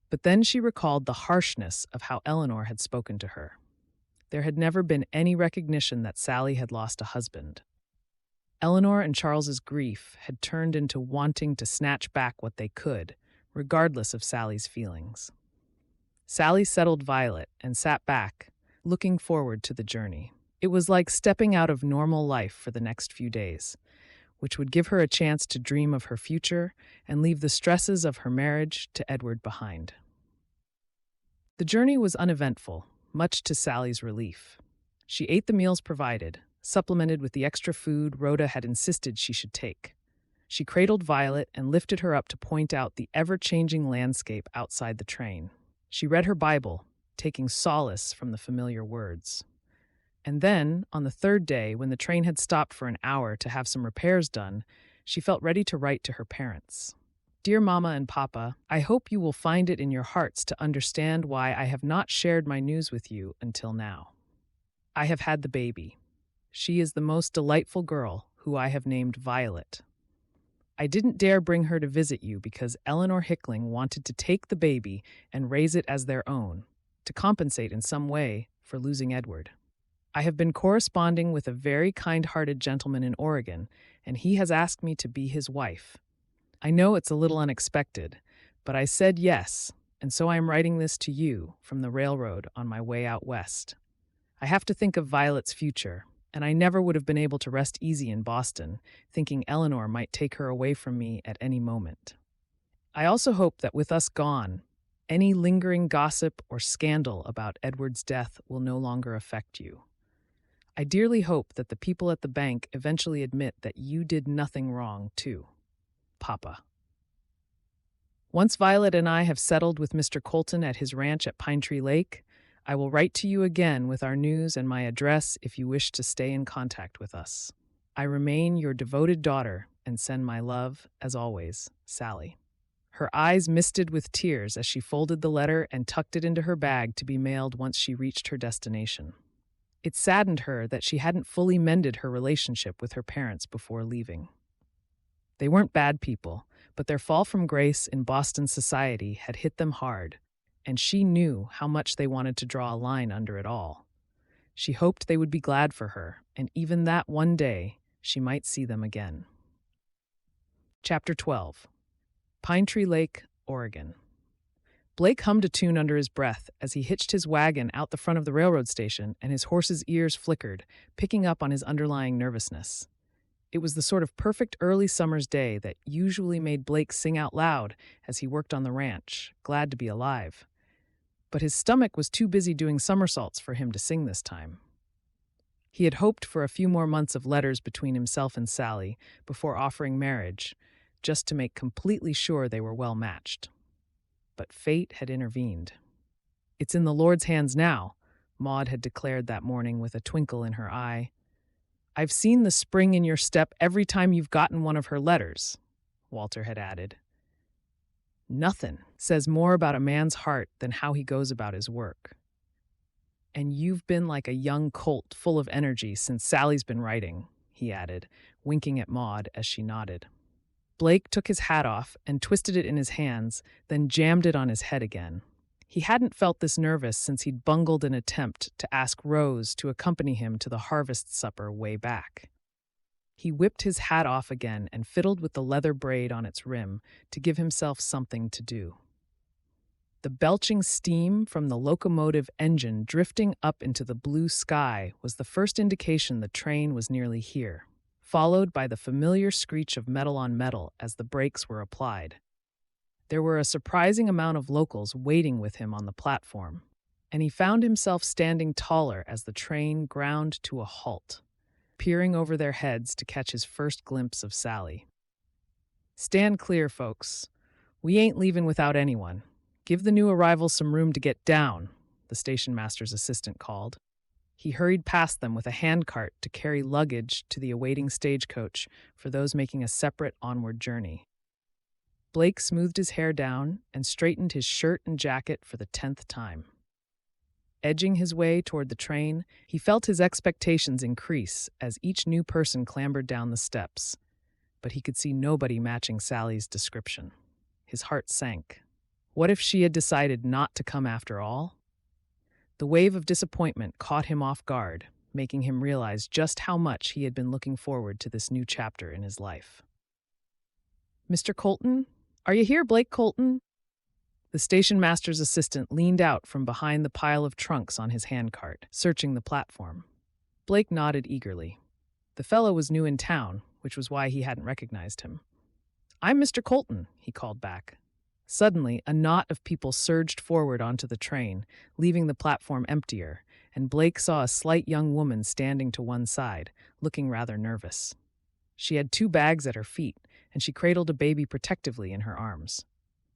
But then she recalled the harshness of how Eleanor had spoken to her. There had never been any recognition that Sally had lost a husband. Eleanor and Charles's grief had turned into wanting to snatch back what they could, regardless of Sally's feelings. Sally settled Violet and sat back, looking forward to the journey. It was like stepping out of normal life for the next few days, which would give her a chance to dream of her future and leave the stresses of her marriage to Edward behind. The journey was uneventful, much to Sally's relief. She ate the meals provided, supplemented with the extra food Rhoda had insisted she should take. She cradled Violet and lifted her up to point out the ever-changing landscape outside the train. She read her Bible, taking solace from the familiar words. And then, on the third day, when the train had stopped for an hour to have some repairs done, she felt ready to write to her parents. "Dear Mama and Papa, I hope you will find it in your hearts to understand why I have not shared my news with you until now. I have had the baby. She is the most delightful girl, who I have named Violet. I didn't dare bring her to visit you because Eleanor Hickling wanted to take the baby and raise it as their own, to compensate in some way for losing Edward. I have been corresponding with a very kind-hearted gentleman in Oregon, and he has asked me to be his wife. I know it's a little unexpected, but I said yes, and so I am writing this to you from the railroad on my way out west. I have to think of Violet's future, and I never would have been able to rest easy in Boston, thinking Eleanor might take her away from me at any moment. I also hope that with us gone, any lingering gossip or scandal about Edward's death will no longer affect you. I dearly hope that the people at the bank eventually admit that you did nothing wrong, too. Papa." Once Violet and I have settled with Mr. Colton at his ranch at Pine Tree Lake, I will write to you again with our news and my address if you wish to stay in contact with us. I remain your devoted daughter and send my love, as always, Sally. Her eyes misted with tears as she folded the letter and tucked it into her bag to be mailed once she reached her destination. It saddened her that she hadn't fully mended her relationship with her parents before leaving. They weren't bad people, but their fall from grace in Boston society had hit them hard, and she knew how much they wanted to draw a line under it all. She hoped they would be glad for her, and even that one day she might see them again. Chapter 12. Pine Tree Lake, Oregon. Blake hummed a tune under his breath as he hitched his wagon out the front of the railroad station, and his horse's ears flickered, picking up on his underlying nervousness. It was the sort of perfect early summer's day that usually made Blake sing out loud as he worked on the ranch, glad to be alive. But his stomach was too busy doing somersaults for him to sing this time. He had hoped for a few more months of letters between himself and Sally before offering marriage, just to make completely sure they were well matched. But fate had intervened. "It's in the Lord's hands now," Maud had declared that morning with a twinkle in her eye. "I've seen the spring in your step every time you've gotten one of her letters," Walter had added. "Nothing says more about a man's heart than how he goes about his work. And you've been like a young colt full of energy since Sally's been writing," he added, winking at Maud as she nodded. Blake took his hat off and twisted it in his hands, then jammed it on his head again. He hadn't felt this nervous since he'd bungled an attempt to ask Rose to accompany him to the harvest supper way back. He whipped his hat off again and fiddled with the leather braid on its rim to give himself something to do. The belching steam from the locomotive engine drifting up into the blue sky was the first indication the train was nearly here, followed by the familiar screech of metal on metal as the brakes were applied. There were a surprising amount of locals waiting with him on the platform, and he found himself standing taller as the train ground to a halt, peering over their heads to catch his first glimpse of Sally. "Stand clear, folks. We ain't leaving without anyone. Give the new arrivals some room to get down," the station master's assistant called. He hurried past them with a handcart to carry luggage to the awaiting stagecoach for those making a separate onward journey. Blake smoothed his hair down and straightened his shirt and jacket for the 10th time. Edging his way toward the train, he felt his expectations increase as each new person clambered down the steps, but he could see nobody matching Sally's description. His heart sank. What if she had decided not to come after all? The wave of disappointment caught him off guard, making him realize just how much he had been looking forward to this new chapter in his life. "Mr. Colton? Are you here, Blake Colton?" The station master's assistant leaned out from behind the pile of trunks on his handcart, searching the platform. Blake nodded eagerly. The fellow was new in town, which was why he hadn't recognized him. "I'm Mr. Colton," he called back. Suddenly, a knot of people surged forward onto the train, leaving the platform emptier, and Blake saw a slight young woman standing to one side, looking rather nervous. She had 2 bags at her feet, and she cradled a baby protectively in her arms.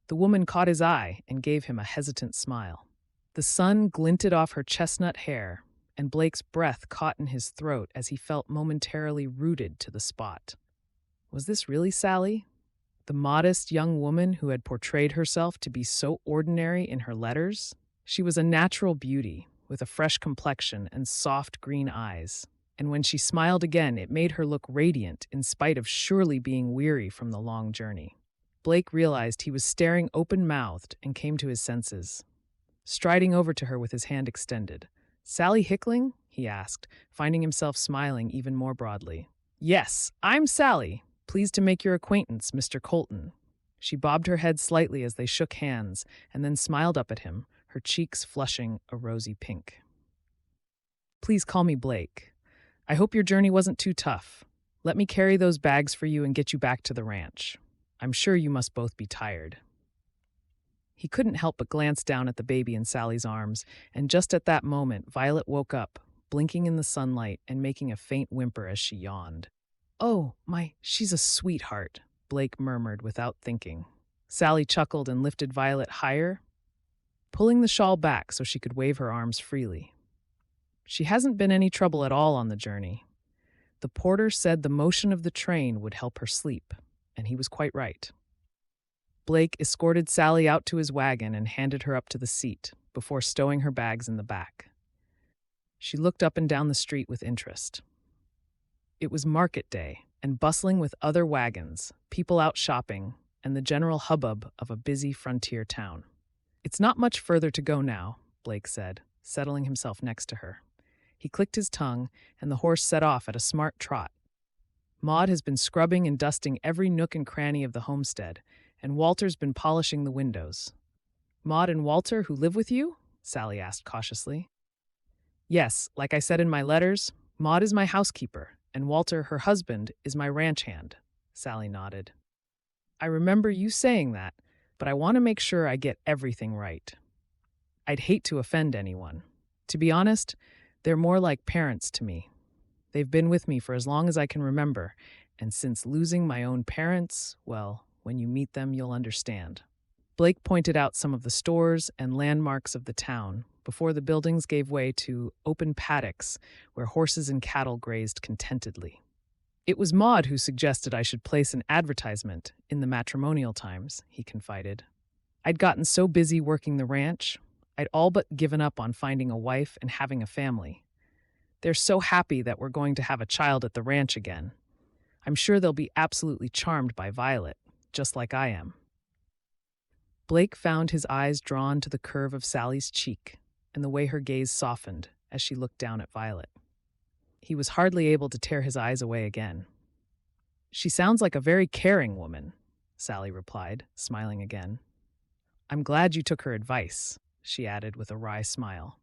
The woman caught his eye and gave him a hesitant smile. The sun glinted off her chestnut hair, and Blake's breath caught in his throat as he felt momentarily rooted to the spot. Was this really Sally? The modest young woman who had portrayed herself to be so ordinary in her letters? She was a natural beauty, with a fresh complexion and soft green eyes. And when she smiled again, it made her look radiant in spite of surely being weary from the long journey. Blake realized he was staring open-mouthed and came to his senses. Striding over to her with his hand extended. "Sally Hickling?" he asked, finding himself smiling even more broadly. "Yes, I'm Sally. Pleased to make your acquaintance, Mr. Colton." She bobbed her head slightly as they shook hands and then smiled up at him, her cheeks flushing a rosy pink. "Please call me Blake. I hope your journey wasn't too tough. Let me carry those bags for you and get you back to the ranch. I'm sure you must both be tired." He couldn't help but glance down at the baby in Sally's arms, and just at that moment, Violet woke up, blinking in the sunlight and making a faint whimper as she yawned. "Oh, she's a sweetheart," Blake murmured without thinking. Sally chuckled and lifted Violet higher, pulling the shawl back so she could wave her arms freely. "She hasn't been any trouble at all on the journey. The porter said the motion of the train would help her sleep, and he was quite right." Blake escorted Sally out to his wagon and handed her up to the seat before stowing her bags in the back. She looked up and down the street with interest. It was market day, and bustling with other wagons, people out shopping, and the general hubbub of a busy frontier town. "It's not much further to go now," Blake said, settling himself next to her. He clicked his tongue, and the horse set off at a smart trot. Maud has been scrubbing and dusting every nook and cranny of the homestead, and Walter's been polishing the windows. Maud and Walter, who live with you? Sally asked cautiously. Yes, like I said in my letters, Maud is my housekeeper, and Walter, her husband, is my ranch hand. Sally nodded. I remember you saying that, but I want to make sure I get everything right. I'd hate to offend anyone. To be honest, they're more like parents to me. They've been with me for as long as I can remember, and since losing my own parents, well, when you meet them, you'll understand. Blake pointed out some of the stores and landmarks of the town before the buildings gave way to open paddocks where horses and cattle grazed contentedly. It was Maud who suggested I should place an advertisement in the Matrimonial Times, he confided. I'd gotten so busy working the ranch, I'd all but given up on finding a wife and having a family. They're so happy that we're going to have a child at the ranch again. I'm sure they'll be absolutely charmed by Violet, just like I am. Blake found his eyes drawn to the curve of Sally's cheek and the way her gaze softened as she looked down at Violet. He was hardly able to tear his eyes away again. She sounds like a very caring woman, Sally replied, smiling again. I'm glad you took her advice, she added with a wry smile.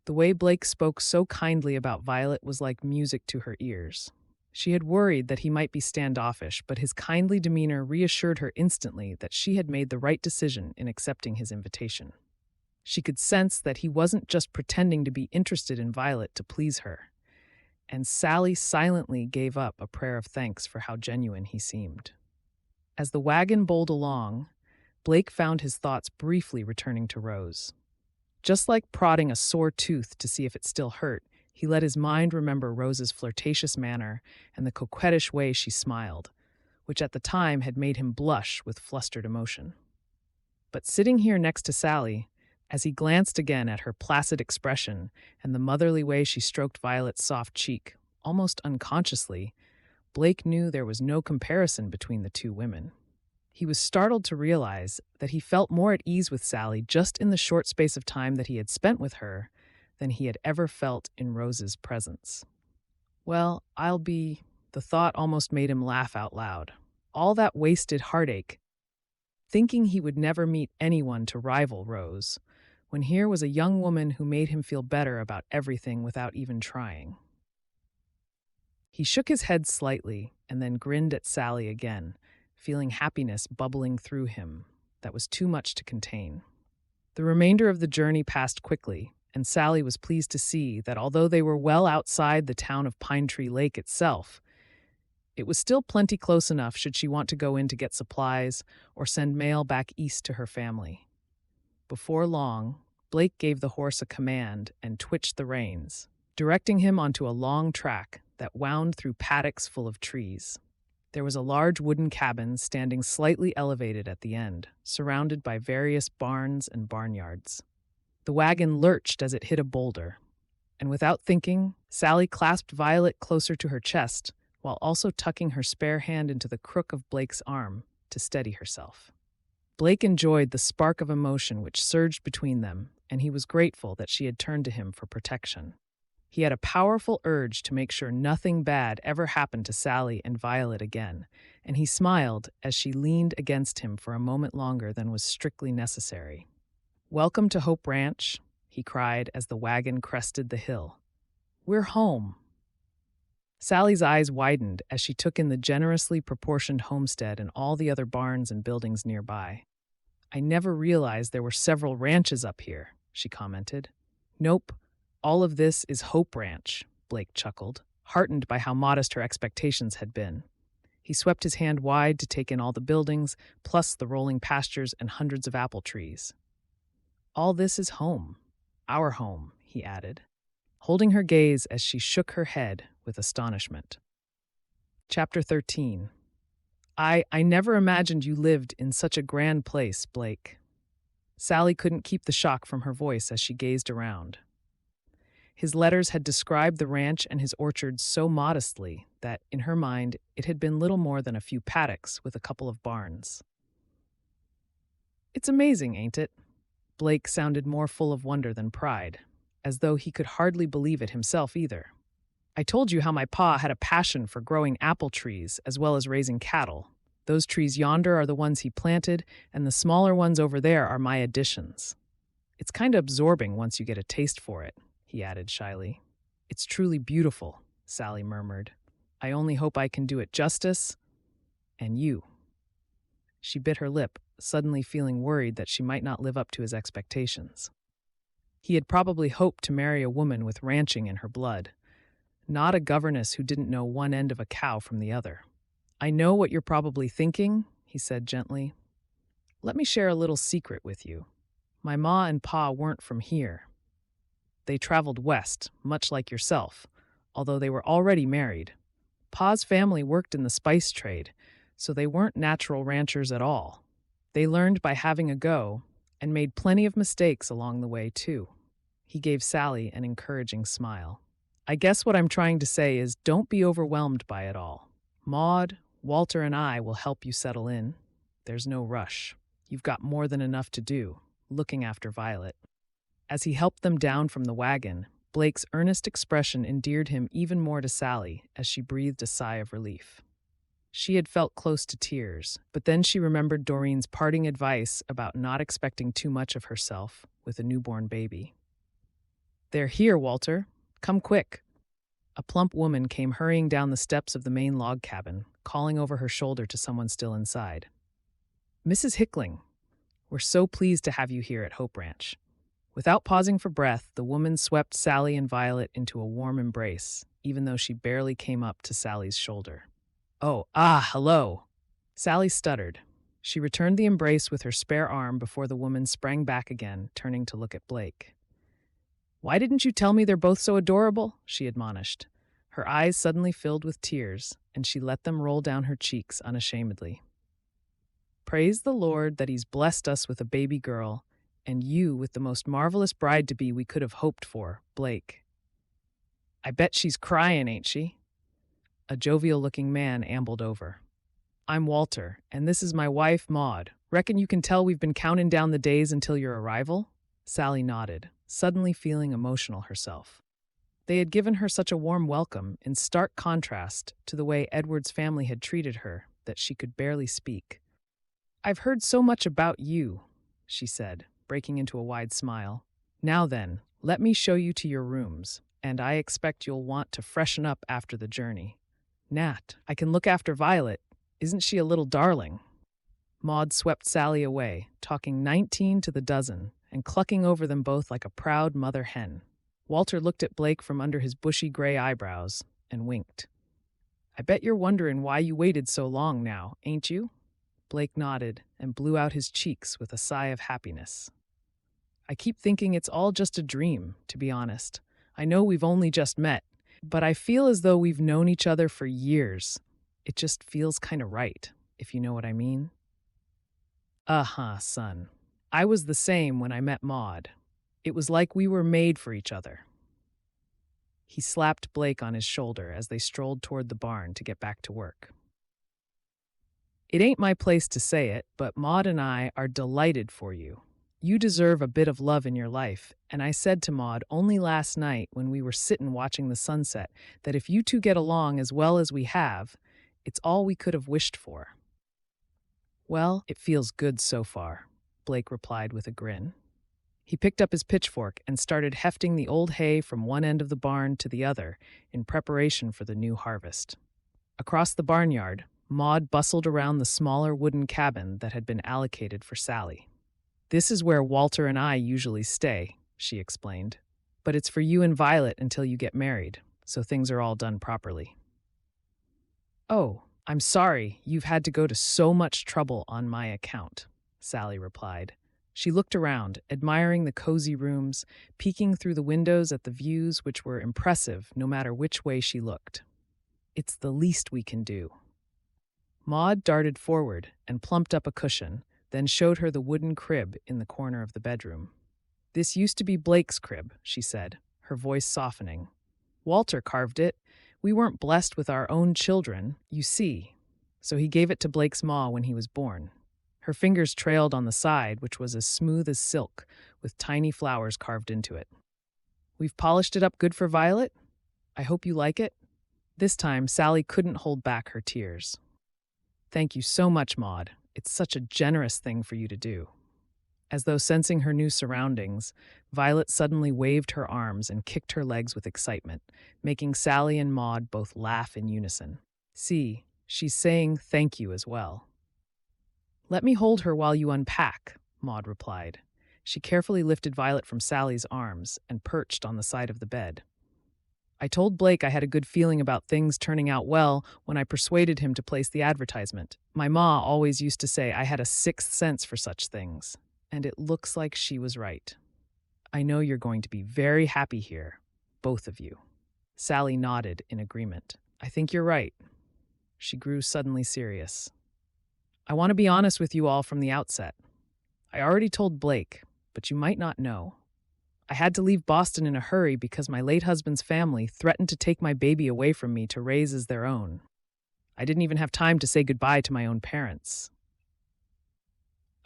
The way Blake spoke so kindly about Violet was like music to her ears. She had worried that he might be standoffish, but his kindly demeanor reassured her instantly that she had made the right decision in accepting his invitation. She could sense that he wasn't just pretending to be interested in Violet to please her, and Sally silently gave up a prayer of thanks for how genuine he seemed. As the wagon bowled along, Blake found his thoughts briefly returning to Rose. Just like prodding a sore tooth to see if it still hurt, he let his mind remember Rose's flirtatious manner and the coquettish way she smiled, which at the time had made him blush with flustered emotion. But sitting here next to Sally, as he glanced again at her placid expression and the motherly way she stroked Violet's soft cheek, almost unconsciously, Blake knew there was no comparison between the two women. He was startled to realize that he felt more at ease with Sally just in the short space of time that he had spent with her than he had ever felt in Rose's presence. Well, the thought almost made him laugh out loud. All that wasted heartache, thinking he would never meet anyone to rival Rose, when here was a young woman who made him feel better about everything without even trying. He shook his head slightly and then grinned at Sally again, feeling happiness bubbling through him that was too much to contain. The remainder of the journey passed quickly, and Sally was pleased to see that although they were well outside the town of Pine Tree Lake itself, it was still plenty close enough should she want to go in to get supplies or send mail back east to her family. Before long, Blake gave the horse a command and twitched the reins, directing him onto a long track that wound through paddocks full of trees. There was a large wooden cabin standing slightly elevated at the end, surrounded by various barns and barnyards. The wagon lurched as it hit a boulder, and without thinking, Sally clasped Violet closer to her chest while also tucking her spare hand into the crook of Blake's arm to steady herself. Blake enjoyed the spark of emotion which surged between them, and he was grateful that she had turned to him for protection. He had a powerful urge to make sure nothing bad ever happened to Sally and Violet again, and he smiled as she leaned against him for a moment longer than was strictly necessary. "Welcome to Hope Ranch," he cried as the wagon crested the hill. "We're home." Sally's eyes widened as she took in the generously proportioned homestead and all the other barns and buildings nearby. "I never realized there were several ranches up here," she commented. "Nope. All of this is Hope Ranch," Blake chuckled, heartened by how modest her expectations had been. He swept his hand wide to take in all the buildings, plus the rolling pastures and hundreds of apple trees. "All this is home. Our home," he added, holding her gaze as she shook her head with astonishment. Chapter 13. I never imagined you lived in such a grand place, Blake." Sally couldn't keep the shock from her voice as she gazed around. His letters had described the ranch and his orchard so modestly that, in her mind, it had been little more than a few paddocks with a couple of barns. "It's amazing, ain't it?" Blake sounded more full of wonder than pride. as though he could hardly believe it himself either. "I told you how my pa had a passion for growing apple trees as well as raising cattle. Those trees yonder are the ones he planted, and the smaller ones over there are my additions. It's kind of absorbing once you get a taste for it," he added shyly. "It's truly beautiful," Sally murmured. "I only hope I can do it justice. And you." She bit her lip, suddenly feeling worried that she might not live up to his expectations. He had probably hoped to marry a woman with ranching in her blood, not a governess who didn't know one end of a cow from the other. "I know what you're probably thinking," he said gently. "Let me share a little secret with you. My ma and pa weren't from here. They traveled west, much like yourself, although they were already married. Pa's family worked in the spice trade, so they weren't natural ranchers at all. They learned by having a go and made plenty of mistakes along the way, too." He gave Sally an encouraging smile. "I guess what I'm trying to say is don't be overwhelmed by it all. Maud, Walter, and I will help you settle in. There's no rush. You've got more than enough to do, looking after Violet." As he helped them down from the wagon, Blake's earnest expression endeared him even more to Sally as she breathed a sigh of relief. She had felt close to tears, but then she remembered Doreen's parting advice about not expecting too much of herself with a newborn baby. "They're here, Walter. Come quick." A plump woman came hurrying down the steps of the main log cabin, calling over her shoulder to someone still inside. "Mrs. Hickling, we're so pleased to have you here at Hope Ranch." Without pausing for breath, the woman swept Sally and Violet into a warm embrace, even though she barely came up to Sally's shoulder. Hello." Sally stuttered. She returned the embrace with her spare arm before the woman sprang back again, turning to look at Blake. "Why didn't you tell me they're both so adorable?" she admonished. Her eyes suddenly filled with tears, and she let them roll down her cheeks unashamedly. "Praise the Lord that he's blessed us with a baby girl, and you with the most marvelous bride-to-be we could have hoped for, Blake. I bet she's crying, ain't she?" A jovial-looking man ambled over. "I'm Walter, and this is my wife, Maud. Reckon you can tell we've been counting down the days until your arrival?" Sally nodded, suddenly feeling emotional herself. They had given her such a warm welcome, in stark contrast to the way Edward's family had treated her, that she could barely speak. "I've heard so much about you," she said, breaking into a wide smile. "Now then, let me show you to your rooms, and I expect you'll want to freshen up after the journey. Nat, I can look after Violet. Isn't she a little darling?" Maud swept Sally away, talking 19 to the dozen, and clucking over them both like a proud mother hen. Walter looked at Blake from under his bushy gray eyebrows and winked. "I bet you're wondering why you waited so long now, ain't you?" Blake nodded and blew out his cheeks with a sigh of happiness. "I keep thinking it's all just a dream, to be honest. I know we've only just met, but I feel as though we've known each other for years. It just feels kind of right, if you know what I mean." Son. I was the same when I met Maud. It was like we were made for each other." He slapped Blake on his shoulder as they strolled toward the barn to get back to work. "It ain't my place to say it, but Maud and I are delighted for you. You deserve a bit of love in your life, and I said to Maud only last night when we were sittin' watching the sunset that if you two get along as well as we have, it's all we could have wished for." "Well, it feels good so far," Blake replied with a grin. He picked up his pitchfork and started hefting the old hay from one end of the barn to the other in preparation for the new harvest. Across the barnyard, Maud bustled around the smaller wooden cabin that had been allocated for Sally. "This is where Walter and I usually stay," she explained. "But it's for you and Violet until you get married, so things are all done properly." "Oh, I'm sorry you've had to go to so much trouble on my account," Sally replied. She looked around, admiring the cozy rooms, peeking through the windows at the views which were impressive no matter which way she looked. "It's the least we can do." Maud darted forward and plumped up a cushion, then showed her the wooden crib in the corner of the bedroom. "This used to be Blake's crib," she said, her voice softening. "Walter carved it. We weren't blessed with our own children, you see, so he gave it to Blake's ma when he was born." Her fingers trailed on the side, which was as smooth as silk, with tiny flowers carved into it. We've polished it up good for Violet. I hope you like it." This time, Sally couldn't hold back her tears. "Thank you so much, Maud. It's such a generous thing for you to do." As though sensing her new surroundings, Violet suddenly waved her arms and kicked her legs with excitement, making Sally and Maud both laugh in unison. "See, she's saying thank you as well." "Let me hold her while you unpack," Maud replied. She carefully lifted Violet from Sally's arms and perched on the side of the bed. "I told Blake I had a good feeling about things turning out well when I persuaded him to place the advertisement. My ma always used to say I had a sixth sense for such things, and it looks like she was right. I know you're going to be very happy here, both of you." Sally nodded in agreement. "I think you're right." She grew suddenly serious. "I want to be honest with you all from the outset. I already told Blake, but you might not know. I had to leave Boston in a hurry because my late husband's family threatened to take my baby away from me to raise as their own. I didn't even have time to say goodbye to my own parents."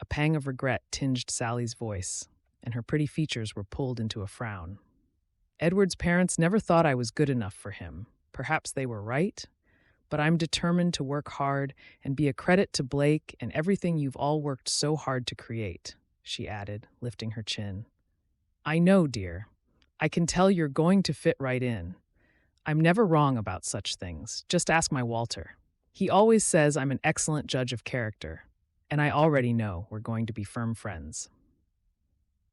A pang of regret tinged Sally's voice, and her pretty features were pulled into a frown. "Edward's parents never thought I was good enough for him. Perhaps they were right, but I'm determined to work hard and be a credit to Blake and everything you've all worked so hard to create," she added, lifting her chin. "I know, dear. I can tell you're going to fit right in. I'm never wrong about such things. Just ask my Walter. He always says I'm an excellent judge of character, and I already know we're going to be firm friends."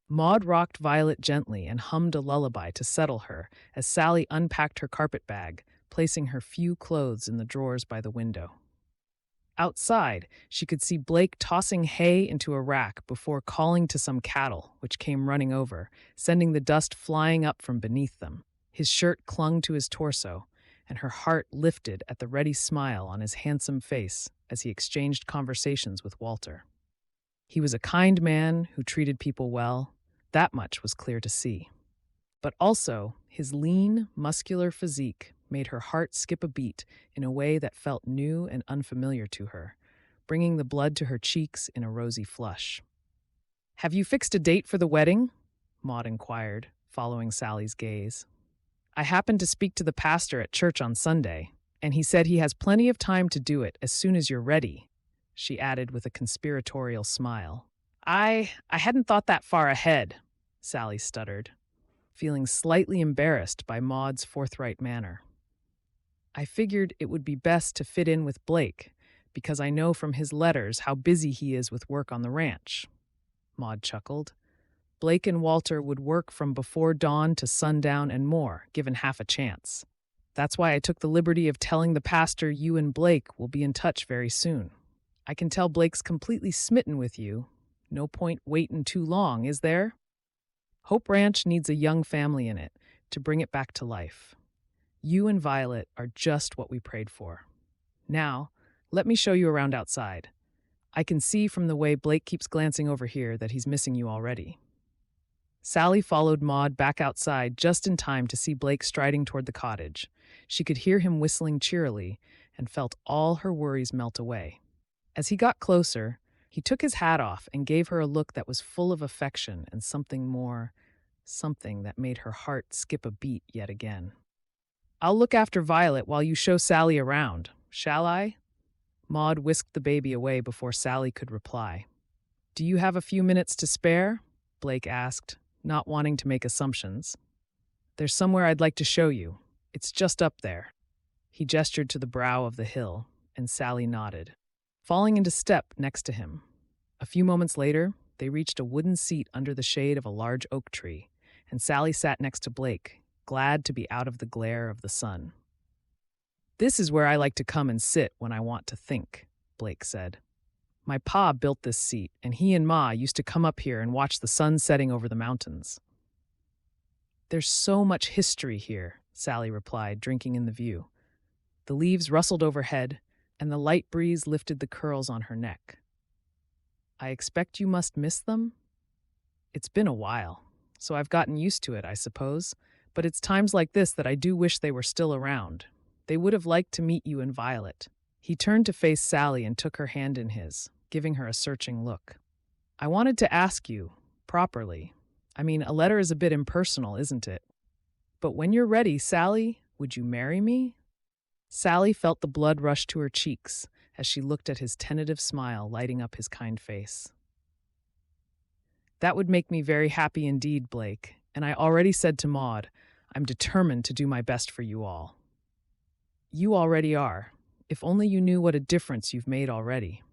Maud rocked Violet gently and hummed a lullaby to settle her as Sally unpacked her carpet bag, placing her few clothes in the drawers by the window. Outside, she could see Blake tossing hay into a rack before calling to some cattle, which came running over, sending the dust flying up from beneath them. His shirt clung to his torso, and her heart lifted at the ready smile on his handsome face as he exchanged conversations with Walter. He was a kind man who treated people well. That much was clear to see. But also, his lean, muscular physique made her heart skip a beat in a way that felt new and unfamiliar to her, bringing the blood to her cheeks in a rosy flush. "Have you fixed a date for the wedding?" Maud inquired, following Sally's gaze. "I happened to speak to the pastor at church on Sunday, and he said he has plenty of time to do it as soon as you're ready," she added with a conspiratorial smile. I hadn't thought that far ahead," Sally stuttered, feeling slightly embarrassed by Maud's forthright manner. "I figured it would be best to fit in with Blake, because I know from his letters how busy he is with work on the ranch," Maud chuckled. "Blake and Walter would work from before dawn to sundown and more, given half a chance. That's why I took the liberty of telling the pastor you and Blake will be in touch very soon. I can tell Blake's completely smitten with you. No point waiting too long, is there? Hope Ranch needs a young family in it to bring it back to life. You and Violet are just what we prayed for. Now, let me show you around outside. I can see from the way Blake keeps glancing over here that he's missing you already." Sally followed Maud back outside just in time to see Blake striding toward the cottage. She could hear him whistling cheerily and felt all her worries melt away. As he got closer, he took his hat off and gave her a look that was full of affection and something more, something that made her heart skip a beat yet again. "I'll look after Violet while you show Sally around, shall I?" Maud whisked the baby away before Sally could reply. "Do you have a few minutes to spare?" Blake asked, not wanting to make assumptions. "There's somewhere I'd like to show you. It's just up there." He gestured to the brow of the hill, and Sally nodded, falling into step next to him. A few moments later, they reached a wooden seat under the shade of a large oak tree, and Sally sat next to Blake, glad to be out of the glare of the sun. "This is where I like to come and sit when I want to think," Blake said. "My pa built this seat, and he and Ma used to come up here and watch the sun setting over the mountains." "There's so much history here," Sally replied, drinking in the view. The leaves rustled overhead, and the light breeze lifted the curls on her neck. "I expect you must miss them?" "It's been a while, so I've gotten used to it, I suppose. But it's times like this that I do wish they were still around. They would have liked to meet you and Violet." He turned to face Sally and took her hand in his, giving her a searching look. "I wanted to ask you, properly. I mean, a letter is a bit impersonal, isn't it? But when you're ready, Sally, would you marry me? Sally felt the blood rush to her cheeks as she looked at his tentative smile lighting up his kind face. That would make me very happy indeed, Blake, and I already said to Maud, I'm determined to do my best for you all. You already are. If only you knew what a difference you've made already.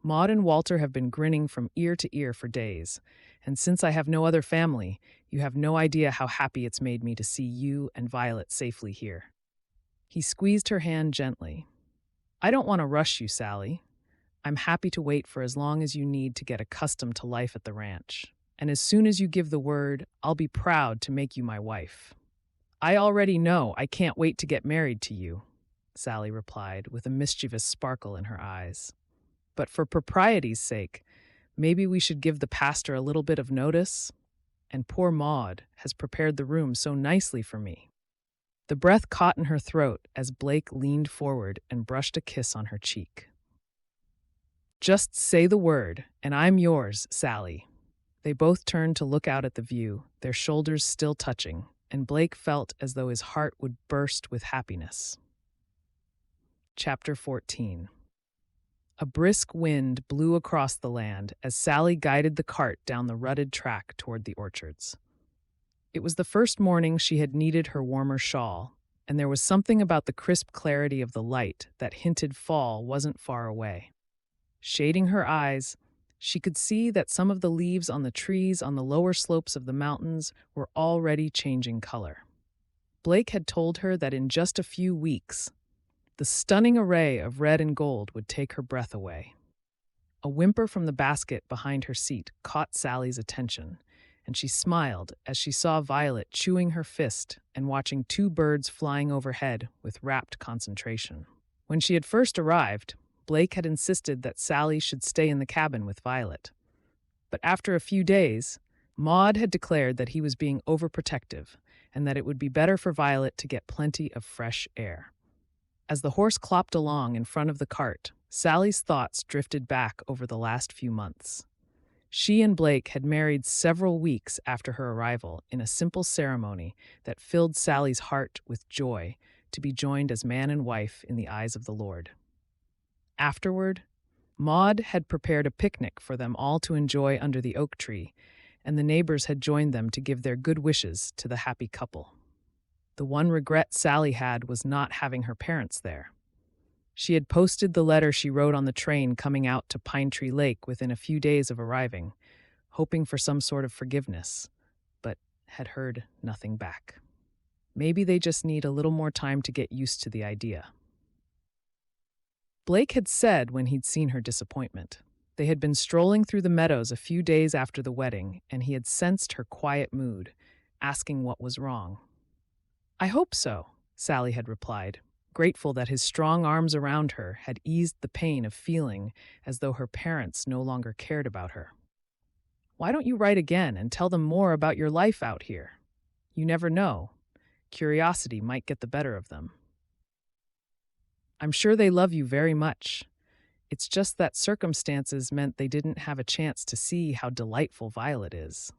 Maud and Walter have been grinning from ear to ear for days, and since I have no other family, you have no idea how happy it's made me to see you and Violet safely here. He squeezed her hand gently. I don't want to rush you, Sally. I'm happy to wait for as long as you need to get accustomed to life at the ranch. And as soon as you give the word, I'll be proud to make you my wife. I already know I can't wait to get married to you, Sally replied with a mischievous sparkle in her eyes. But for propriety's sake, maybe we should give the pastor a little bit of notice. And poor Maud has prepared the room so nicely for me. The breath caught in her throat as Blake leaned forward and brushed a kiss on her cheek. Just say the word, and I'm yours, Sally. They both turned to look out at the view, their shoulders still touching, and Blake felt as though his heart would burst with happiness. Chapter 14. A brisk wind blew across the land as Sally guided the cart down the rutted track toward the orchards. It was the first morning she had needed her warmer shawl, and there was something about the crisp clarity of the light that hinted fall wasn't far away. Shading her eyes, she could see that some of the leaves on the trees on the lower slopes of the mountains were already changing color. Blake had told her that in just a few weeks, the stunning array of red and gold would take her breath away. A whimper from the basket behind her seat caught Sally's attention, and she smiled as she saw Violet chewing her fist and watching two birds flying overhead with rapt concentration. When she had first arrived, Blake had insisted that Sally should stay in the cabin with Violet. But after a few days, Maud had declared that he was being overprotective and that it would be better for Violet to get plenty of fresh air. As the horse clopped along in front of the cart, Sally's thoughts drifted back over the last few months. She and Blake had married several weeks after her arrival in a simple ceremony that filled Sally's heart with joy to be joined as man and wife in the eyes of the Lord. Afterward, Maud had prepared a picnic for them all to enjoy under the oak tree, and the neighbors had joined them to give their good wishes to the happy couple. The one regret Sally had was not having her parents there. She had posted the letter she wrote on the train coming out to Pine Tree Lake within a few days of arriving, hoping for some sort of forgiveness, but had heard nothing back. Maybe they just need a little more time to get used to the idea. Blake had said when he'd seen her disappointment. They had been strolling through the meadows a few days after the wedding, and he had sensed her quiet mood, asking what was wrong. I hope so, Sally had replied, grateful that his strong arms around her had eased the pain of feeling as though her parents no longer cared about her. Why don't you write again and tell them more about your life out here? You never know. Curiosity might get the better of them. I'm sure they love you very much. It's just that circumstances meant they didn't have a chance to see how delightful Violet is.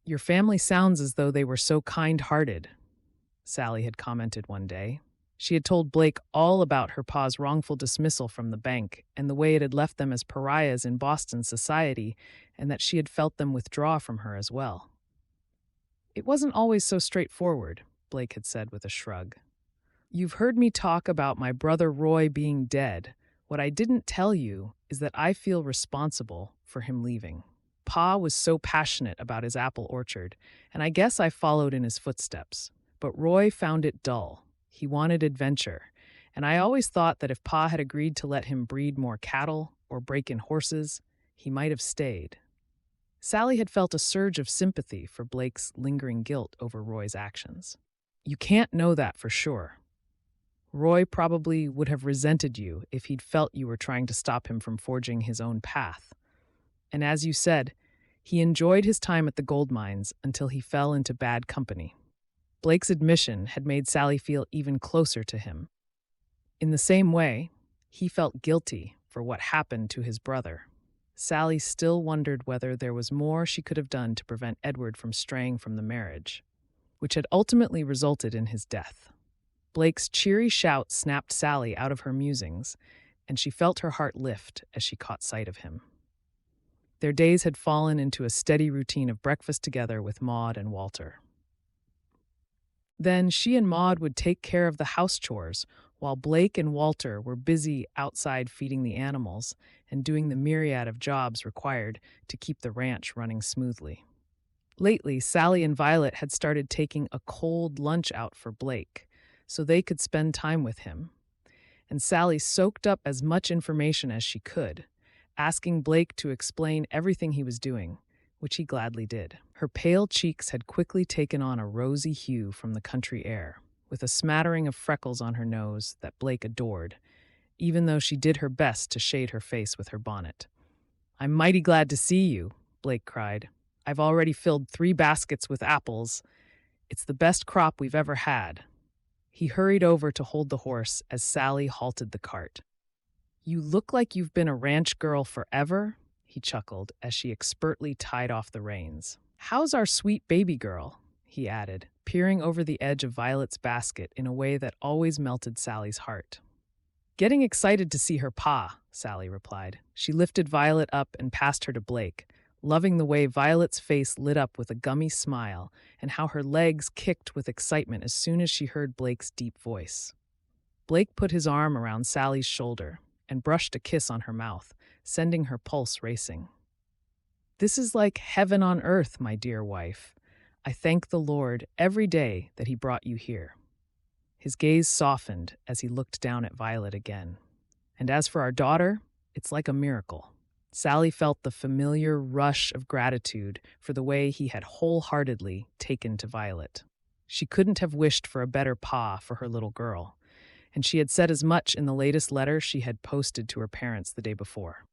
Your family sounds as though they were so kind-hearted, Sally had commented one day. She had told Blake all about her pa's wrongful dismissal from the bank and the way it had left them as pariahs in Boston society, and that she had felt them withdraw from her as well. It wasn't always so straightforward, Blake had said with a shrug. You've heard me talk about my brother Roy being dead. What I didn't tell you is that I feel responsible for him leaving. Pa was so passionate about his apple orchard, and I guess I followed in his footsteps. But Roy found it dull. He wanted adventure, and I always thought that if Pa had agreed to let him breed more cattle or break in horses, he might have stayed. Sally had felt a surge of sympathy for Blake's lingering guilt over Roy's actions. You can't know that for sure. Roy probably would have resented you if he'd felt you were trying to stop him from forging his own path. And as you said, he enjoyed his time at the gold mines until he fell into bad company. Blake's admission had made Sally feel even closer to him. In the same way, he felt guilty for what happened to his brother. Sally still wondered whether there was more she could have done to prevent Edward from straying from the marriage. which had ultimately resulted in his death. Blake's cheery shout snapped Sally out of her musings, and she felt her heart lift as she caught sight of him. Their days had fallen into a steady routine of breakfast together with Maud and Walter. Then she and Maud would take care of the house chores, while Blake and Walter were busy outside feeding the animals and doing the myriad of jobs required to keep the ranch running smoothly. Lately, Sally and Violet had started taking a cold lunch out for Blake, so they could spend time with him. And Sally soaked up as much information as she could, asking Blake to explain everything he was doing, which he gladly did. Her pale cheeks had quickly taken on a rosy hue from the country air, with a smattering of freckles on her nose that Blake adored, even though she did her best to shade her face with her bonnet. "I'm mighty glad to see you," Blake cried. "I've already filled 3 baskets with apples. It's the best crop we've ever had." He hurried over to hold the horse as Sally halted the cart. "You look like you've been a ranch girl forever," he chuckled as she expertly tied off the reins. "How's our sweet baby girl?" he added, peering over the edge of Violet's basket in a way that always melted Sally's heart. "Getting excited to see her pa," Sally replied. She lifted Violet up and passed her to Blake, loving the way Violet's face lit up with a gummy smile and how her legs kicked with excitement as soon as she heard Blake's deep voice. Blake put his arm around Sally's shoulder and brushed a kiss on her mouth, sending her pulse racing. "This is like heaven on earth, my dear wife. I thank the Lord every day that he brought you here." His gaze softened as he looked down at Violet again. "And as for our daughter, it's like a miracle." Sally felt the familiar rush of gratitude for the way he had wholeheartedly taken to Violet. She couldn't have wished for a better pa for her little girl, and she had said as much in the latest letter she had posted to her parents the day before.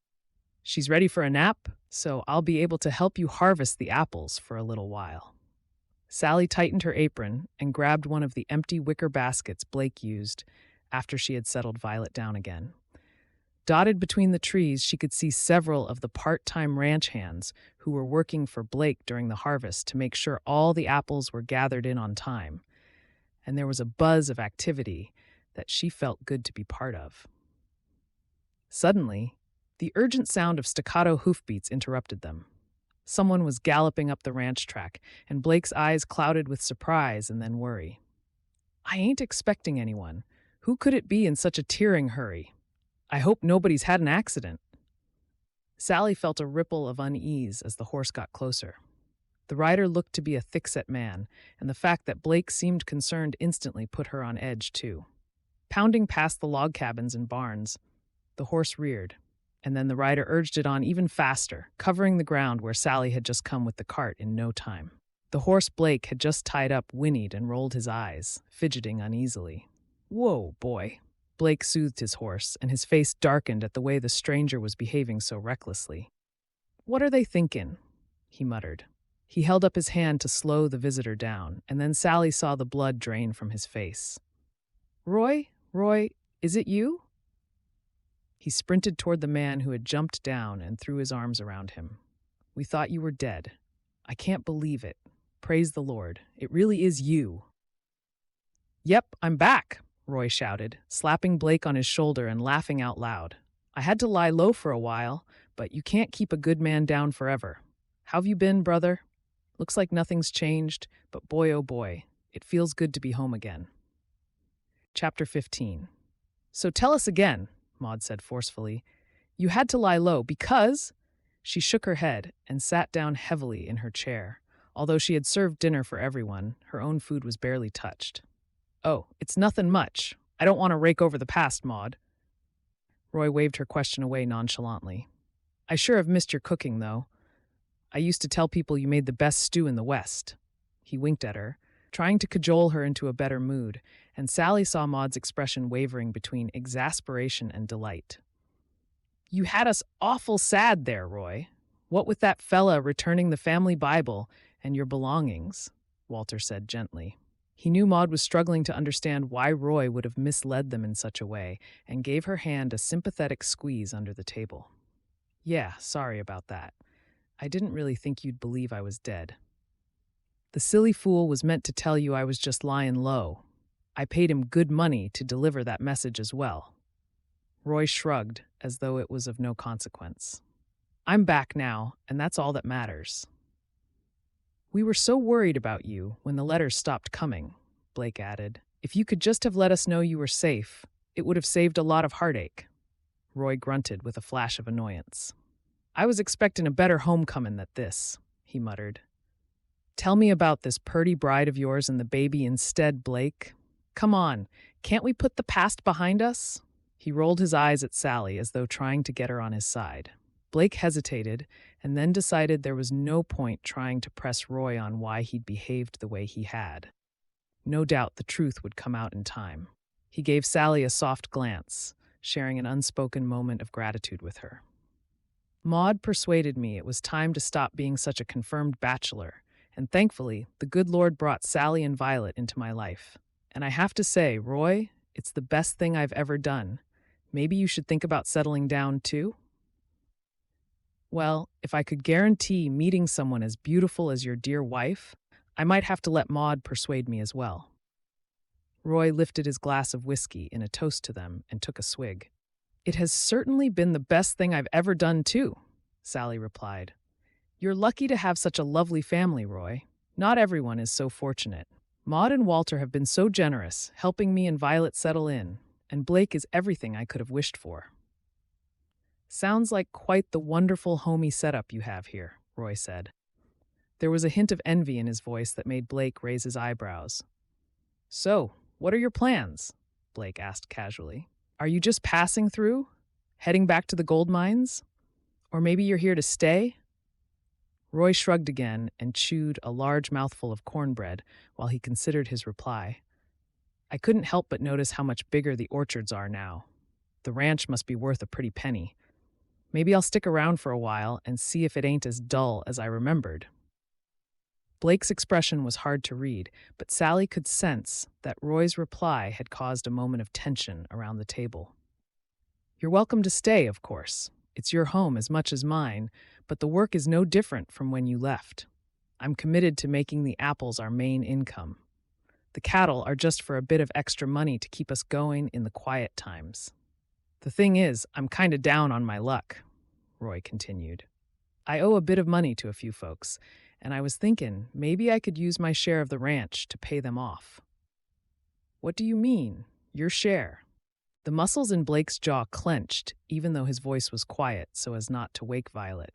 "She's ready for a nap, so I'll be able to help you harvest the apples for a little while." Sally tightened her apron and grabbed one of the empty wicker baskets Blake used after she had settled Violet down again. Dotted between the trees, she could see several of the part-time ranch hands who were working for Blake during the harvest to make sure all the apples were gathered in on time, and there was a buzz of activity that she felt good to be part of. Suddenly, the urgent sound of staccato hoofbeats interrupted them. Someone was galloping up the ranch track, and Blake's eyes clouded with surprise and then worry. "I ain't expecting anyone. Who could it be in such a tearing hurry? I hope nobody's had an accident." Sally felt a ripple of unease as the horse got closer. The rider looked to be a thick-set man, and the fact that Blake seemed concerned instantly put her on edge, too. Pounding past the log cabins and barns, the horse reared, and then the rider urged it on even faster, covering the ground where Sally had just come with the cart in no time. The horse Blake had just tied up whinnied and rolled his eyes, fidgeting uneasily. "Whoa, boy." Blake soothed his horse, and his face darkened at the way the stranger was behaving so recklessly. "What are they thinking?" he muttered. He held up his hand to slow the visitor down, and then Sally saw the blood drain from his face. Roy, is it you?" He sprinted toward the man who had jumped down and threw his arms around him. "We thought you were dead. I can't believe it. Praise the Lord. It really is you." "Yep, I'm back," Roy shouted, slapping Blake on his shoulder and laughing out loud. "I had to lie low for a while, but you can't keep a good man down forever. How've you been, brother? Looks like nothing's changed, but boy oh boy, it feels good to be home again." Chapter 15. "So tell us again," Maud said forcefully. "You had to lie low because—" She shook her head and sat down heavily in her chair. Although she had served dinner for everyone, her own food was barely touched. "Oh, it's nothing much. I don't want to rake over the past, Maud." Roy waved her question away nonchalantly. "I sure have missed your cooking, though. I used to tell people you made the best stew in the West." He winked at her, trying to cajole her into a better mood, and Sally saw Maud's expression wavering between exasperation and delight. "You had us awful sad there, Roy. What with that fella returning the family Bible and your belongings," Walter said gently. He knew Maud was struggling to understand why Roy would have misled them in such a way, and gave her hand a sympathetic squeeze under the table. "Yeah, sorry about that. I didn't really think you'd believe I was dead." The silly fool was meant to tell you I was just lying low. I paid him good money to deliver that message as well." Roy shrugged, as though it was of no consequence. "I'm back now, and that's all that matters." "We were so worried about you when the letters stopped coming," Blake added. "If you could just have let us know you were safe, it would have saved a lot of heartache." Roy grunted with a flash of annoyance. "I was expecting a better homecoming than this," he muttered. "Tell me about this purty bride of yours and the baby instead, Blake. Come on, can't we put the past behind us?" He rolled his eyes at Sally as though trying to get her on his side. Blake hesitated and then decided there was no point trying to press Roy on why he'd behaved the way he had. No doubt the truth would come out in time. He gave Sally a soft glance, sharing an unspoken moment of gratitude with her. "Maud persuaded me it was time to stop being such a confirmed bachelor, and thankfully, the good Lord brought Sally and Violet into my life. And I have to say, Roy, it's the best thing I've ever done. Maybe you should think about settling down, too?" "Well, if I could guarantee meeting someone as beautiful as your dear wife, I might have to let Maud persuade me as well." Roy lifted his glass of whiskey in a toast to them and took a swig. "It has certainly been the best thing I've ever done, too," Sally replied. "You're lucky to have such a lovely family, Roy. Not everyone is so fortunate. Maud and Walter have been so generous, helping me and Violet settle in, and Blake is everything I could have wished for." "Sounds like quite the wonderful homey setup you have here," Roy said. There was a hint of envy in his voice that made Blake raise his eyebrows. "So, what are your plans?" Blake asked casually. "Are you just passing through? Heading back to the gold mines? Or maybe you're here to stay?" Roy shrugged again and chewed a large mouthful of cornbread while he considered his reply. "I couldn't help but notice how much bigger the orchards are now. The ranch must be worth a pretty penny. Maybe I'll stick around for a while and see if it ain't as dull as I remembered." Blake's expression was hard to read, but Sally could sense that Roy's reply had caused a moment of tension around the table. "You're welcome to stay, of course. It's your home as much as mine, but the work is no different from when you left. I'm committed to making the apples our main income. The cattle are just for a bit of extra money to keep us going in the quiet times. The thing is, I'm kinda down on my luck," Roy continued. "I owe a bit of money to a few folks, and I was thinking maybe I could use my share of the ranch to pay them off." "What do you mean, your share?" The muscles in Blake's jaw clenched, even though his voice was quiet so as not to wake Violet.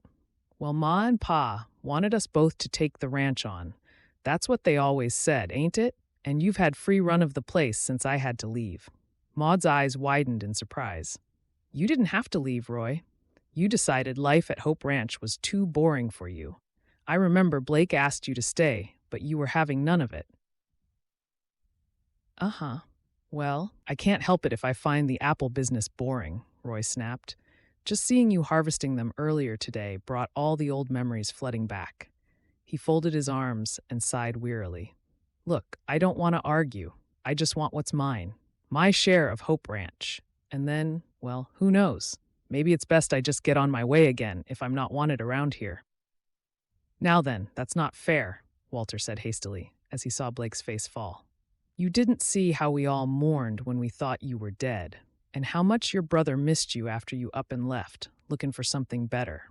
"Well, Ma and Pa wanted us both to take the ranch on. That's what they always said, ain't it? And you've had free run of the place since I had to leave." Maud's eyes widened in surprise. "You didn't have to leave, Roy. You decided life at Hope Ranch was too boring for you. I remember Blake asked you to stay, but you were having none of it." "Uh-huh. Well, I can't help it if I find the apple business boring," Roy snapped. "Just seeing you harvesting them earlier today brought all the old memories flooding back." He folded his arms and sighed wearily. "Look, I don't want to argue. I just want what's mine. My share of Hope Ranch. And then, well, who knows? Maybe it's best I just get on my way again if I'm not wanted around here." "Now then, that's not fair," Walter said hastily, as he saw Blake's face fall. "You didn't see how we all mourned when we thought you were dead, and how much your brother missed you after you up and left, looking for something better.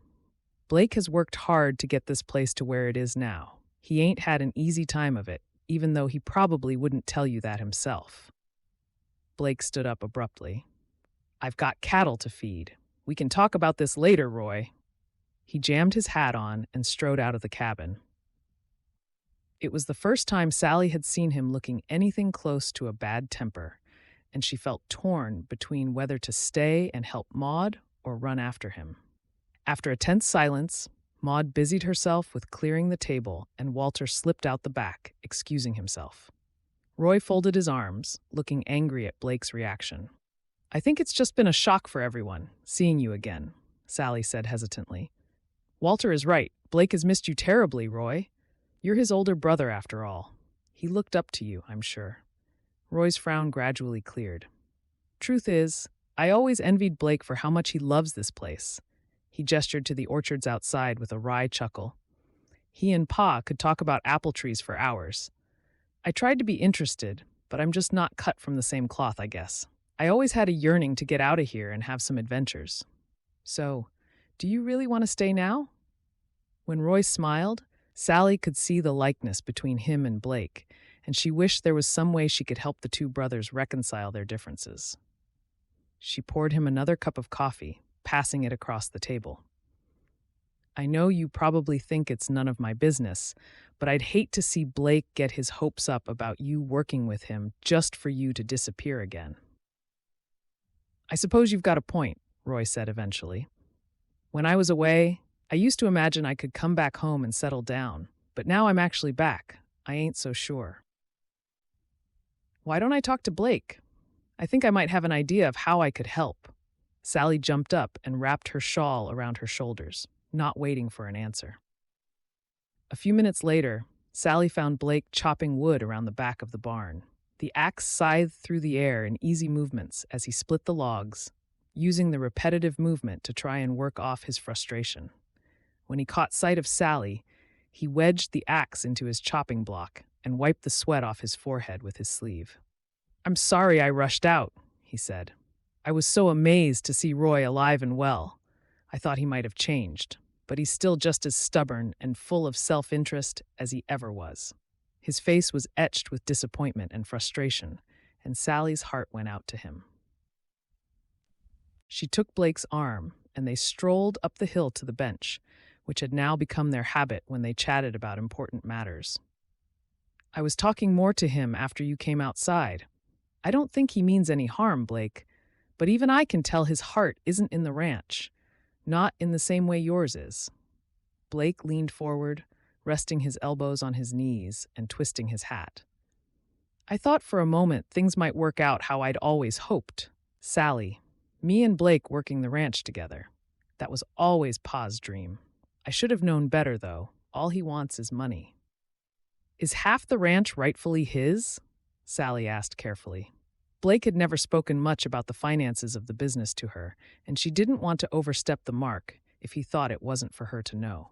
Blake has worked hard to get this place to where it is now. He ain't had an easy time of it, even though he probably wouldn't tell you that himself." Blake stood up abruptly. "I've got cattle to feed. We can talk about this later, Roy." He jammed his hat on and strode out of the cabin. It was the first time Sally had seen him looking anything close to a bad temper, and she felt torn between whether to stay and help Maud or run after him. After a tense silence, Maud busied herself with clearing the table, and Walter slipped out the back, excusing himself. Roy folded his arms, looking angry at Blake's reaction. "I think it's just been a shock for everyone, seeing you again," Sally said hesitantly. "Walter is right. Blake has missed you terribly, Roy. You're his older brother, after all. He looked up to you, I'm sure." Roy's frown gradually cleared. "Truth is, I always envied Blake for how much he loves this place." He gestured to the orchards outside with a wry chuckle. He and Pa could talk about apple trees for hours. I tried to be interested, but I'm just not cut from the same cloth, I guess. I always had a yearning to get out of here and have some adventures. So, do you really want to stay now? When Roy smiled, Sally could see the likeness between him and Blake, and she wished there was some way she could help the two brothers reconcile their differences. She poured him another cup of coffee, passing it across the table. I know you probably think it's none of my business, but I'd hate to see Blake get his hopes up about you working with him just for you to disappear again. I suppose you've got a point, Roy said eventually. When I was away, I used to imagine I could come back home and settle down, but now I'm actually back. I ain't so sure. Why don't I talk to Blake? I think I might have an idea of how I could help. Sally jumped up and wrapped her shawl around her shoulders, not waiting for an answer. A few minutes later, Sally found Blake chopping wood around the back of the barn. The axe scythed through the air in easy movements as he split the logs, using the repetitive movement to try and work off his frustration. When he caught sight of Sally, he wedged the axe into his chopping block and wiped the sweat off his forehead with his sleeve. "I'm sorry I rushed out," he said. "I was so amazed to see Roy alive and well. I thought he might have changed, but he's still just as stubborn and full of self-interest as he ever was." His face was etched with disappointment and frustration, and Sally's heart went out to him. She took Blake's arm, and they strolled up the hill to the bench, which had now become their habit when they chatted about important matters. "I was talking more to him after you came outside. I don't think he means any harm, Blake, but even I can tell his heart isn't in the ranch, not in the same way yours is." Blake leaned forward, resting his elbows on his knees and twisting his hat. "I thought for a moment things might work out how I'd always hoped. Sally, me and Blake working the ranch together. That was always Pa's dream. I should have known better, though. All he wants is money." "Is half the ranch rightfully his?" Sally asked carefully. Blake had never spoken much about the finances of the business to her, and she didn't want to overstep the mark if he thought it wasn't for her to know.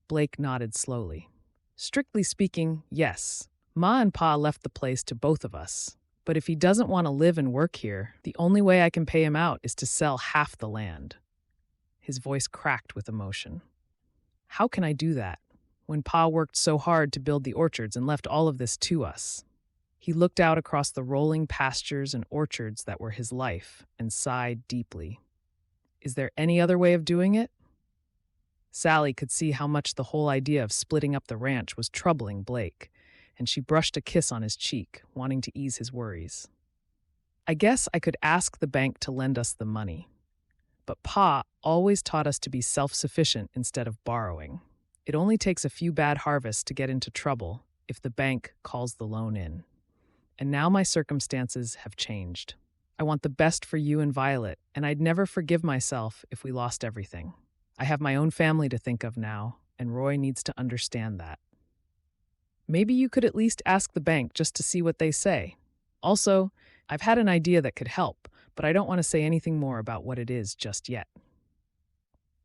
Blake nodded slowly. "Strictly speaking, yes. Ma and Pa left the place to both of us. But if he doesn't want to live and work here, the only way I can pay him out is to sell half the land." His voice cracked with emotion. "How can I do that, when Pa worked so hard to build the orchards and left all of this to us?" He looked out across the rolling pastures and orchards that were his life and sighed deeply. "Is there any other way of doing it?" Sally could see how much the whole idea of splitting up the ranch was troubling Blake, and she brushed a kiss on his cheek, wanting to ease his worries. "I guess I could ask the bank to lend us the money. But Pa always taught us to be self-sufficient instead of borrowing. It only takes a few bad harvests to get into trouble if the bank calls the loan in. And now my circumstances have changed. I want the best for you and Violet, and I'd never forgive myself if we lost everything. I have my own family to think of now, and Roy needs to understand that. Maybe you could at least ask the bank just to see what they say. Also, I've had an idea that could help, but I don't want to say anything more about what it is just yet."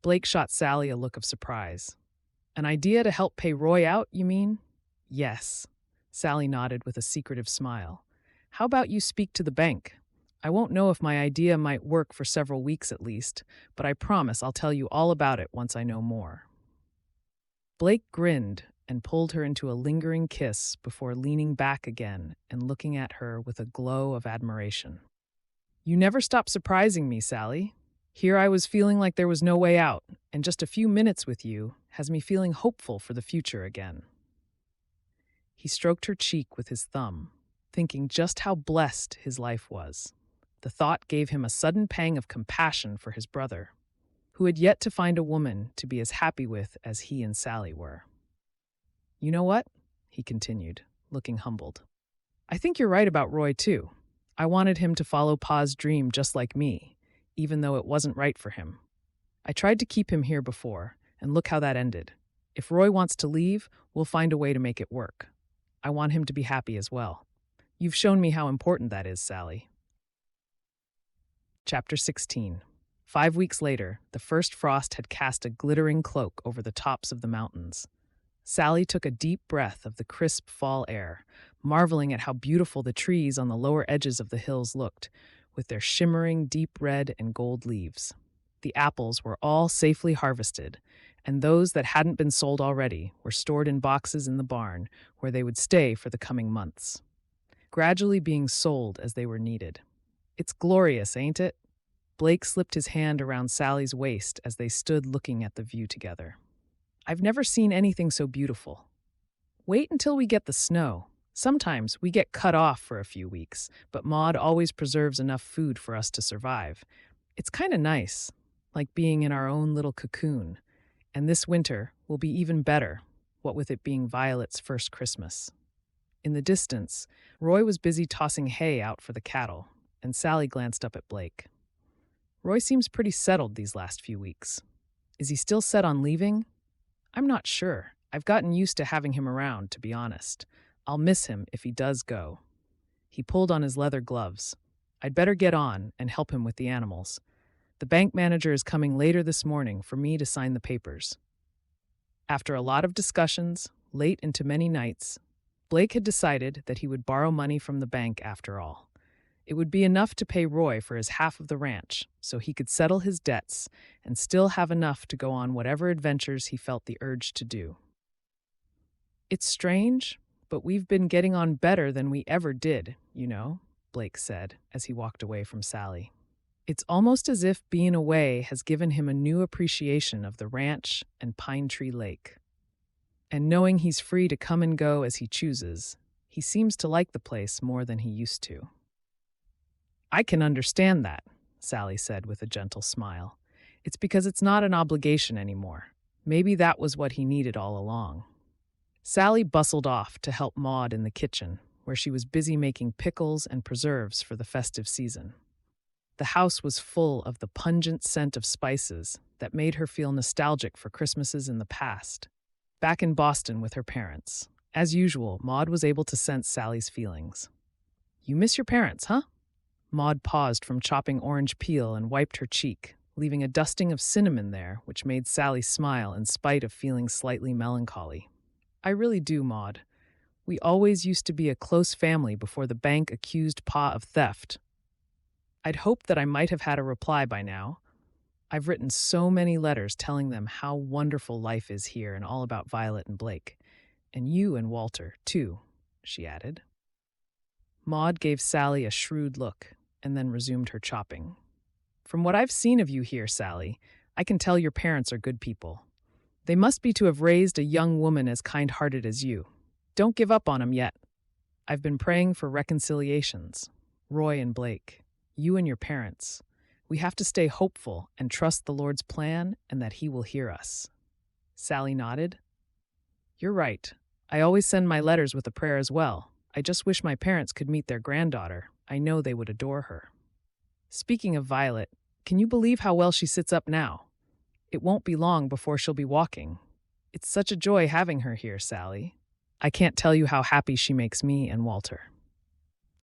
Blake shot Sally a look of surprise. "An idea to help pay Roy out, you mean?" "Yes." Sally nodded with a secretive smile. "How about you speak to the bank? I won't know if my idea might work for several weeks at least, but I promise I'll tell you all about it once I know more." Blake grinned and pulled her into a lingering kiss before leaning back again and looking at her with a glow of admiration. "You never stop surprising me, Sally. Here I was feeling like there was no way out, and just a few minutes with you has me feeling hopeful for the future again." He stroked her cheek with his thumb, thinking just how blessed his life was. The thought gave him a sudden pang of compassion for his brother, who had yet to find a woman to be as happy with as he and Sally were. "You know what?" he continued, looking humbled. "I think you're right about Roy, too. I wanted him to follow Pa's dream just like me, even though it wasn't right for him. I tried to keep him here before, and look how that ended. If Roy wants to leave, we'll find a way to make it work. I want him to be happy as well. You've shown me how important that is, Sally." Chapter 16. 5 weeks later, the first frost had cast a glittering cloak over the tops of the mountains. Sally took a deep breath of the crisp fall air, marveling at how beautiful the trees on the lower edges of the hills looked, with their shimmering deep red and gold leaves. The apples were all safely harvested, and those that hadn't been sold already were stored in boxes in the barn where they would stay for the coming months, gradually being sold as they were needed. It's glorious, ain't it? Blake slipped his hand around Sally's waist as they stood looking at the view together. I've never seen anything so beautiful. Wait until we get the snow. Sometimes we get cut off for a few weeks, but Maud always preserves enough food for us to survive. It's kind of nice, like being in our own little cocoon. And this winter will be even better, what with it being Violet's first Christmas. In the distance, Roy was busy tossing hay out for the cattle, and Sally glanced up at Blake. Roy seems pretty settled these last few weeks. Is he still set on leaving? I'm not sure. I've gotten used to having him around, to be honest. I'll miss him if he does go. He pulled on his leather gloves. I'd better get on and help him with the animals. The bank manager is coming later this morning for me to sign the papers. After a lot of discussions, late into many nights, Blake had decided that he would borrow money from the bank after all. It would be enough to pay Roy for his half of the ranch, so he could settle his debts and still have enough to go on whatever adventures he felt the urge to do. It's strange, but we've been getting on better than we ever did, you know, Blake said as he walked away from Sally. It's almost as if being away has given him a new appreciation of the ranch and Pine Tree Lake. And knowing he's free to come and go as he chooses, he seems to like the place more than he used to. I can understand that, Sally said with a gentle smile. It's because it's not an obligation anymore. Maybe that was what he needed all along. Sally bustled off to help Maud in the kitchen, where she was busy making pickles and preserves for the festive season. The house was full of the pungent scent of spices that made her feel nostalgic for Christmases in the past, back in Boston with her parents. As usual, Maud was able to sense Sally's feelings. You miss your parents, huh? Maud paused from chopping orange peel and wiped her cheek, leaving a dusting of cinnamon there, which made Sally smile in spite of feeling slightly melancholy. I really do, Maud. We always used to be a close family before the bank accused Pa of theft. I'd hoped that I might have had a reply by now. I've written so many letters telling them how wonderful life is here and all about Violet and Blake. And you and Walter, too, she added. Maud gave Sally a shrewd look and then resumed her chopping. From what I've seen of you here, Sally, I can tell your parents are good people. They must be to have raised a young woman as kind-hearted as you. Don't give up on 'em yet. I've been praying for reconciliations. Roy and Blake, you and your parents. We have to stay hopeful and trust the Lord's plan and that He will hear us. Sally nodded. You're right. I always send my letters with a prayer as well. I just wish my parents could meet their granddaughter. I know they would adore her. Speaking of Violet, can you believe how well she sits up now? It won't be long before she'll be walking. It's such a joy having her here, Sally. I can't tell you how happy she makes me and Walter.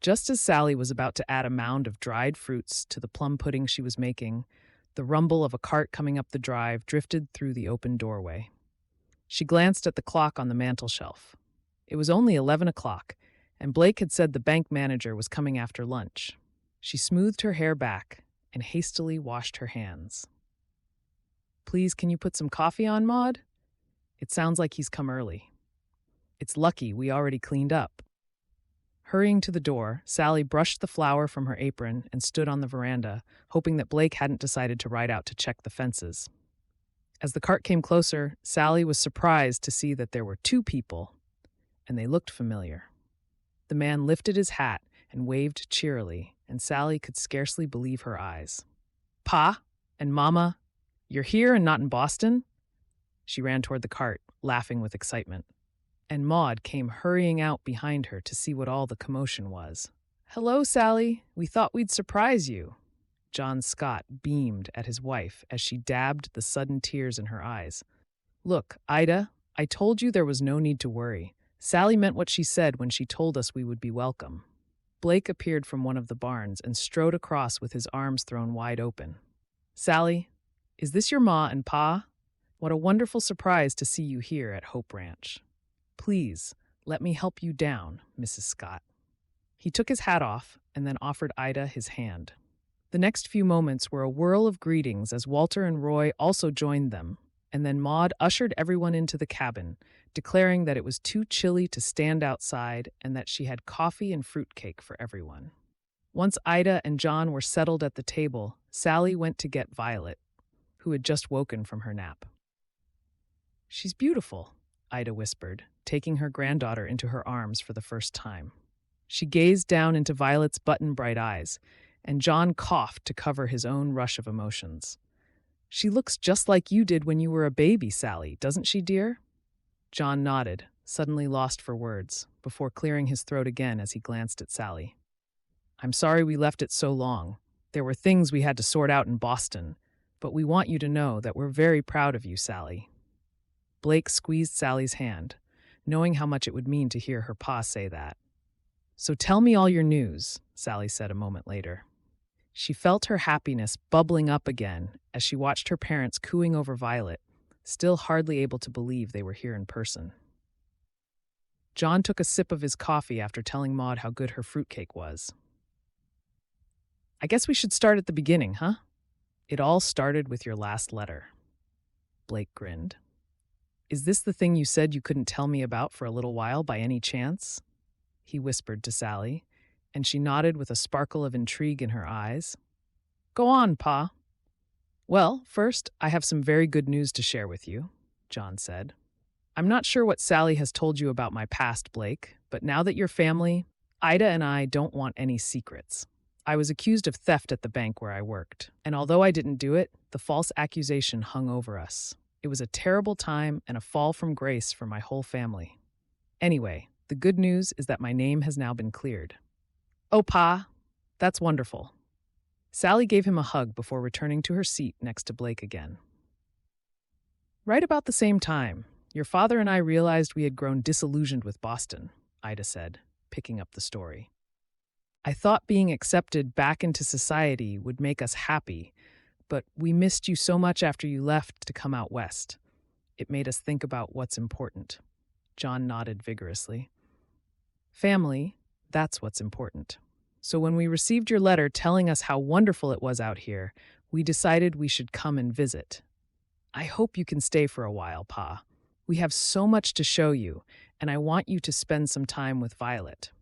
Just as Sally was about to add a mound of dried fruits to the plum pudding she was making, the rumble of a cart coming up the drive drifted through the open doorway. She glanced at the clock on the mantel shelf. It was only 11 o'clock, and Blake had said the bank manager was coming after lunch. She smoothed her hair back and hastily washed her hands. Please, can you put some coffee on, Maud? It sounds like he's come early. It's lucky we already cleaned up. Hurrying to the door, Sally brushed the flour from her apron and stood on the veranda, hoping that Blake hadn't decided to ride out to check the fences. As the cart came closer, Sally was surprised to see that there were two people, and they looked familiar. The man lifted his hat and waved cheerily, and Sally could scarcely believe her eyes. Pa and Mama, you're here and not in Boston? She ran toward the cart, laughing with excitement. And Maud came hurrying out behind her to see what all the commotion was. Hello, Sally. We thought we'd surprise you. John Scott beamed at his wife as she dabbed the sudden tears in her eyes. Look, Ida, I told you there was no need to worry. Sally meant what she said when she told us we would be welcome. Blake appeared from one of the barns and strode across with his arms thrown wide open. Sally, is this your ma and pa? What a wonderful surprise to see you here at Hope Ranch. Please, let me help you down, Mrs. Scott. He took his hat off and then offered Ida his hand. The next few moments were a whirl of greetings as Walter and Roy also joined them, and then Maud ushered everyone into the cabin, declaring that it was too chilly to stand outside and that she had coffee and fruitcake for everyone. Once Ida and John were settled at the table, Sally went to get Violet, who had just woken from her nap. "She's beautiful," Ida whispered, taking her granddaughter into her arms for the first time. She gazed down into Violet's button-bright eyes, and John coughed to cover his own rush of emotions. "She looks just like you did when you were a baby, Sally, doesn't she, dear?" John nodded, suddenly lost for words, before clearing his throat again as he glanced at Sally. "I'm sorry we left it so long. There were things we had to sort out in Boston, but we want you to know that we're very proud of you, Sally." Blake squeezed Sally's hand, knowing how much it would mean to hear her pa say that. "So tell me all your news," Sally said a moment later. She felt her happiness bubbling up again as she watched her parents cooing over Violet, still hardly able to believe they were here in person. John took a sip of his coffee after telling Maud how good her fruitcake was. "I guess we should start at the beginning, huh? It all started with your last letter." Blake grinned. "Is this the thing you said you couldn't tell me about for a little while by any chance?" he whispered to Sally, and she nodded with a sparkle of intrigue in her eyes. "Go on, Pa." "Well, first, I have some very good news to share with you," John said. "I'm not sure what Sally has told you about my past, Blake, but now that you're family, Ida and I don't want any secrets. I was accused of theft at the bank where I worked, and although I didn't do it, the false accusation hung over us. It was a terrible time and a fall from grace for my whole family. Anyway, the good news is that my name has now been cleared." "Oh, Pa, that's wonderful." Sally gave him a hug before returning to her seat next to Blake again. "Right about the same time, your father and I realized we had grown disillusioned with Boston," Ida said, picking up the story. "I thought being accepted back into society would make us happy, but we missed you so much after you left to come out west. It made us think about what's important." John nodded vigorously. "Family, that's what's important. So when we received your letter telling us how wonderful it was out here, we decided we should come and visit. I hope you can stay for a while, Pa. We have so much to show you, and I want you to spend some time with Violet."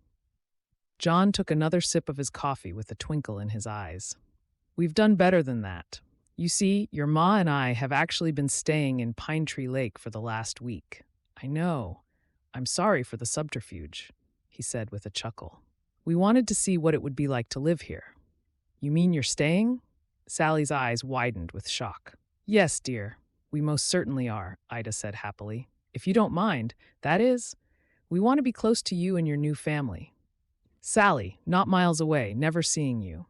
John took another sip of his coffee with a twinkle in his eyes. "We've done better than that. You see, your ma and I have actually been staying in Pine Tree Lake for the last week. I know. I'm sorry for the subterfuge," he said with a chuckle. "We wanted to see what it would be like to live here." "You mean you're staying?" Sally's eyes widened with shock. "Yes, dear, we most certainly are," Ida said happily. "If you don't mind, that is, we want to be close to you and your new family. Sally, not miles away, never seeing you."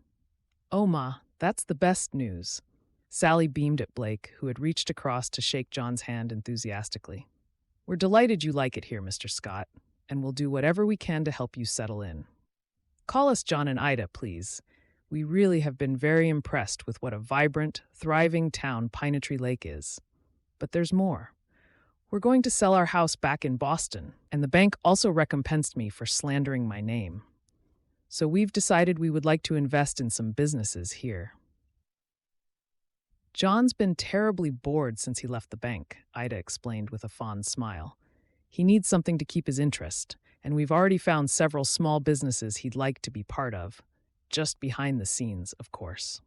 "Oh, Ma, that's the best news." Sally beamed at Blake, who had reached across to shake John's hand enthusiastically. "We're delighted you like it here, Mr. Scott, and we'll do whatever we can to help you settle in. Call us John and Ida, please. We really have been very impressed with what a vibrant, thriving town Pine Tree Lake is. But there's more. We're going to sell our house back in Boston, and the bank also recompensed me for slandering my name. So we've decided we would like to invest in some businesses here." "John's been terribly bored since he left the bank," Ida explained with a fond smile. "He needs something to keep his interest, and we've already found several small businesses he'd like to be part of, just behind the scenes, of course."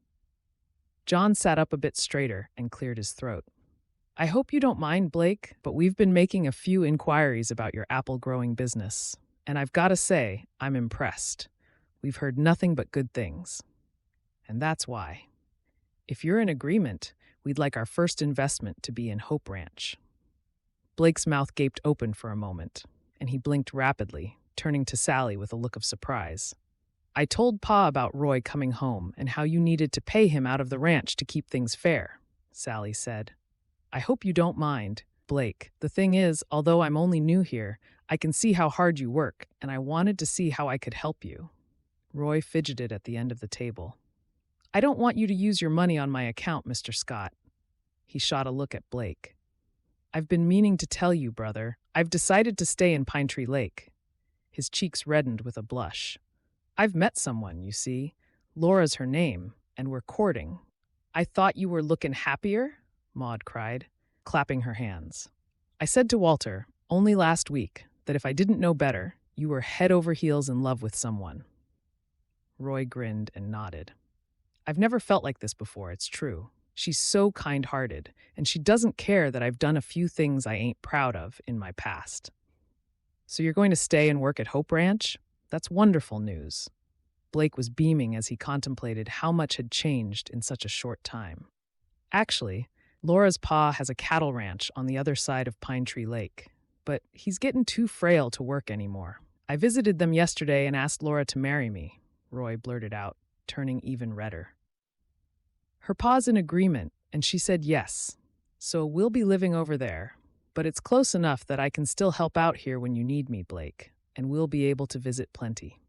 John sat up a bit straighter and cleared his throat. "I hope you don't mind, Blake, but we've been making a few inquiries about your apple-growing business, and I've got to say, I'm impressed. We've heard nothing but good things. And that's why. If you're in agreement, we'd like our first investment to be in Hope Ranch." Blake's mouth gaped open for a moment, and he blinked rapidly, turning to Sally with a look of surprise. "I told Pa about Roy coming home and how you needed to pay him out of the ranch to keep things fair," Sally said. "I hope you don't mind, Blake. The thing is, although I'm only new here, I can see how hard you work, and I wanted to see how I could help you." Roy fidgeted at the end of the table. "I don't want you to use your money on my account, Mr. Scott." He shot a look at Blake. I've been meaning to tell you, brother. I've decided to stay in Pine Tree Lake. His cheeks reddened with a blush. I've met someone, you see. Laura's her name, and we're courting. I thought you were looking happier, Maud cried, clapping her hands. I said to Walter, only last week, that if I didn't know better, you were head over heels in love with someone. Roy grinned and nodded. I've never felt like this before, it's true. She's so kind-hearted, and she doesn't care that I've done a few things I ain't proud of in my past. So you're going to stay and work at Hope Ranch? That's wonderful news. Blake was beaming as he contemplated how much had changed in such a short time. Actually, Laura's pa has a cattle ranch on the other side of Pine Tree Lake, but he's getting too frail to work anymore. I visited them yesterday and asked Laura to marry me, Roy blurted out, turning even redder. Her pa's in agreement, and she said yes, so we'll be living over there, but it's close enough that I can still help out here when you need me, Blake, and we'll be able to visit plenty.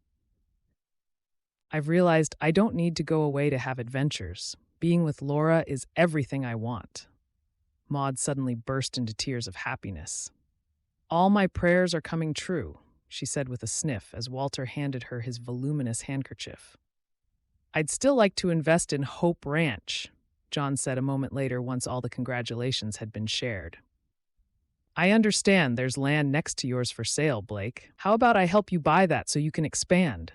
I've realized I don't need to go away to have adventures. Being with Laura is everything I want. Maud suddenly burst into tears of happiness. All my prayers are coming true, she said with a sniff as Walter handed her his voluminous handkerchief. I'd still like to invest in Hope Ranch, John said a moment later once all the congratulations had been shared. I understand there's land next to yours for sale, Blake. How about I help you buy that so you can expand?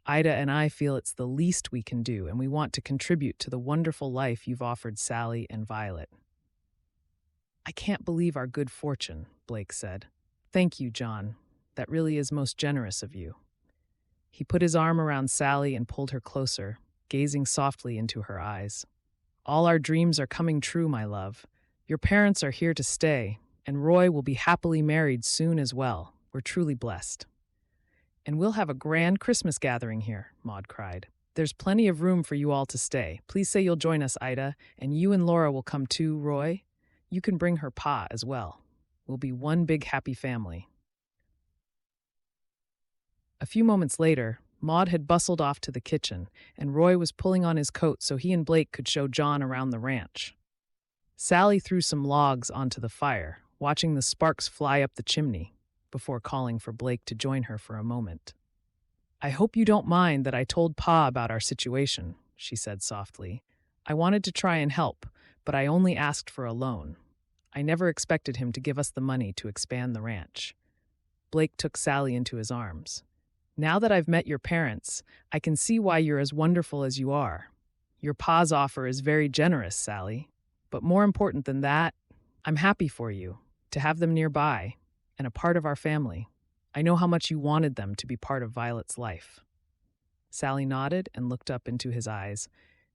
Ida and I feel it's the least we can do, and we want to contribute to the wonderful life you've offered Sally and Violet. I can't believe our good fortune, Blake said. Thank you, John. That really is most generous of you. He put his arm around Sally and pulled her closer, gazing softly into her eyes. All our dreams are coming true, my love. Your parents are here to stay, and Roy will be happily married soon as well. We're truly blessed. And we'll have a grand Christmas gathering here, Maud cried. There's plenty of room for you all to stay. Please say you'll join us, Ida, and you and Laura will come too, Roy. You can bring her pa as well. We'll be one big happy family. A few moments later, Maud had bustled off to the kitchen, and Roy was pulling on his coat so he and Blake could show John around the ranch. Sally threw some logs onto the fire, watching the sparks fly up the chimney, before calling for Blake to join her for a moment. I hope you don't mind that I told Pa about our situation, she said softly. I wanted to try and help, but I only asked for a loan. I never expected him to give us the money to expand the ranch. Blake took Sally into his arms. Now that I've met your parents, I can see why you're as wonderful as you are. Your pa's offer is very generous, Sally. But more important than that, I'm happy for you, to have them nearby, and a part of our family. I know how much you wanted them to be part of Violet's life. Sally nodded and looked up into his eyes,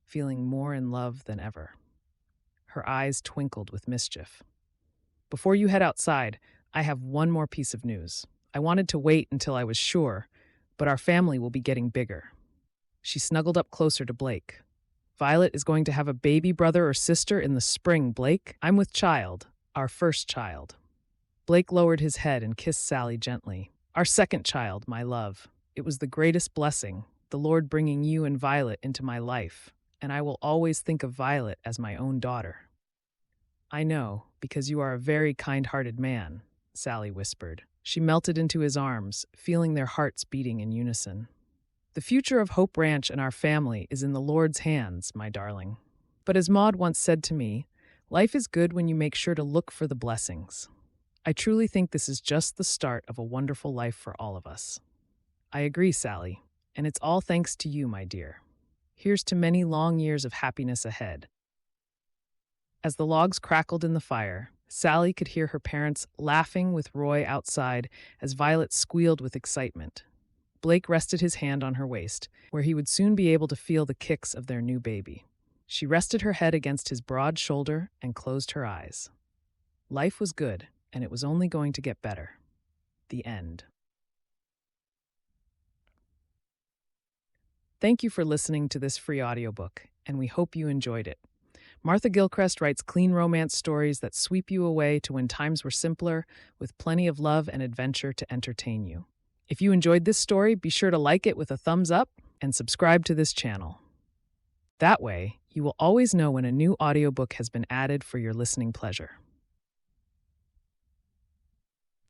feeling more in love than ever. Her eyes twinkled with mischief. Before you head outside, I have one more piece of news. I wanted to wait until I was sure, but our family will be getting bigger. She snuggled up closer to Blake. Violet is going to have a baby brother or sister in the spring, Blake. I'm with child, our first child. Blake lowered his head and kissed Sally gently. Our second child, my love. It was the greatest blessing, the Lord bringing you and Violet into my life, and I will always think of Violet as my own daughter. I know, because you are a very kind-hearted man, Sally whispered. She melted into his arms, feeling their hearts beating in unison. The future of Hope Ranch and our family is in the Lord's hands, my darling. But as Maud once said to me, life is good when you make sure to look for the blessings. I truly think this is just the start of a wonderful life for all of us. I agree, Sally, and it's all thanks to you, my dear. Here's to many long years of happiness ahead. As the logs crackled in the fire, Sally could hear her parents laughing with Roy outside as Violet squealed with excitement. Blake rested his hand on her waist, where he would soon be able to feel the kicks of their new baby. She rested her head against his broad shoulder and closed her eyes. Life was good, and it was only going to get better. The end. Thank you for listening to this free audiobook, and we hope you enjoyed it. Martha Gillcrest writes clean romance stories that sweep you away to when times were simpler, with plenty of love and adventure to entertain you. If you enjoyed this story, be sure to like it with a thumbs up and subscribe to this channel. That way, you will always know when a new audiobook has been added for your listening pleasure.